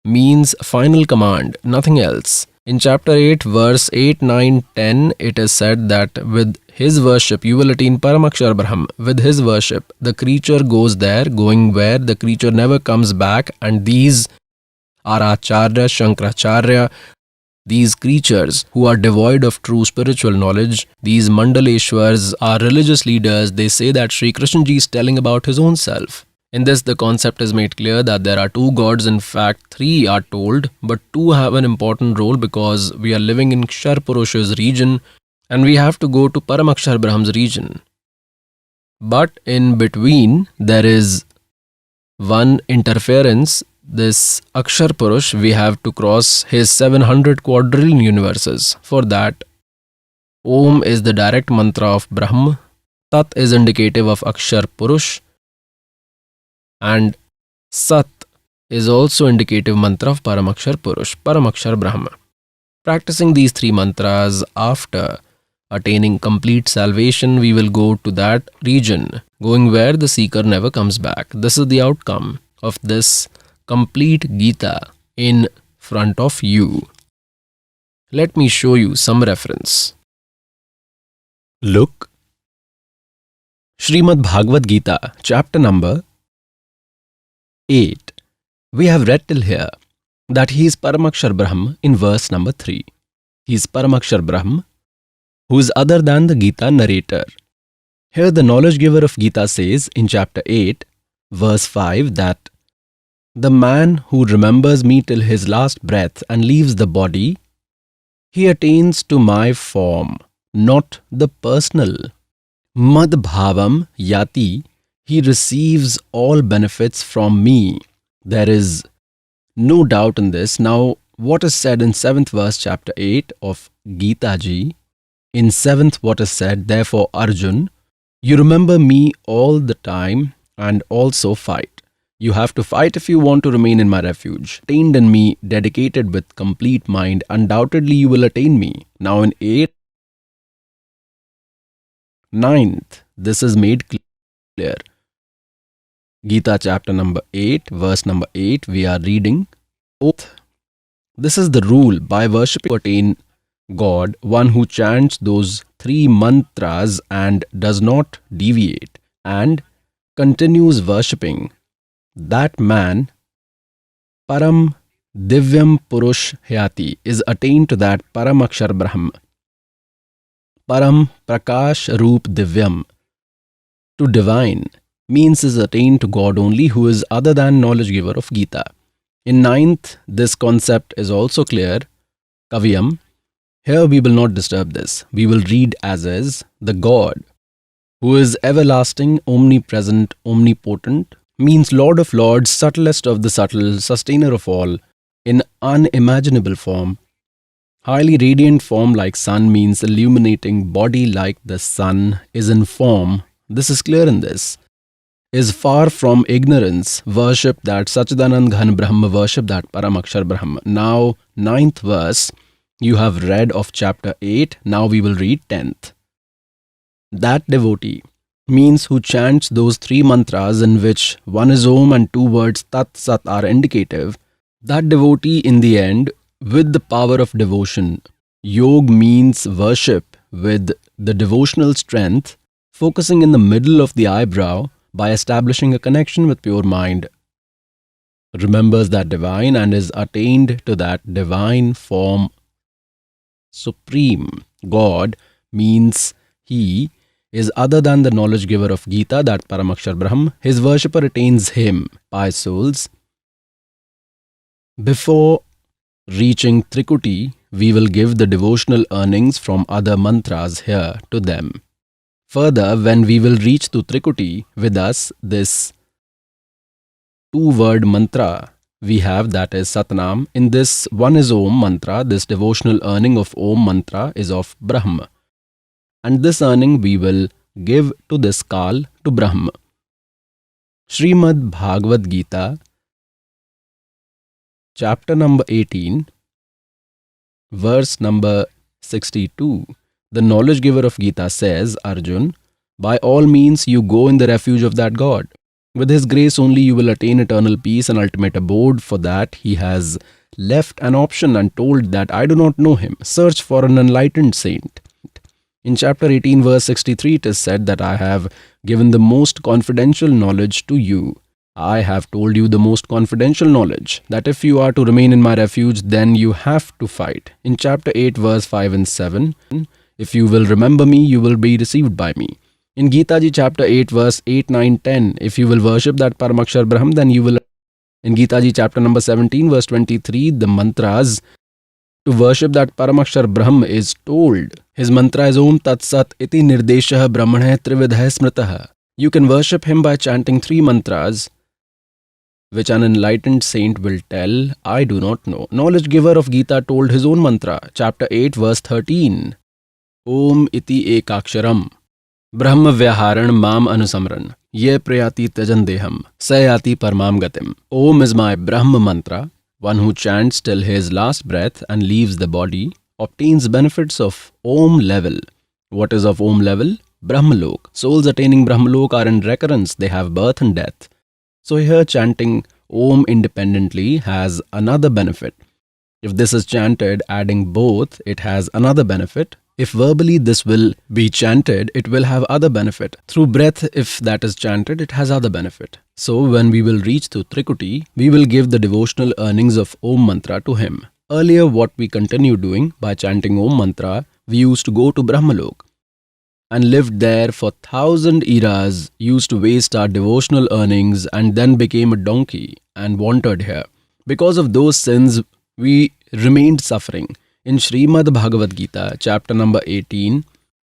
means final command, nothing else. In chapter 8, verse 8, 9, 10, it is said that with his worship you will attain Paramakshar Brahm. With his worship, the creature goes there, going where the creature never comes back, and these are Acharya, Shankaracharya, these creatures who are devoid of true spiritual knowledge, these Mandaleshwars are religious leaders. They say that Sri Krishna Ji is telling about his own self. In this, the concept is made clear that there are two gods. In fact, three are told, but two have an important role because we are living in Kshar Purusha's region and we have to go to Paramakshar Brahm's region. But in between, there is one interference. This Akshar Purush, we have to cross his 700 quadrillion universes. For that, Om is the direct mantra of Brahm, Tat is indicative of Akshar Purush, and Sat is also indicative mantra of Paramakshar Purush, Paramakshar Brahma. Practicing these three mantras after attaining complete salvation, we will go to that region, going where the seeker never comes back. This is the outcome of this complete Gita in front of you. Let me show you some reference. Look, Srimad Bhagavad Gita, chapter number 8. We have read till here that he is Paramakshar Brahm in verse number 3. He is Paramakshar Brahm, who is other than the Gita narrator. Here the knowledge giver of Gita says in chapter 8, verse 5 that the man who remembers me till his last breath and leaves the body, he attains to my form, not the personal. Mad bhavam yati, he receives all benefits from me. There is no doubt in this. Now, what is said in 7th verse, chapter 8 of Gita Ji? In 7th, what is said, therefore, Arjun, you remember me all the time and also fight. You have to fight if you want to remain in my refuge. Attained in me, dedicated with complete mind, undoubtedly you will attain me. Now in 8th, 9th, this is made clear. Gita chapter number 8, verse number 8, we are reading, Oath. This is the rule, by worshipping to attain God, one who chants those three mantras and does not deviate and continues worshipping. That man, Param Divyam Purush Hyati, is attained to that Paramakshar Brahm. Param Prakash Roop Divyam, to divine, means is attained to God only, who is other than knowledge giver of Gita. In 9th, this concept is also clear. Kaviyam, here we will not disturb this. We will read as is, the God, who is everlasting, omnipresent, omnipotent, means Lord of Lords, subtlest of the subtle, sustainer of all, in unimaginable form. Highly radiant form like sun means illuminating body like the sun is in form. This is clear in this. Is far from ignorance, worship that Sachidanand Ghan Brahma, worship that Paramakshar Brahma. Now, 9th verse, you have read of chapter 8, now we will read 10th. That devotee means who chants those three mantras in which one is Om and two words Tat Sat are indicative. That devotee in the end, with the power of devotion, Yog means worship with the devotional strength, focusing in the middle of the eyebrow, by establishing a connection with pure mind, remembers that divine and is attained to that divine form. Supreme God means he is other than the knowledge giver of Gita, that Paramakshar Brahm. His worshipper attains him, pious souls. Before reaching Trikuti, we will give the devotional earnings from other mantras here to them. Further, when we will reach to Trikuti, with us this two-word mantra we have, that is Satnam. In this one is Om mantra, this devotional earning of Om mantra is of Brahma. And this earning we will give to this Kal, to Brahma. Srimad Bhagavad Gita, chapter number 18, verse number 62. The knowledge giver of Gita says, Arjun, by all means you go in the refuge of that God. With His grace only you will attain eternal peace and ultimate abode. For that He has left an option and told that I do not know Him. Search for an enlightened saint. In chapter 18 verse 63 it is said that I have given the most confidential knowledge to you. I have told you the most confidential knowledge, that if you are to remain in my refuge, then you have to fight. In chapter 8 verse 5 and 7, if you will remember me, you will be received by me. In Gita Ji chapter 8 verse 8, 9, 10, if you will worship that Paramakshar Brahm, then you will. In Gita Ji chapter number 17 verse 23, the mantras to worship that Paramakshar Brahm is told. His mantra is Om Tat Sat Iti Nirdeshah Brahmanah Trividhah Smritah. You can worship him by chanting 3 mantras, which an enlightened saint will tell, I do not know. Knowledge giver of Gita told his own mantra, chapter 8 verse 13. Om iti ekaksharam Brahma vyaharan mam anusamran ye prayati tajan deham sayati parmam gatim. Om is my Brahma mantra. One who chants till his last breath and leaves the body obtains benefits of Om level. What is of Om level? Brahmalok. Souls attaining Brahmalok are in recurrence. They have birth and death. So here chanting Om independently has another benefit. If this is chanted adding both, it has another benefit. If verbally this will be chanted, it will have other benefit. Through breath, if that is chanted, it has other benefit. So when we will reach to Trikuti, we will give the devotional earnings of Om mantra to him. Earlier what we continue doing by chanting Om mantra, we used to go to Brahmalok and lived there for 1,000 eras, used to waste our devotional earnings and then became a donkey and wandered here. Because of those sins, we remained suffering. In Srimad Bhagavad Gita, chapter number 18,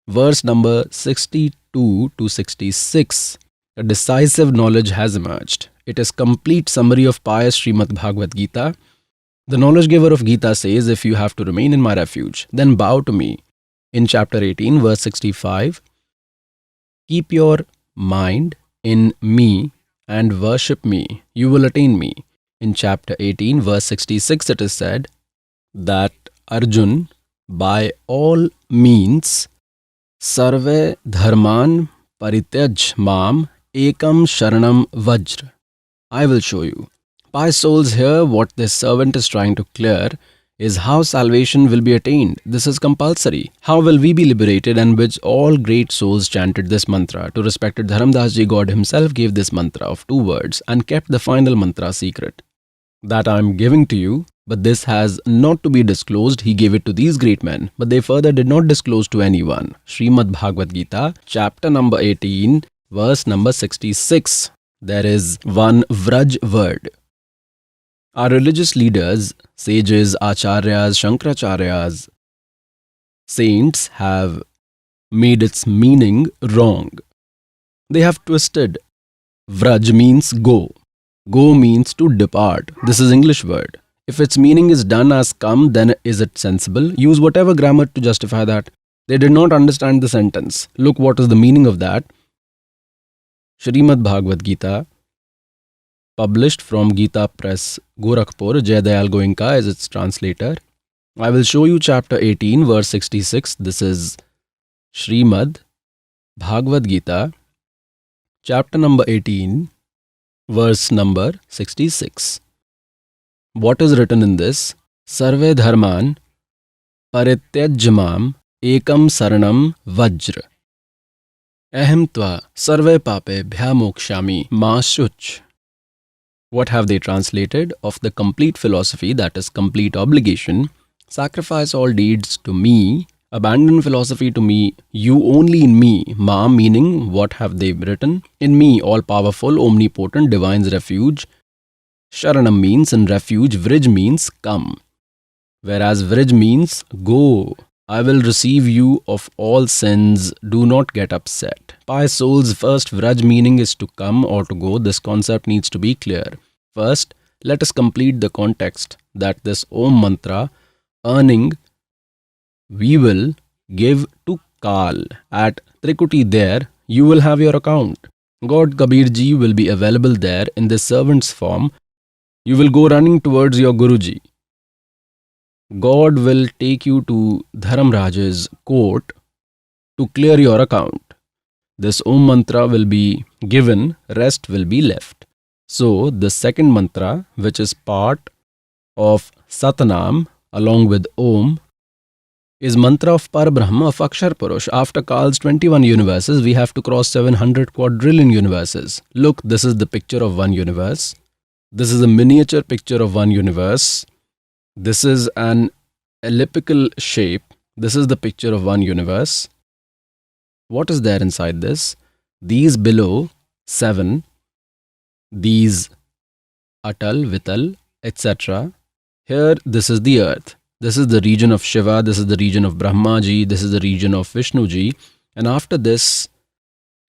verse number 62 to 66, a decisive knowledge has emerged. It is complete summary of pious Srimad Bhagavad Gita. The knowledge giver of Gita says, if you have to remain in my refuge, then bow to me. In chapter 18, verse 65, keep your mind in me and worship me. You will attain me. In chapter 18, verse 66, it is said that Arjun, by all means, sarve dharman parityaj mam ekam sharanam vajra. I will show you. Pious souls, here what this servant is trying to clear is how salvation will be attained. This is compulsory. How will we be liberated, and which all great souls chanted this mantra. To respected Dharamdas Ji, God himself gave this mantra of 2 words and kept the final mantra secret. That I am giving to you, but this has not to be disclosed. He gave it to these great men, but they further did not disclose to anyone. Srimad Bhagavad Gita, chapter number 18, verse number 66. There is one Vraj word. Our religious leaders, sages, acharyas, Shankaracharyas, saints have made its meaning wrong. They have twisted. Vraj means go. Go means to depart. This is English word. If its meaning is done as come, then is it sensible? Use whatever grammar to justify that. They did not understand the sentence. Look what is the meaning of that. Srimad Bhagavad Gita, published from Gita Press, Gorakhpur, Jayadayal Goenka is its translator. I will show you chapter 18, verse 66. This is Srimad Bhagavad Gita, chapter number 18, verse number 66. What is written in this? Sarve dharman parityajamam ekam saranam vajra. Ahem tva sarve pape bhyamokshami ma shuch. What have they translated? Of the complete philosophy, that is complete obligation, sacrifice all deeds to me, abandon philosophy to me, you only in me, ma meaning what have they written? In me, all powerful, omnipotent, divine's refuge. Sharanam means in refuge, vrij means come. Whereas vrij means go. I will receive you of all sins, do not get upset. Pious souls, first vraj meaning is to come or to go. This concept needs to be clear. First, let us complete the context that this Om mantra earning we will give to Kal. At Trikuti there, you will have your account. God Kabir Ji will be available there in the servant's form. You will go running towards your Guruji. God will take you to Dharamraj's court to clear your account. This Om mantra will be given, rest will be left. So the second mantra, which is part of Satnam along with Om, is mantra of Parabrahma of Akshar Purush. After Kal's 21 universes, we have to cross 700 quadrillion universes. Look, this is the picture of one universe. This is a miniature picture of one universe. This is an elliptical shape. This is the picture of one universe. What is there inside this? These below 7, these Atal, Vital, etc. Here, this is the earth. This is the region of Shiva, this is the region of Brahmaji, this is the region of Vishnuji. And after this,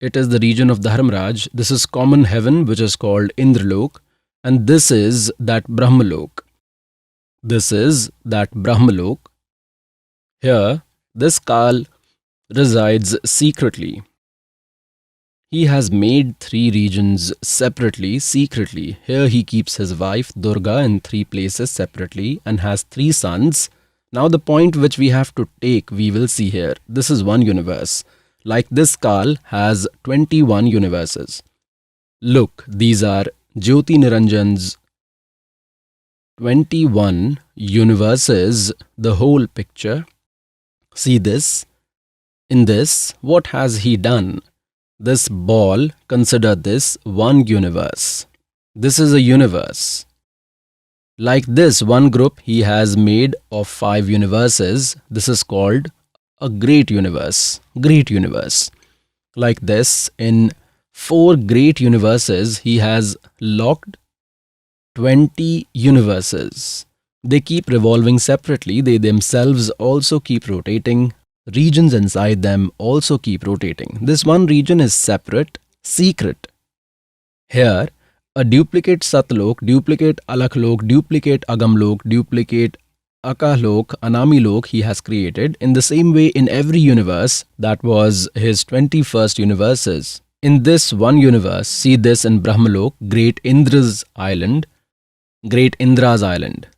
it is the region of Dharmaraj. This is common heaven, which is called Indralok. And this is that Brahmalok. This is that Brahmalok. Here, this Kal resides secretly. He has made 3 regions separately, secretly. Here he keeps his wife Durga in 3 places separately and has 3 sons. Now the point which we have to take, we will see here. This is one universe. Like this Kal has 21 universes. Look, these are Jyoti Niranjan's 21 universes, the whole picture. See this. In this, what has he done? This ball, consider this one universe. This is a universe. Like this one group he has made of 5 universes. This is called a great universe. Great universe. Like this, in 4 great universes, he has locked 20 universes. They keep revolving separately. They themselves also keep rotating. Regions inside them also keep rotating. This one region is separate, secret. Here, a duplicate Satlok, duplicate Alakhlok, duplicate Agamlok, duplicate Akahlok, Anamilok he has created. In the same way, in every universe, that was his 21st universes. In this one universe, see this in Brahmalok, Great Indra's island, Great Indra's island.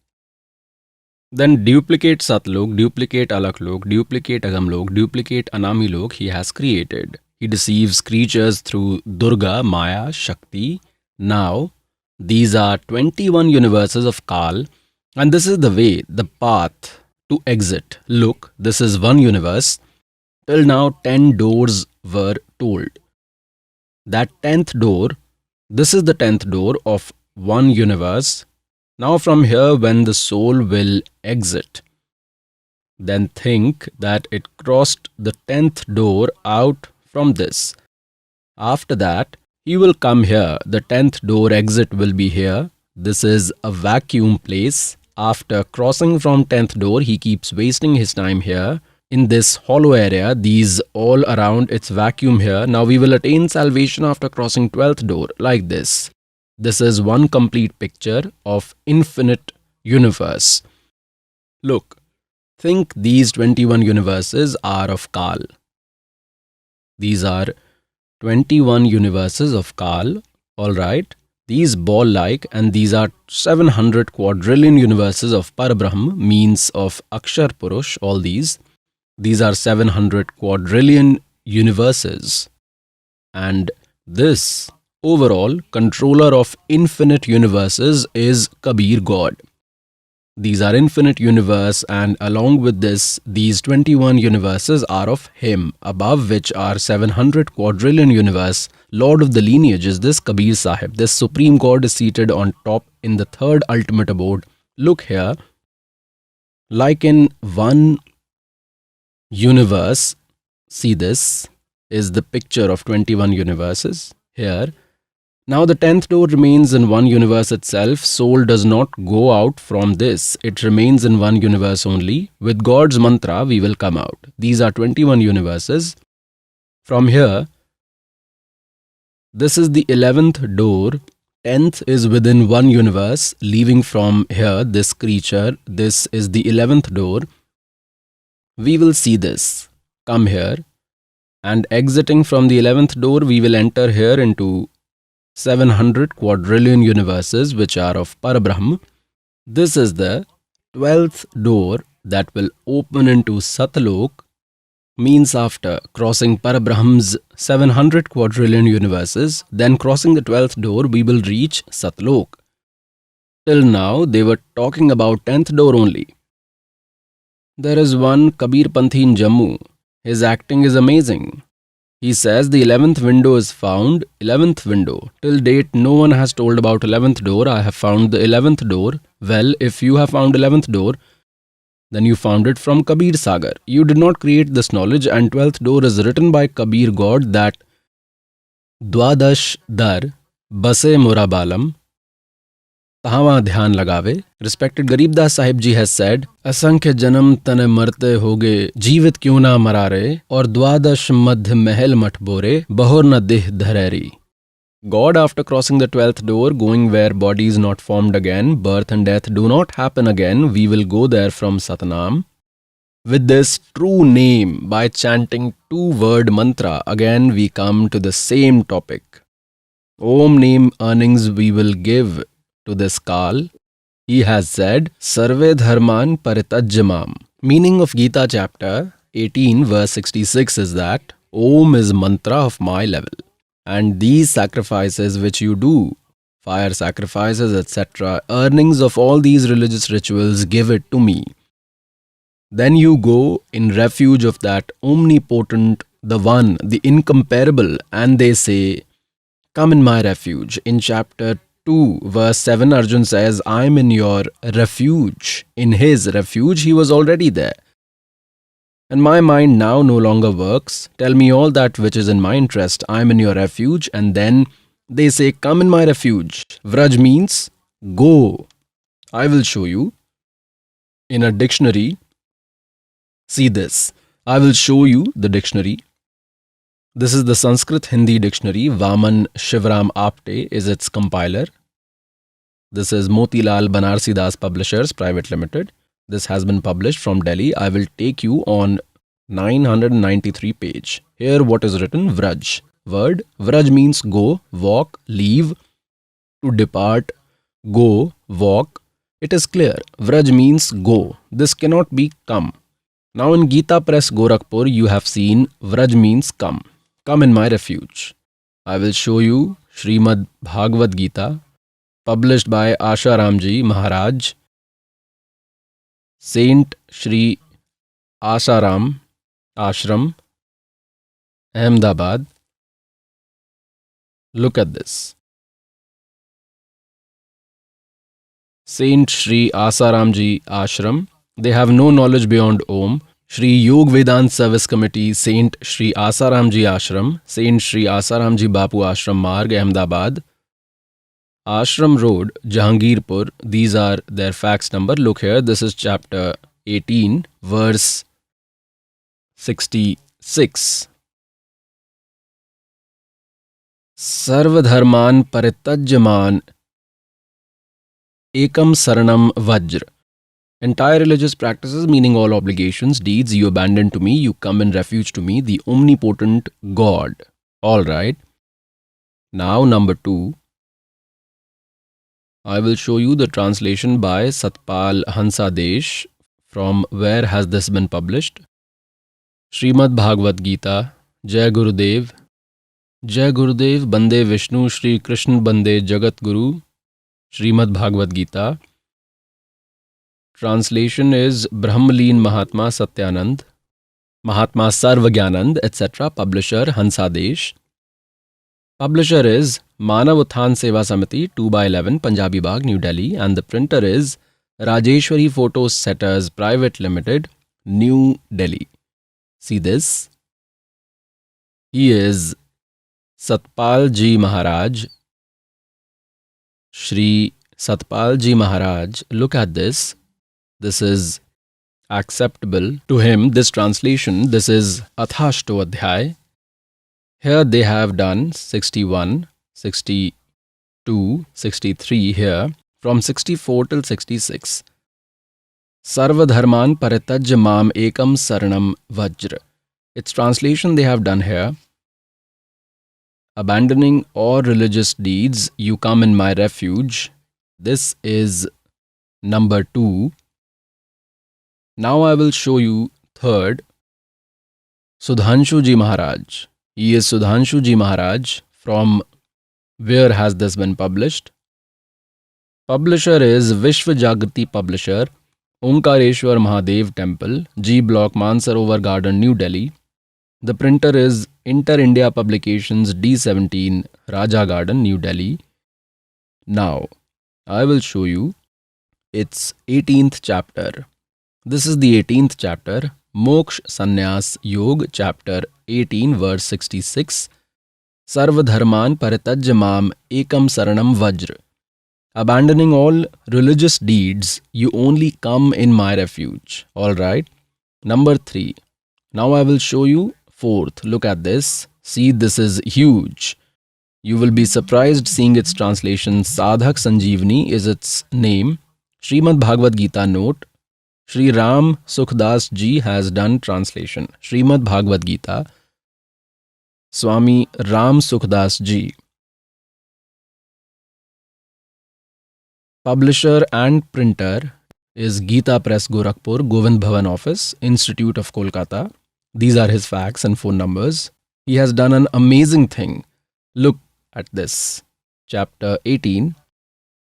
Then duplicate Satlok, duplicate Alakhlok, duplicate Agamlok, duplicate Anamilok he has created. He deceives creatures through Durga, Maya, Shakti. Now, these are 21 universes of Kal, and this is the way, the path to exit. Look, this is one universe. Till now, 10 doors were told. That 10th door, this is the 10th door of one universe. Now from here, when the soul will exit, then think that it crossed the 10th door out from this. After that, he will come here. The 10th door exit will be here. This is a vacuum place. After crossing from 10th door, he keeps wasting his time here. In this hollow area, these all around, it's vacuum here. Now we will attain salvation after crossing 12th door, like this. This is one complete picture of infinite universe. Look, think these 21 universes are of Kal. These are 21 universes of Kal, alright. These ball-like, and these are 700 quadrillion universes of Parabrahm, means of Akshar Purush, all these. These are 700 quadrillion universes. And this overall controller of infinite universes is Kabir God. These are infinite universe, and along with this, these 21 universes are of him, above which are 700 quadrillion universe. Lord of the lineage is this Kabir Sahib. This supreme God is seated on top in the 3rd ultimate abode. Look here, like in one universe, see this is the picture of 21 universes here. Now the 10th door remains in one universe itself. Soul does not go out from this. It remains in one universe only. With God's mantra, we will come out. These are 21 universes. From here, this is the 11th door. 10th is within one universe. Leaving from here, this creature, this is the 11th door. We will see this. Come here. And exiting from the 11th door, we will enter here into 700 quadrillion universes which are of Parabrahm. This is the 12th door that will open into Satlok, means after crossing Parabrahm's 700 quadrillion universes, then crossing the 12th door, we will reach Satlok. Till now, they were talking about 10th door only. There is one Kabir Panthi in Jammu. His acting is amazing. He says the 11th window is found. 11th window. Till date, no one has told about 11th door. I have found the 11th door. Well, if you have found 11th door, then you found it from Kabir Sagar. You did not create this knowledge, and 12th door is written by Kabir God that Dwadash Dar Base Murabalam Tahawa Dhyan Lagave. Respected Garib Das Sahib Ji has said, Asankhya Janam Tane Marte Hoge Jeevit Kyun Na Marare Aur Dwadash Madh Mahal Mat Bore Bahor Na Dih Dhareri. God, after crossing the 12th door, going where body is not formed again, birth and death do not happen again, we will go there from Satnam. With this true name, by chanting 2-word mantra, again we come to the same topic. Om name earnings we will give to this Kal. He has said, Sarve Dharman Paritajamam. Meaning of Gita chapter 18 verse 66 is that Om is mantra of my level. And these sacrifices which you do, fire sacrifices, etc., earnings of all these religious rituals, give it to me. Then you go in refuge of that omnipotent, the one, the incomparable, and they say, come in my refuge. In chapter 2, verse 7, Arjun says, I am in your refuge. In his refuge, he was already there. And my mind now no longer works. Tell me all that which is in my interest. I am in your refuge. And then they say, come in my refuge. Vraj means go. I will show you. In a dictionary, see this. I will show you the dictionary. This is the Sanskrit Hindi dictionary. Vaman Shivram Apte is its compiler. This is Motilal Banarsi Das Publishers Private Limited. This has been published from Delhi. I will take you on 993 page. Here what is written? Vraj. Word. Vraj means go, walk, leave, to depart, go, walk. It is clear. Vraj means go. This cannot be come. Now in Gita Press Gorakhpur you have seen Vraj means come. Come in my refuge. I will show you Srimad Bhagavad Gita, published by Asha Ramji Maharaj, Saint Shri Asaram Ashram, Ahmedabad. Look at this. Saint Shri Asaramji Ashram. They have no knowledge beyond Om. Shri Yog Vedant Service Committee, Saint Shri Asaramji Ashram, Saint Shri Asaramji Bapu Ashram Marg, Ahmedabad. Ashram Road, Jahangirpur. These are their fax number. Look here. This is chapter 18, verse 66. Sarvadharman Paritajyaman Ekam Saranam Vajra. Entire religious practices, meaning all obligations, deeds, you abandon to me, you come in refuge to me, the omnipotent God. Alright. Now number 2. I will show you the translation by Satpal Hansadesh. From where has this been published? Srimad Bhagavad Gita. Jai Gurudev. Jai Gurudev. Bande Vishnu Shri Krishna Bande Jagat Guru. Srimad Bhagavad Gita. Translation is Brahmaleen Mahatma Satyanand, Mahatma Sarvagyanand, etc. Publisher Hansadesh. Publisher is Manav Uthan Seva Samiti, 2/11, Punjabi Bagh, New Delhi, and the printer is Rajeshwari Photo Setters Private Limited, New Delhi. See this? He is Satpal Ji Maharaj. Shri Satpal Ji Maharaj. Look at this. This is acceptable to him. This translation, this is Athashto Adhyay. Here they have done 61, 62, 63 here, from 64 till 66. Sarvadharman Paritajya Mam Ekam Saranam Vajra. Its translation they have done here. Abandoning all religious deeds, you come in my refuge. This is number 2. Now I will show you third. Sudhanshu Ji Maharaj. He is Sudhanshu Ji Maharaj. From where has this been published? Publisher is Vishwa Jagrati Publisher, Omkareshwar Mahadev Temple, G Block, Mansarovar Garden, New Delhi. The printer is Inter India Publications, D17, Raja Garden, New Delhi. Now, I will show you its 18th chapter. This is the 18th chapter, Moksha Sannyas Yog, chapter 18, verse 66. Sarva dharman paritajya mam ekam saranam vajra. Abandoning all religious deeds, you only come in my refuge. Alright. Number 3. Now I will show you 4th. Look at this. See, this is huge. You will be surprised seeing its translation. Sadhak Sanjeevani is its name. Srimad Bhagavad Gita note. Sri Ram Sukhdas Ji has done translation. Srimad Bhagavad Gita. Swami Ram Sukhdas Ji. Publisher and printer is Gita Press Gorakhpur, Govind Bhavan Office, Institute of Kolkata. These are his facts and phone numbers. He has done an amazing thing. Look at this. Chapter 18,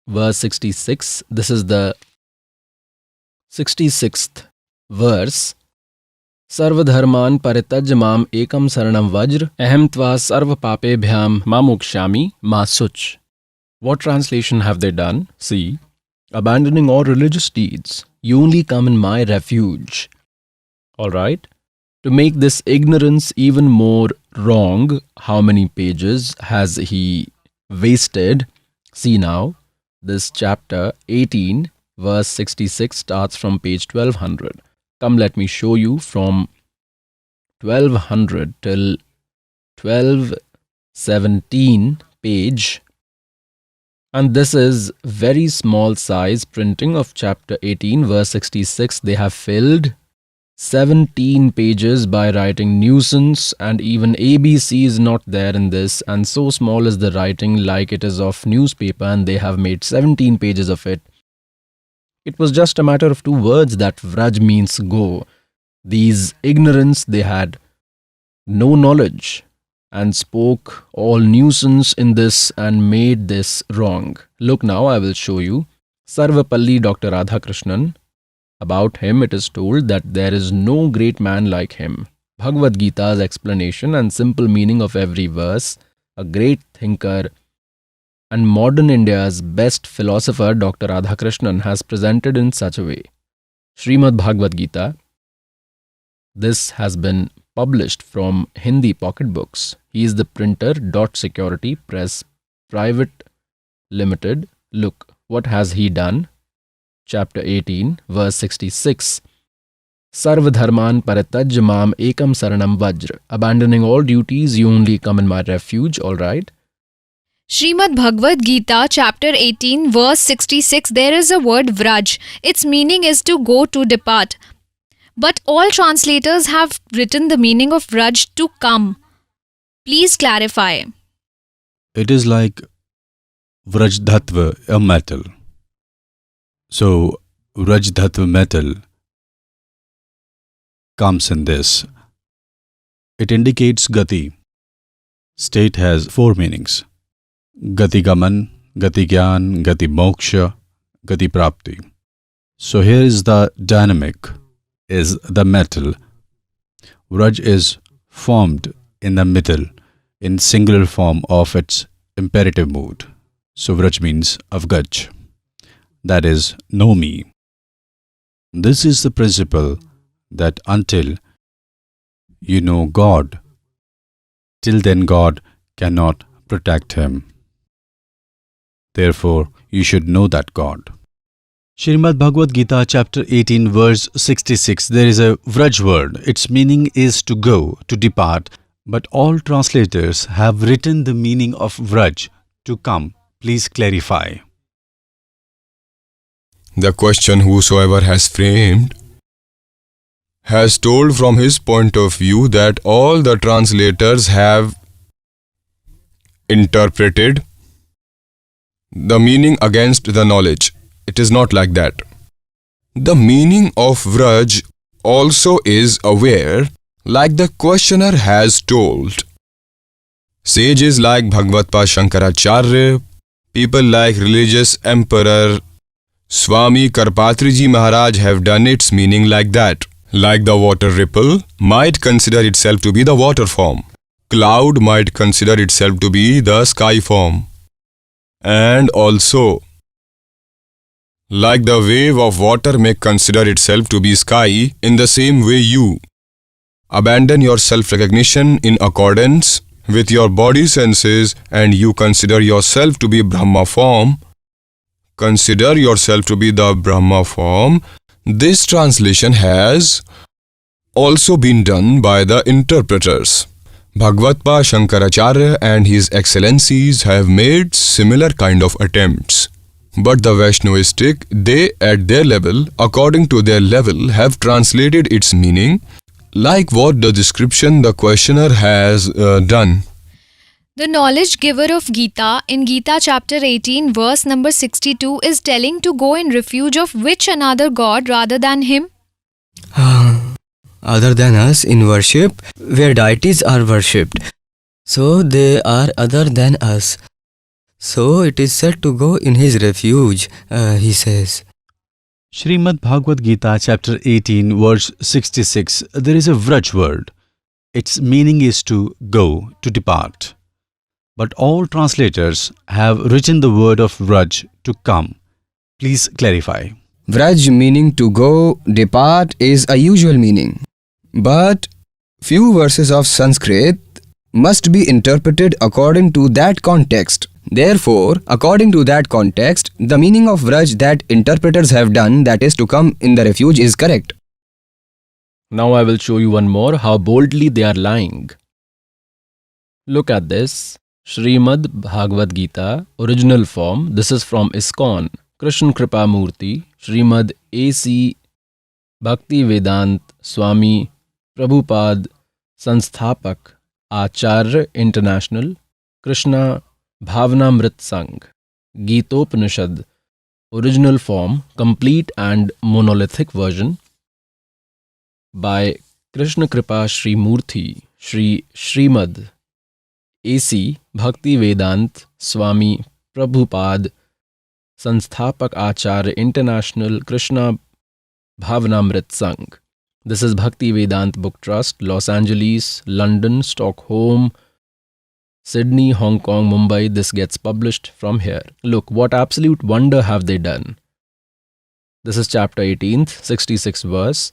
verse 66. This is the 66th verse. Sarva dharman paritajya mam ekam saranam vajra aham tva sarva papebhyam mamukshami masuch. What translation have they done? See, abandoning all religious deeds, you only come in my refuge. Alright? To make this ignorance even more wrong, how many pages has he wasted? See now, this chapter 18, verse 66 starts from page 1200. Come, let me show you from 1200 till 1217 page. And this is very small size printing of chapter 18, verse 66. They have filled 17 pages by writing nuisance, and even ABC is not there in this, and so small is the writing like it is of newspaper, and they have made 17 pages of it. It was just a matter of 2 words that Vraj means go. These ignorance, they had no knowledge and spoke all nuisance in this and made this wrong. Look now, I will show you. Sarvapalli Dr. Radhakrishnan. About him it is told that there is no great man like him. Bhagavad Gita's explanation and simple meaning of every verse, a great thinker and modern India's best philosopher Dr. Radhakrishnan has presented in such a way. Srimad Bhagavad Gita. This has been published from Hindi pocket books. He is the printer. Security Press Private Limited. Look, what has he done? Chapter 18, verse 66. Sarva dharman paritajya mam ekam saranam vajra. Abandoning all duties, you only come in my refuge. Alright. Srimad Bhagavad Gita, chapter 18, verse 66, there is a word Vraj. Its meaning is to go, to depart. But all translators have written the meaning of Vraj to come. Please clarify. It is like Vrajdatva, a metal. So, Vrajdatva metal comes in this. It indicates Gati. State has 4 meanings. Gati Gaman, Gati Gyan, Gati Moksha, Gati Prapti. So here is the dynamic, is the metal. Vraj is formed in the middle, in singular form of its imperative mood. So Vraj means Avgaj. That is, know me. This is the principle that until you know God, till then God cannot protect him. Therefore, you should know that God. Srimad Bhagavad Gita, chapter 18, verse 66, there is a Vraj word. Its meaning is to go, to depart, but all translators have written the meaning of Vraj, to come. Please clarify. The question whosoever has framed has told from his point of view that all the translators have interpreted the meaning against the knowledge. It is not like that. The meaning of Vraj also is aware Like the questioner has told. Sages like Bhagavad Shankaracharya, people like religious emperor Swami Karpatriji Maharaj have done its meaning like that. Like the water ripple might consider itself to be the water form. Cloud might consider itself to be the sky form. And also, like the wave of water may consider itself to be sky, in the same way you abandon your self-recognition in accordance with your body senses and you consider yourself to be Brahma form. Consider yourself to be the Brahma form. This translation has also been done by the interpreters. Bhagavad Shankaracharya and his excellencies have made similar kind of attempts. But the Vaishnavistic, they at their level, according to their level, have translated its meaning like what the description the questioner has done. The knowledge giver of Gita in Gita chapter 18 verse number 62 is telling to go in refuge of which another god rather than him? Other than us in worship, where deities are worshipped. So they are other than us. So it is said to go in his refuge, he says. Srimad Bhagavad Gita chapter 18 verse 66, there is a Vraj word. Its meaning is to go, to depart. But all translators have written the word of Vraj to come. Please clarify. Vraj meaning to go, depart is a usual meaning. But few verses of Sanskrit must be interpreted according to that context. Therefore, according to that context, the meaning of Vraj that interpreters have done, that is to come in the refuge, is correct. Now I will show you one more how boldly they are lying. Look at this. Srimad Bhagavad Gita, original form. This is from ISKCON. Krishna Kripa Murti, Srimad A.C. Bhakti Vedant Swami Prabhupada Sansthapak Acharya International, Krishna Bhavnamrit Sangh, Gitopanishad, original form, complete and monolithic version by Krishna Kripa Shri Murthy, Srimad A.C. Bhakti Vedant Swami Prabhupada Sansthapak Acharya International, Krishna Bhavnamrit Sangh. This is Bhakti Vedant Book Trust, Los Angeles, London, Stockholm, Sydney, Hong Kong, Mumbai. This gets published from here. Look, what absolute wonder have they done? This is chapter 18th, 66th verse.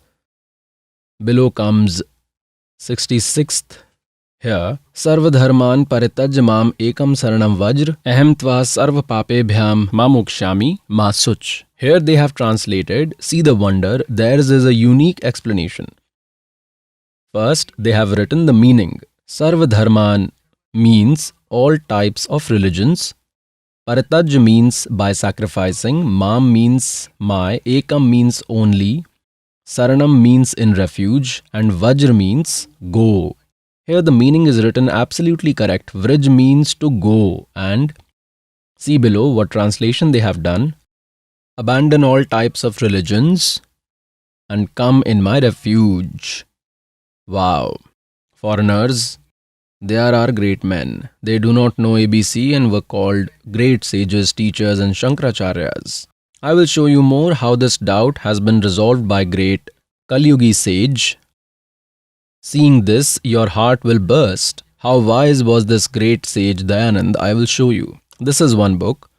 Below comes 66th here. Sarva dharman paritaj mam ekam saranam vajr ahem tva sarva papebhyam mamukshami masuch. Here they have translated, see the wonder, theirs is a unique explanation. First, they have written the meaning. Sarva dharman means all types of religions. Paritaj means by sacrificing. Mam means my. Ekam means only. Saranam means in refuge. And Vajr means go. Here the meaning is written absolutely correct. Vrij means to go. And see below what translation they have done. Abandon all types of religions and come in my refuge. Wow. Foreigners, they are our great men. They do not know ABC and were called great sages, teachers and Shankaracharyas. I will show you more how this doubt has been resolved by great Kalyugi sage. Seeing this, your heart will burst. How wise was this great sage Dayanand? I will show you. This is one book.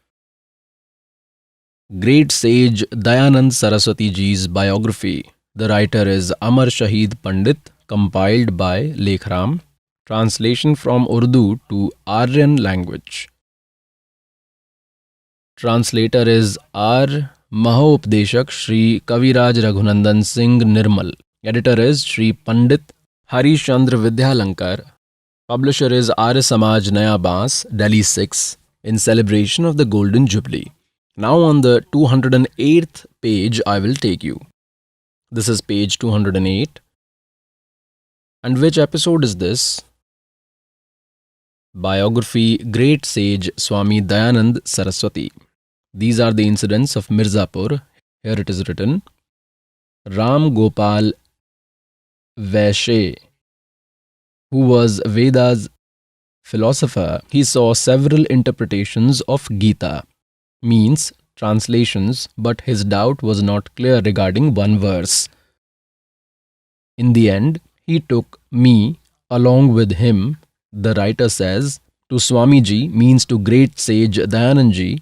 Great sage Dayanand Saraswati Ji's biography. The writer is Amar Shahid Pandit, compiled by Lekhram. Translation from Urdu to Aryan language. Translator is R. Mahopdeshak Shri Kaviraj Raghunandan Singh Nirmal. Editor is Shri Pandit Harish Chandra Vidyalankar. Publisher is Arya Samaj Naya Bans, Delhi 6, in celebration of the Golden Jubilee. Now on the 208th page I will take you. This is page 208. And which episode is this? Biography Great Sage Swami Dayanand Saraswati. These are the incidents of Mirzapur. Here it is written. Ram Gopal Vaishe who was Veda's philosopher, he saw several interpretations of Gita, means translations, but his doubt was not clear regarding one verse. In the end, he took me along with him, the writer says, to Swamiji, means to great sage Dayanandji.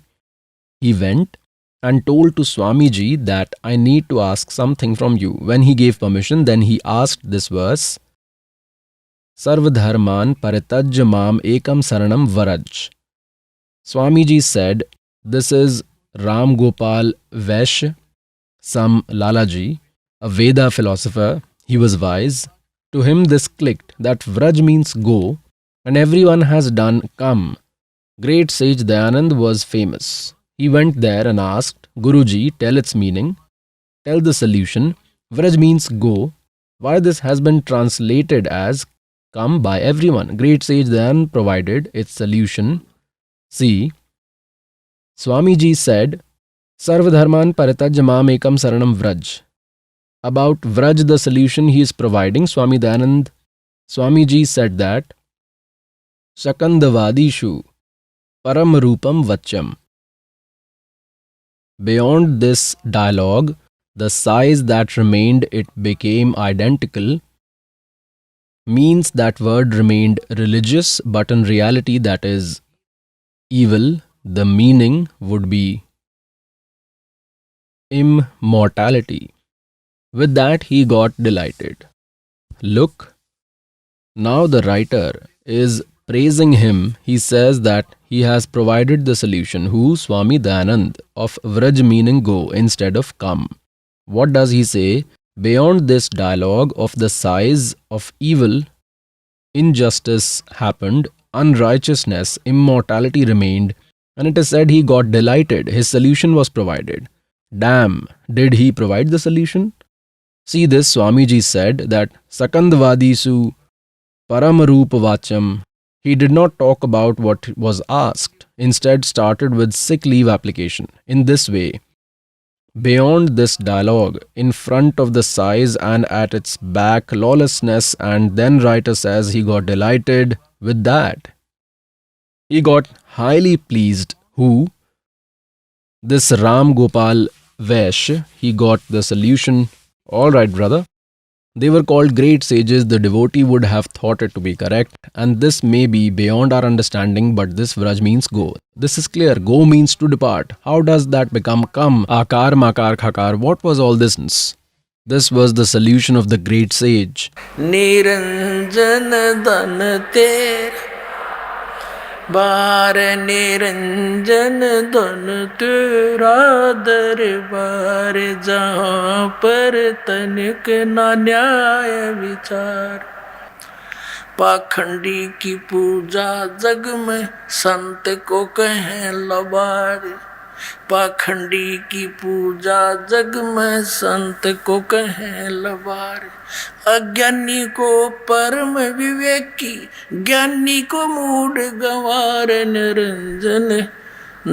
He went and told to Swamiji that I need to ask something from you. When he gave permission, then he asked this verse, Sarvadharman paritaj mam ekam saranam varaj. Swamiji said, this is Ram Gopal Vaishya, some Lalaji, a Veda philosopher. He was wise. To him this clicked, that Vraj means go, and everyone has done come. Great sage Dayanand was famous. He went there and asked, Guruji, tell its meaning, tell the solution. Vraj means go. Why this has been translated as come by everyone? Great sage Dayanand provided its solution. See, Swamiji said, Sarvadharman paritaj mam ekam saranam vraj. About Vraj, the solution he is providing, Swami Dayanand, Swamiji said that, Sakandavadishu param rupam vacham. Beyond this dialogue, the size that remained, it became identical, means that word remained religious, but in reality that is evil. The meaning would be immortality. With that, he got delighted. Look, now the writer is praising him. He says that he has provided the solution. Who? Swami Dayanand, of Vraj meaning go instead of come. What does he say? Beyond this dialogue of the size of evil, injustice happened, unrighteousness, immortality remained, and it is said he got delighted. His solution was provided. Damn, did he provide the solution? See this, Swamiji said that Sakandvadisu Paramarupavacham. He did not talk about what was asked, instead started with sick leave application. In this way, beyond this dialogue, in front of the size and at its back, lawlessness, and then writer says he got delighted with that. He got highly pleased. Who? This Ram Gopal Vaishya. He got the solution. All right, brother. They were called great sages. The devotee would have thought it to be correct, and this may be beyond our understanding, but this Vraj means go. This is clear. Go means to depart. How does that become come? Akar, makar, khakar. What was all this? This was the solution of the great sage. Niranjan dhan ter बार निरंजन धन तेरा दरबार जहाँ पर तनिक ना न्याय विचार पाखंडी की पूजा जग में संत को कहें लबार पाखंडी की पूजा जग में संत को कहें लबार अज्ञानी को परम विवेकी ज्ञानी को मूढ़ गंवार निरंजन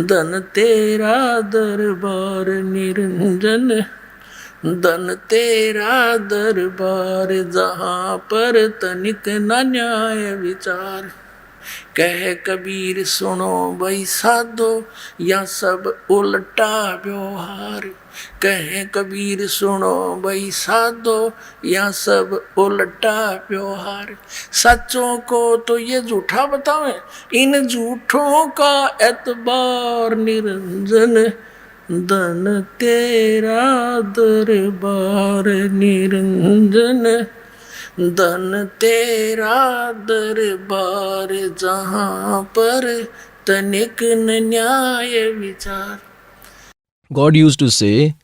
धन तेरा दरबार निरंजन धन तेरा दरबार जहाँ पर तनिक न न्याय विचार कह कबीर सुनो भाई साधो या सब उल्टा व्यवहार कह कबीर सुनो भाई साधो या सब उल्टा व्यवहार सच्चों को तो ये झूठा बतावें इन झूठों का एतबार निरंजन धन तेरा दरबार निरंजन धन तेरा दरबार जहाँ पर तनिक न न्याय विचार. God used to say,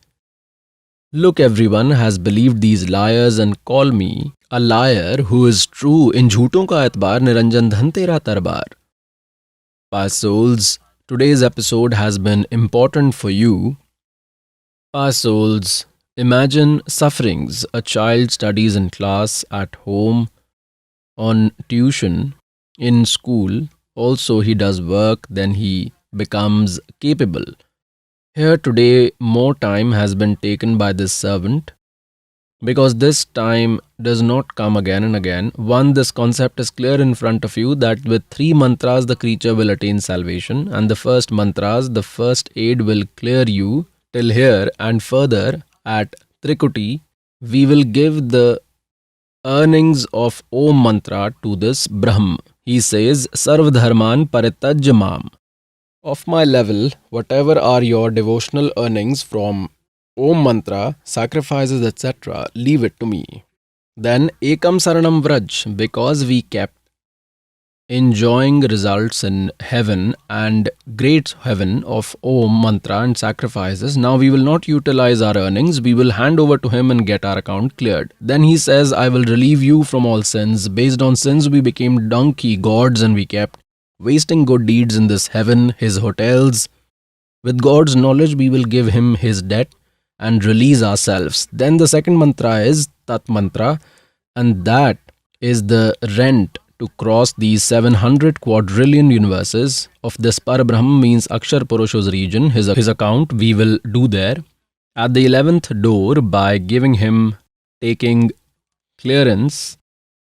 look, everyone has believed these liars and call me a liar who is true. In jhooton ka etbar niranjan dhan tera tarbar. Past souls, today's episode has been important for you. Past souls, imagine sufferings. A child studies in class, at home, on tuition, in school. Also, he does work, then he becomes capable. Here today, more time has been taken by this servant. because this time does not come again and again. One, this concept is clear in front of you that with 3 mantras the creature will attain salvation, and the first mantras, the first aid will clear you till here, and further at Trikuti we will give the earnings of Om mantra to this Brahm. He says, Sarv dharman paritaj mam. Of my level, whatever are your devotional earnings from Om mantra, sacrifices, etc., leave it to me. Then Ekam Saranam Vraj, because we kept enjoying results in heaven and great heaven of Om mantra and sacrifices, now we will not utilize our earnings, we will hand over to him and get our account cleared. Then he says, I will relieve you from all sins. Based on sins we became donkey gods and we kept wasting good deeds in this heaven, his hotels. With God's knowledge we will give him his debt and release ourselves. Then the second mantra is Tat mantra, and that is the rent to cross these 700 quadrillion universes of this Parabrahm, means Akshar Purusha's region, his account we will do there. At the 11th door, by giving him taking clearance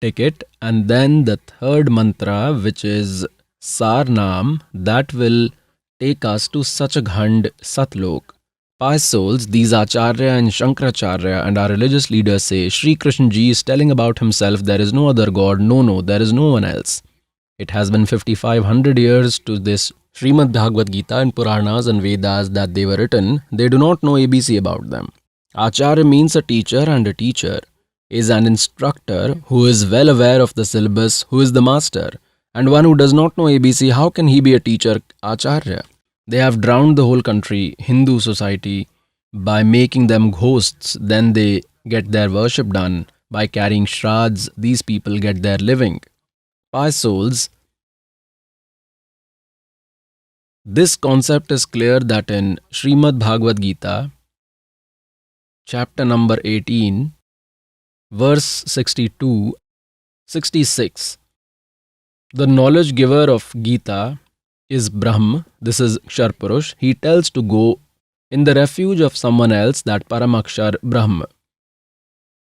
ticket, and then the third mantra, which is Sarnam, that will take us to Sachakhand Satlok. Pious souls, these Acharya and Shankaracharya and our religious leaders say Sri Krishna Ji is telling about himself, there is no other God, no, there is no one else. It has been 5500 years to this Srimad Bhagavad Gita and Puranas and Vedas that they were written. They do not know ABC about them. Acharya means a teacher, and a teacher is an instructor who is well aware of the syllabus, who is the master. And one who does not know ABC, how can he be a teacher, Acharya? They have drowned the whole country, Hindu society, by making them ghosts. Then they get their worship done. By carrying shrads, these people get their living. Pious souls, this concept is clear that in Srimad Bhagavad Gita, chapter number 18, verse 62, 66, the knowledge giver of Gita is Brahm, this is Akshar Purush. He tells to go in the refuge of someone else, that Paramakshar Brahm.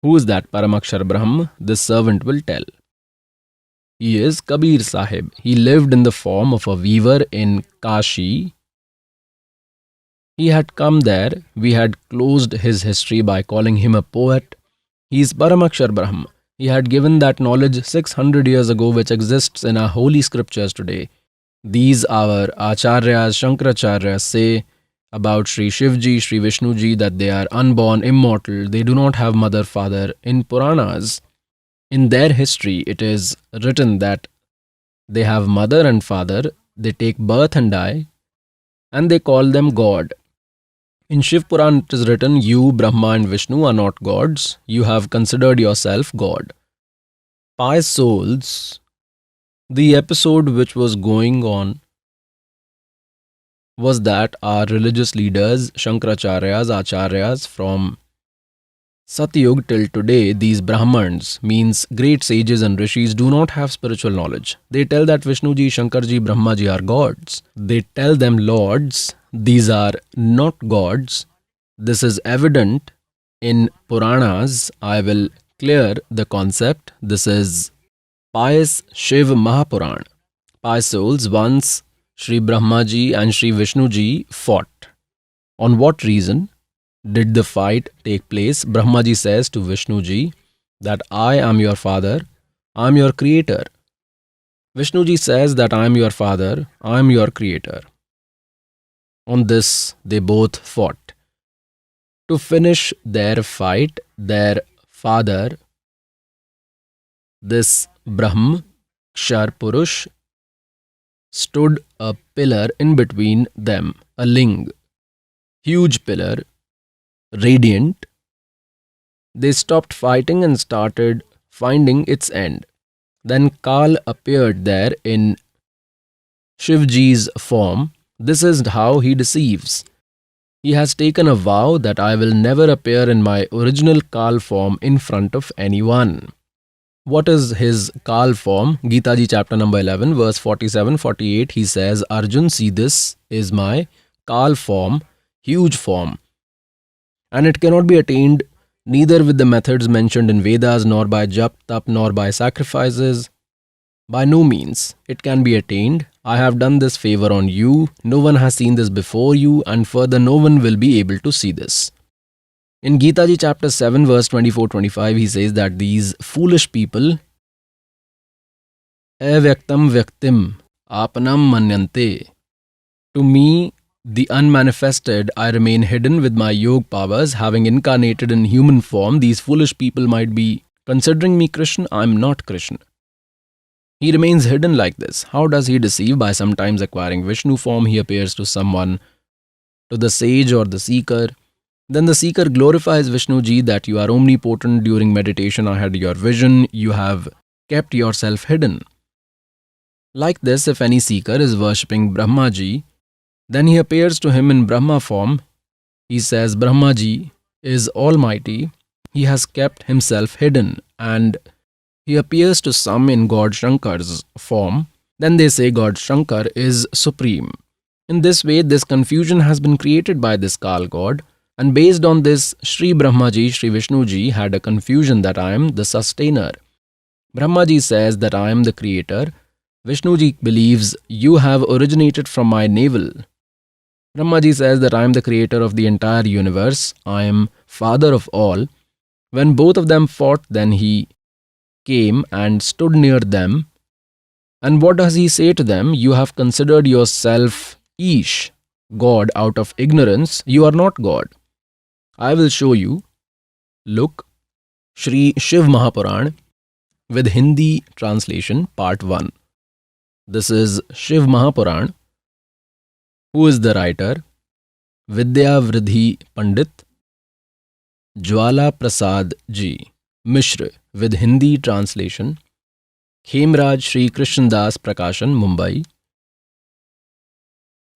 Who is that Paramakshar Brahm? This servant will tell. He is Kabir Sahib. He lived in the form of a weaver in Kashi. He had come there. We had closed his history by calling him a poet. He is Paramakshar Brahm. He had given that knowledge 600 years ago, which exists in our holy scriptures today. These our Acharyas, Shankaracharya say about Sri Shivji, Sri Vishnuji, that they are unborn, immortal, they do not have mother, father. In Puranas, in their history, it is written that they have mother and father, they take birth and die, and they call them God. In Shiv Puran, it is written, you, Brahma and Vishnu are not gods, you have considered yourself God. Pious souls, the episode which was going on was that our religious leaders, Shankaracharyas, Acharyas, from Satyug till today, these Brahmans, means great sages and rishis, do not have spiritual knowledge. They tell that Vishnuji, Shankarji, Brahmaji are gods. They tell them lords. These are not gods. This is evident in Puranas. I will clear the concept. This is Pious Shiv Mahapuran. Pious souls, once Sri Brahmaji and Sri Vishnuji fought. On what reason did the fight take place? Brahmaji says to Vishnuji that I am your father, I am your creator. Vishnuji says that I am your father, I am your creator. On this, they both fought. To finish their fight, their father, this Brahm, Kshar Purush, stood a pillar in between them, a ling, huge pillar, radiant. They stopped fighting and started finding its end. Then Kal appeared there in Shivji's form. This is how he deceives. He has taken a vow that I will never appear in my original Kal form in front of anyone. What is his Kal form? Gita Ji chapter number 11 verse 47-48, he says, Arjun, see, this is my Kal form, huge form, and it cannot be attained neither with the methods mentioned in Vedas, nor by jap, tap, nor by sacrifices. By no means. It can be attained. I have done this favor on you. No one has seen this before you, and further no one will be able to see this. In Gita Ji chapter 7 verse 24-25, he says that these foolish people avyaktam vyaktim apanam manyante. To me, the unmanifested, I remain hidden with my yoga powers. Having incarnated in human form, these foolish people might be considering me Krishna. I am not Krishna. He remains hidden like this. How does he deceive? By sometimes acquiring Vishnu form, he appears to someone, to the sage or the seeker. Then the seeker glorifies Vishnuji that you are omnipotent. During meditation, I had your vision. You have kept yourself hidden. Like this, if any seeker is worshipping Brahmaji, then he appears to him in Brahma form. He says Brahmaji is almighty. He has kept himself hidden, and he appears to some in God Shankar's form. Then they say God Shankar is supreme. In this way, this confusion has been created by this Kal God, and based on this, Sri Brahmaji, Sri Vishnuji had a confusion that I am the sustainer. Brahmaji says that I am the creator. Vishnuji believes you have originated from my navel. Brahmaji says that I am the creator of the entire universe. I am father of all. When both of them fought, then he came and stood near them. And what does he say to them? You have considered yourself Ish, God, out of ignorance. You are not God. I will show you. Look, Shri Shiv Mahapuran with Hindi translation, part 1. This is Shiv Mahapuran. Who is the writer? Vidya Vridhi Pandit Jwala Prasad Ji Mishra with Hindi translation. Khemraj Sri Krishnadas Prakashan, Mumbai.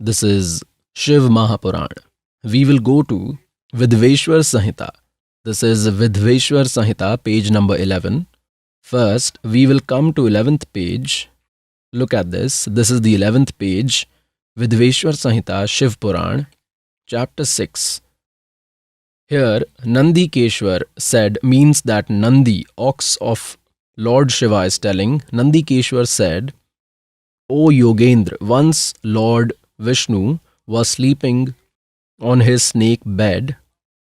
This is Shiv Mahapuran. We will go to Vidveshwar Samhita. This is Vidveshwar Samhita, page number 11. First, we will come to 11th page. Look at this. This is the 11th page. Vidveshwar Samhita, Shiv Puran, chapter 6. Here, Nandi Keshwar said means that Nandi, ox of Lord Shiva, is telling. Nandi Keshwar said, O Yogendra, once Lord Vishnu was sleeping on his snake bed,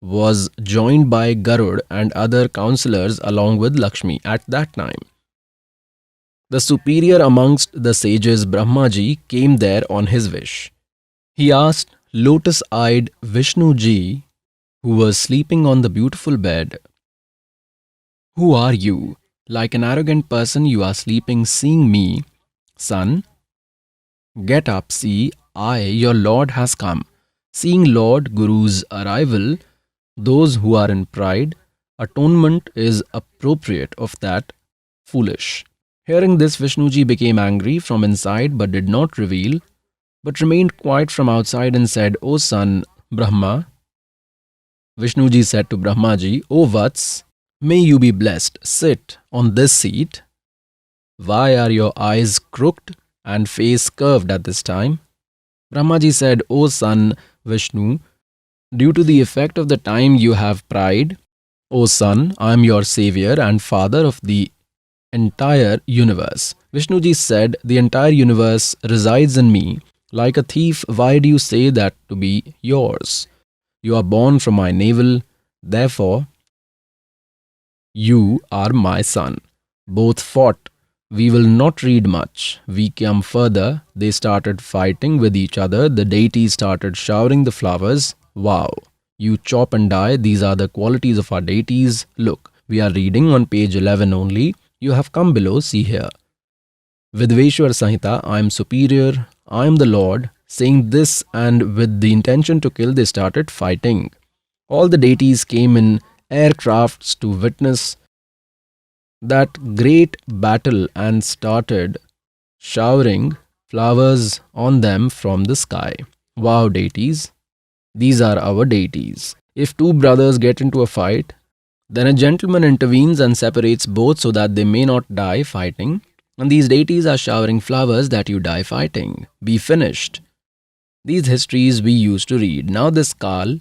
was joined by Garud and other counselors along with Lakshmi at that time. The superior amongst the sages, Brahmaji, came there on his wish. He asked lotus-eyed Vishnuji, who was sleeping on the beautiful bed, Who are you? Like an arrogant person, you are sleeping, seeing me. Son, get up, see, I, your Lord, has come. Seeing Lord Guru's arrival, those who are in pride, atonement is appropriate of that foolish. Hearing this, Vishnuji became angry from inside but did not reveal, but remained quiet from outside and said, O son Brahma. Vishnuji said to Brahmaji, O Vats, may you be blessed. Sit on this seat. Why are your eyes crooked and face curved at this time? Brahmaji said, O son Vishnu, due to the effect of the time you have pride, O son, I am your savior and father of the entire universe. Vishnuji said, the entire universe resides in me. Like a thief, why do you say that to be yours? You are born from my navel, therefore you are my son. Both fought. We will not read much. We come further. They started fighting with each other. The deities started showering the flowers. Wow. You chop and die. These are the qualities of our deities. Look, we are reading on page 11 only. You have come below, see here. Vidveshwar Samhita, I am superior, I am the Lord. Saying this and with the intention to kill, they started fighting. All the deities came in aircrafts to witness that great battle and started showering flowers on them from the sky. Wow, deities. These are our deities. If two brothers get into a fight, then a gentleman intervenes and separates both so that they may not die fighting. And these deities are showering flowers that you die fighting. Be finished. These histories we used to read. Now this Kal,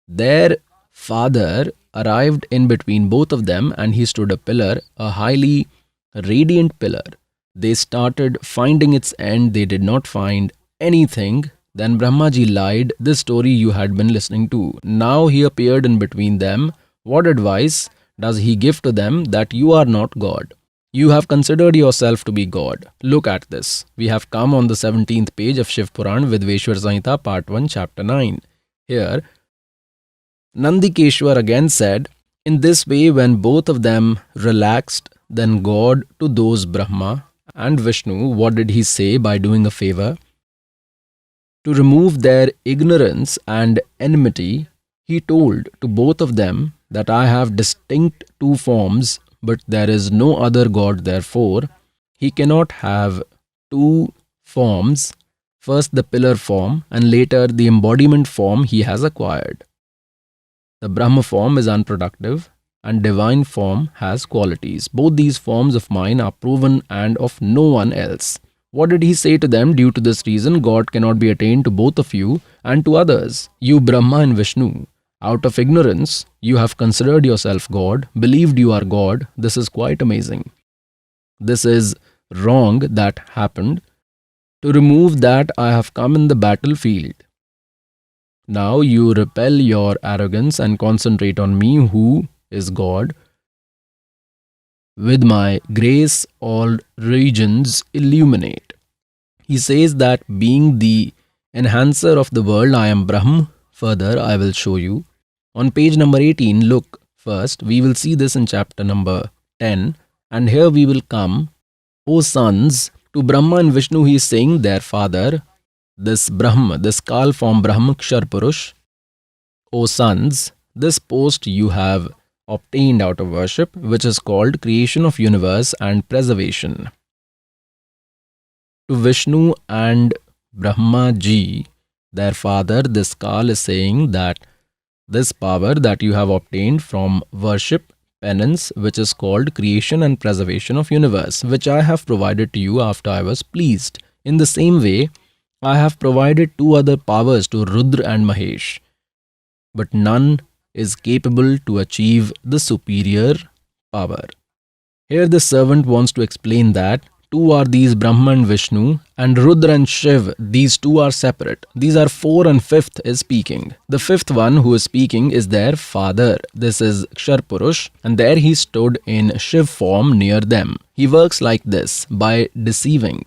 their father arrived in between both of them and he stood a pillar, a highly radiant pillar. They started finding its end. They did not find anything. Then Brahmaji lied. This story you had been listening to. Now he appeared in between them. What advice does he give to them? That you are not God. You have considered yourself to be God. Look at this. We have come on the 17th page of Shiv Puran with Veshwar Samhita, part 1, chapter 9. Here, Nandikeshwar again said, in this way, when both of them relaxed, then God to those Brahma and Vishnu, what did he say by doing a favor? To remove their ignorance and enmity, he told to both of them that I have distinct two forms, but there is no other God, therefore, he cannot have two forms, first the pillar form and later the embodiment form he has acquired. The Brahma form is unproductive and divine form has qualities. Both these forms of mine are proven and of no one else. What did he say to them? Due to this reason, God cannot be attained to both of you and to others. You Brahma and Vishnu, out of ignorance, you have considered yourself God, believed you are God. This is quite amazing. This is wrong that happened. To remove that, I have come in the battlefield. Now you repel your arrogance and concentrate on me who is God. With my grace, all regions illuminate. He says that being the enhancer of the world, I am Brahm. Further, I will show you. On page number 18, look first. We will see this in chapter number 10. And here we will come, O sons, to Brahma and Vishnu. He is saying their father, this Brahma, this Kal form Brahma Kshar Purush. O sons, this post you have obtained out of worship, which is called creation of universe and preservation. To Vishnu and Brahma ji, their father, this Kal is saying that this power that you have obtained from worship, penance, which is called creation and preservation of universe, which I have provided to you after I was pleased. In the same way, I have provided two other powers to Rudra and Mahesh, but none is capable to achieve the superior power. Here the servant wants to explain that two are these Brahma and Vishnu, and Rudra and Shiv, these two are separate. These are four and fifth is speaking. The fifth one who is speaking is their father. This is Kshar Purush, and there he stood in Shiv form near them. He works like this, by deceiving.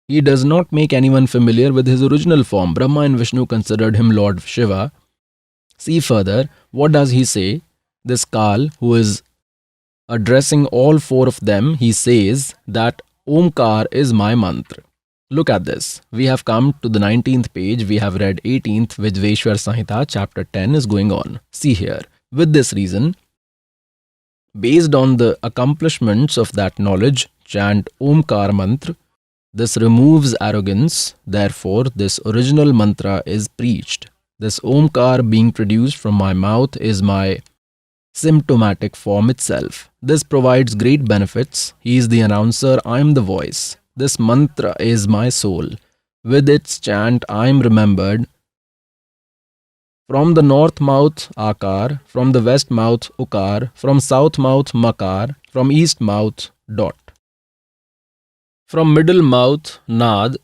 He does not make anyone familiar with his original form. Brahma and Vishnu considered him Lord Shiva. See further, what does he say? This Kal, who is addressing all four of them, he says that Omkar is my mantra. Look at this. We have come to the 19th page. We have read 18th, which Veshwar Samhita, chapter 10 is going on. See here. With this reason, based on the accomplishments of that knowledge, chant Omkar mantra. This removes arrogance. Therefore, this original mantra is preached. This Omkar being produced from my mouth is my symptomatic form itself. This provides great benefits. He is the announcer, I am the voice. This mantra is my soul. With its chant, I am remembered. From the north mouth, Akar. From the west mouth, Ukar. From south mouth, Makar. From east mouth, Dot. From middle mouth, Nad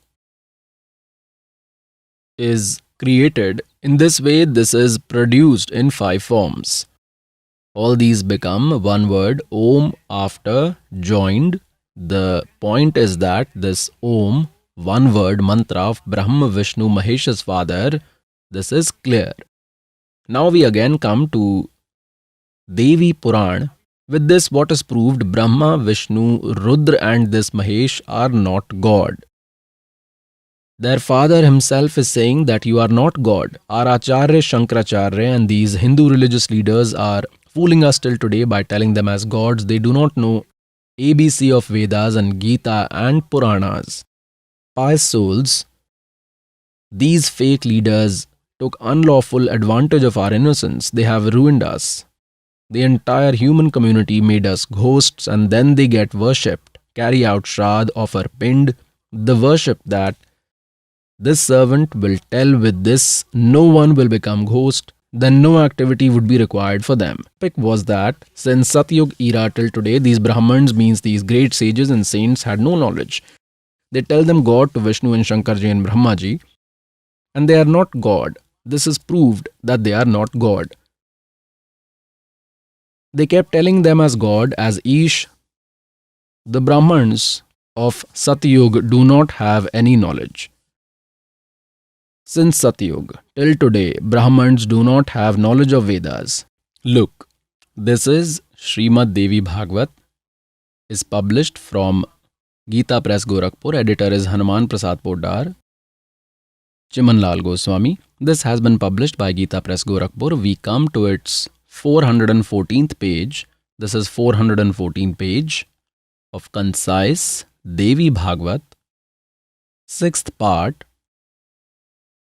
is created. In this way, this is produced in 5 forms. All these become one word, Om, after joined. The point is that this Om, one word mantra of Brahma, Vishnu, Mahesh's father, this is clear. Now we again come to Devi Puran. With this, what is proved? Brahma, Vishnu, Rudra and this Mahesh are not God. Their father himself is saying that you are not God. Our Acharya, Shankaracharya and these Hindu religious leaders are fooling us till today by telling them as gods. They do not know ABC of Vedas and Gita and Puranas. Pious souls, these fake leaders took unlawful advantage of our innocence. They have ruined us. The entire human community made us ghosts and then they get worshipped. Carry out Shraddh, offer Pind, the worship that this servant will tell with this, no one will become ghost. then no activity would be required for them. Topic was that since Satyug era till today, these Brahmans means these great sages and saints had no knowledge. They tell them God to Vishnu and Shankarji and Brahmaji, and they are not God. This is proved that they are not God. They kept telling them as God, as Ish. The Brahmans of Satyug do not have any knowledge. Since Satyug till today, Brahmans do not have knowledge of Vedas. Look, this is Srimad Devi Bhagvat, is published from Gita Press Gorakhpur. Editor is Hanuman Prasad Poddar, Chimanlal Goswami. This has been published by Gita Press Gorakhpur. We come to its 414th page. This is 414th page of concise Devi Bhagvat, 6th part.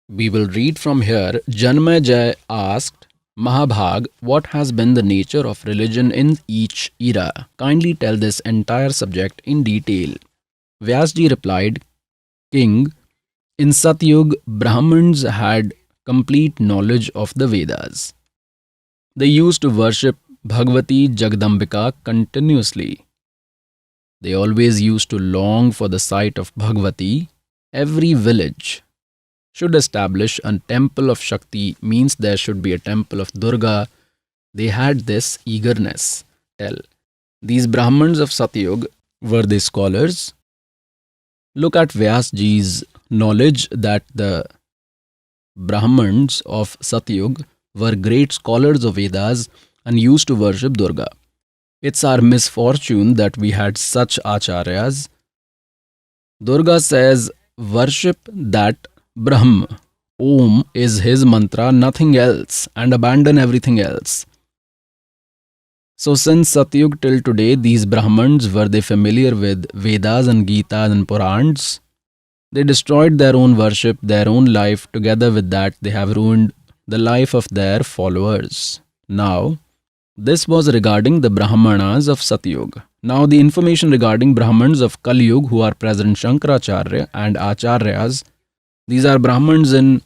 We will read from here. Janmejay asked Mahabhag, what has been the nature of religion in each era? Kindly tell this entire subject in detail. Vyasji replied, King, in Satyug, Brahmins had complete knowledge of the Vedas. They used to worship Bhagavati Jagdambika continuously. They always used to long for the sight of Bhagavati. Every village should establish a temple of Shakti, means there should be a temple of Durga. They had this eagerness. Tell, these Brahmins of Satyug, were they scholars? Look at Vyasji's knowledge that the Brahmins of Satyug were great scholars of Vedas and used to worship Durga. It's our misfortune that we had such acharyas. Durga says, worship that Brahm, Om is his mantra, nothing else, and abandon everything else. So since Satyug till today, these Brahmins, were they familiar with Vedas and Gita and Purans? They destroyed their own worship, their own life. Together with that, they have ruined the life of their followers. Now, this was regarding the Brahmanas of Satyug. Now the information regarding Brahmins of Kali Yuga who are present Shankaracharya and Acharyas. These are Brahmins in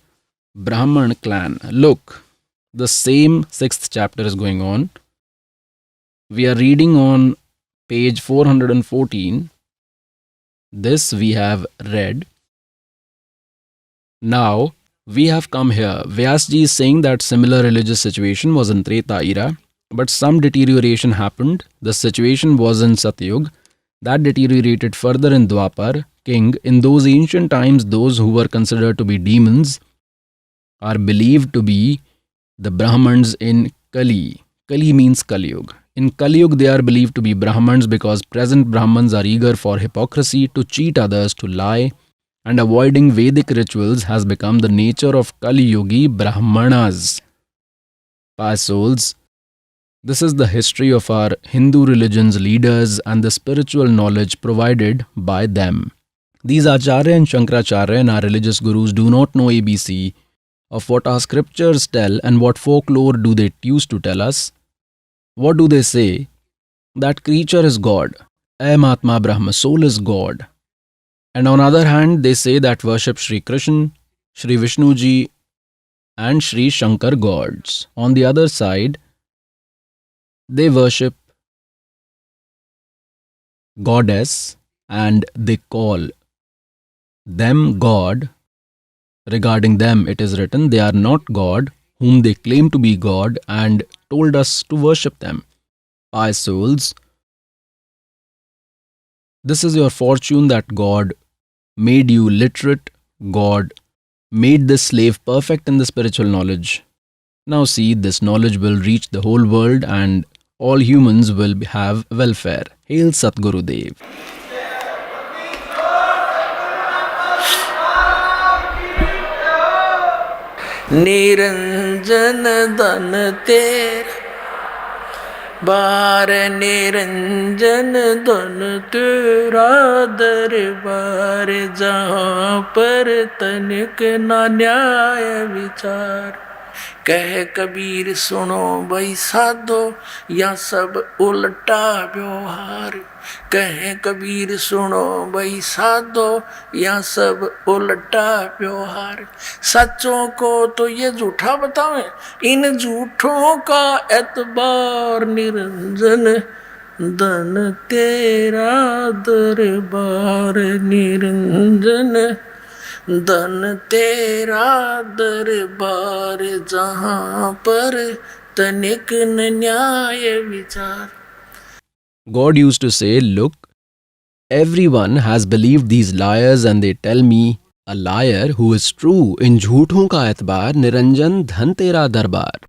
Brahman clan. Look, the same 6th chapter is going on. We are reading on page 414. This we have read. Now we have come here. Vyasji is saying that similar religious situation was in Treta era, but some deterioration happened. The situation was in Satyug. That deteriorated further in Dwapar. King, in those ancient times, those who were considered to be demons are believed to be the Brahmins in Kali. Kali means Kali Yuga. In Kali Yuga, they are believed to be Brahmins because present Brahmins are eager for hypocrisy, to cheat others, to lie, and avoiding Vedic rituals has become the nature of Kali Yugi Brahmanas. Pious souls, this is the history of our Hindu religion's leaders and the spiritual knowledge provided by them. These Acharya and Shankaracharya and our religious gurus do not know ABC of what our scriptures tell and what folklore do they choose to tell us. What do they say? That creature is God. Atma Brahma, soul is God. And on the other hand, they say that worship Sri Krishna, Sri Vishnu Ji and Sri Shankar gods. On the other side, they worship goddess and they call them God. Regarding them, it is written, they are not God, whom they claim to be God, and told us to worship them. Pious souls, this is your fortune that God made you literate. God made this slave perfect in the spiritual knowledge. Now see, this knowledge will reach the whole world and all humans will have welfare. Hail Satguru Dev. Niranjan धन तेरा बार निरंजन धन तेरा दरबार जहाँ पर तनिक ना न्याय विचार कह कबीर सुनो भाई साधो या सब उल्टा व्यवहार। कह कबीर सुनो भाई साधो या सब उल्टा व्यवहार। सच्चों को तो ये झूठा बतावे, इन झूठों का एतबार निरंजन। धन तेरा दरबार निरंजन, धन तेरा दरबार जहाँ पर तनिक न न्याय विचार। God used to say, look, everyone has believed these liars and they tell me, a liar who is true, in झूठों का एतबार निरंजन धन तेरा दरबार.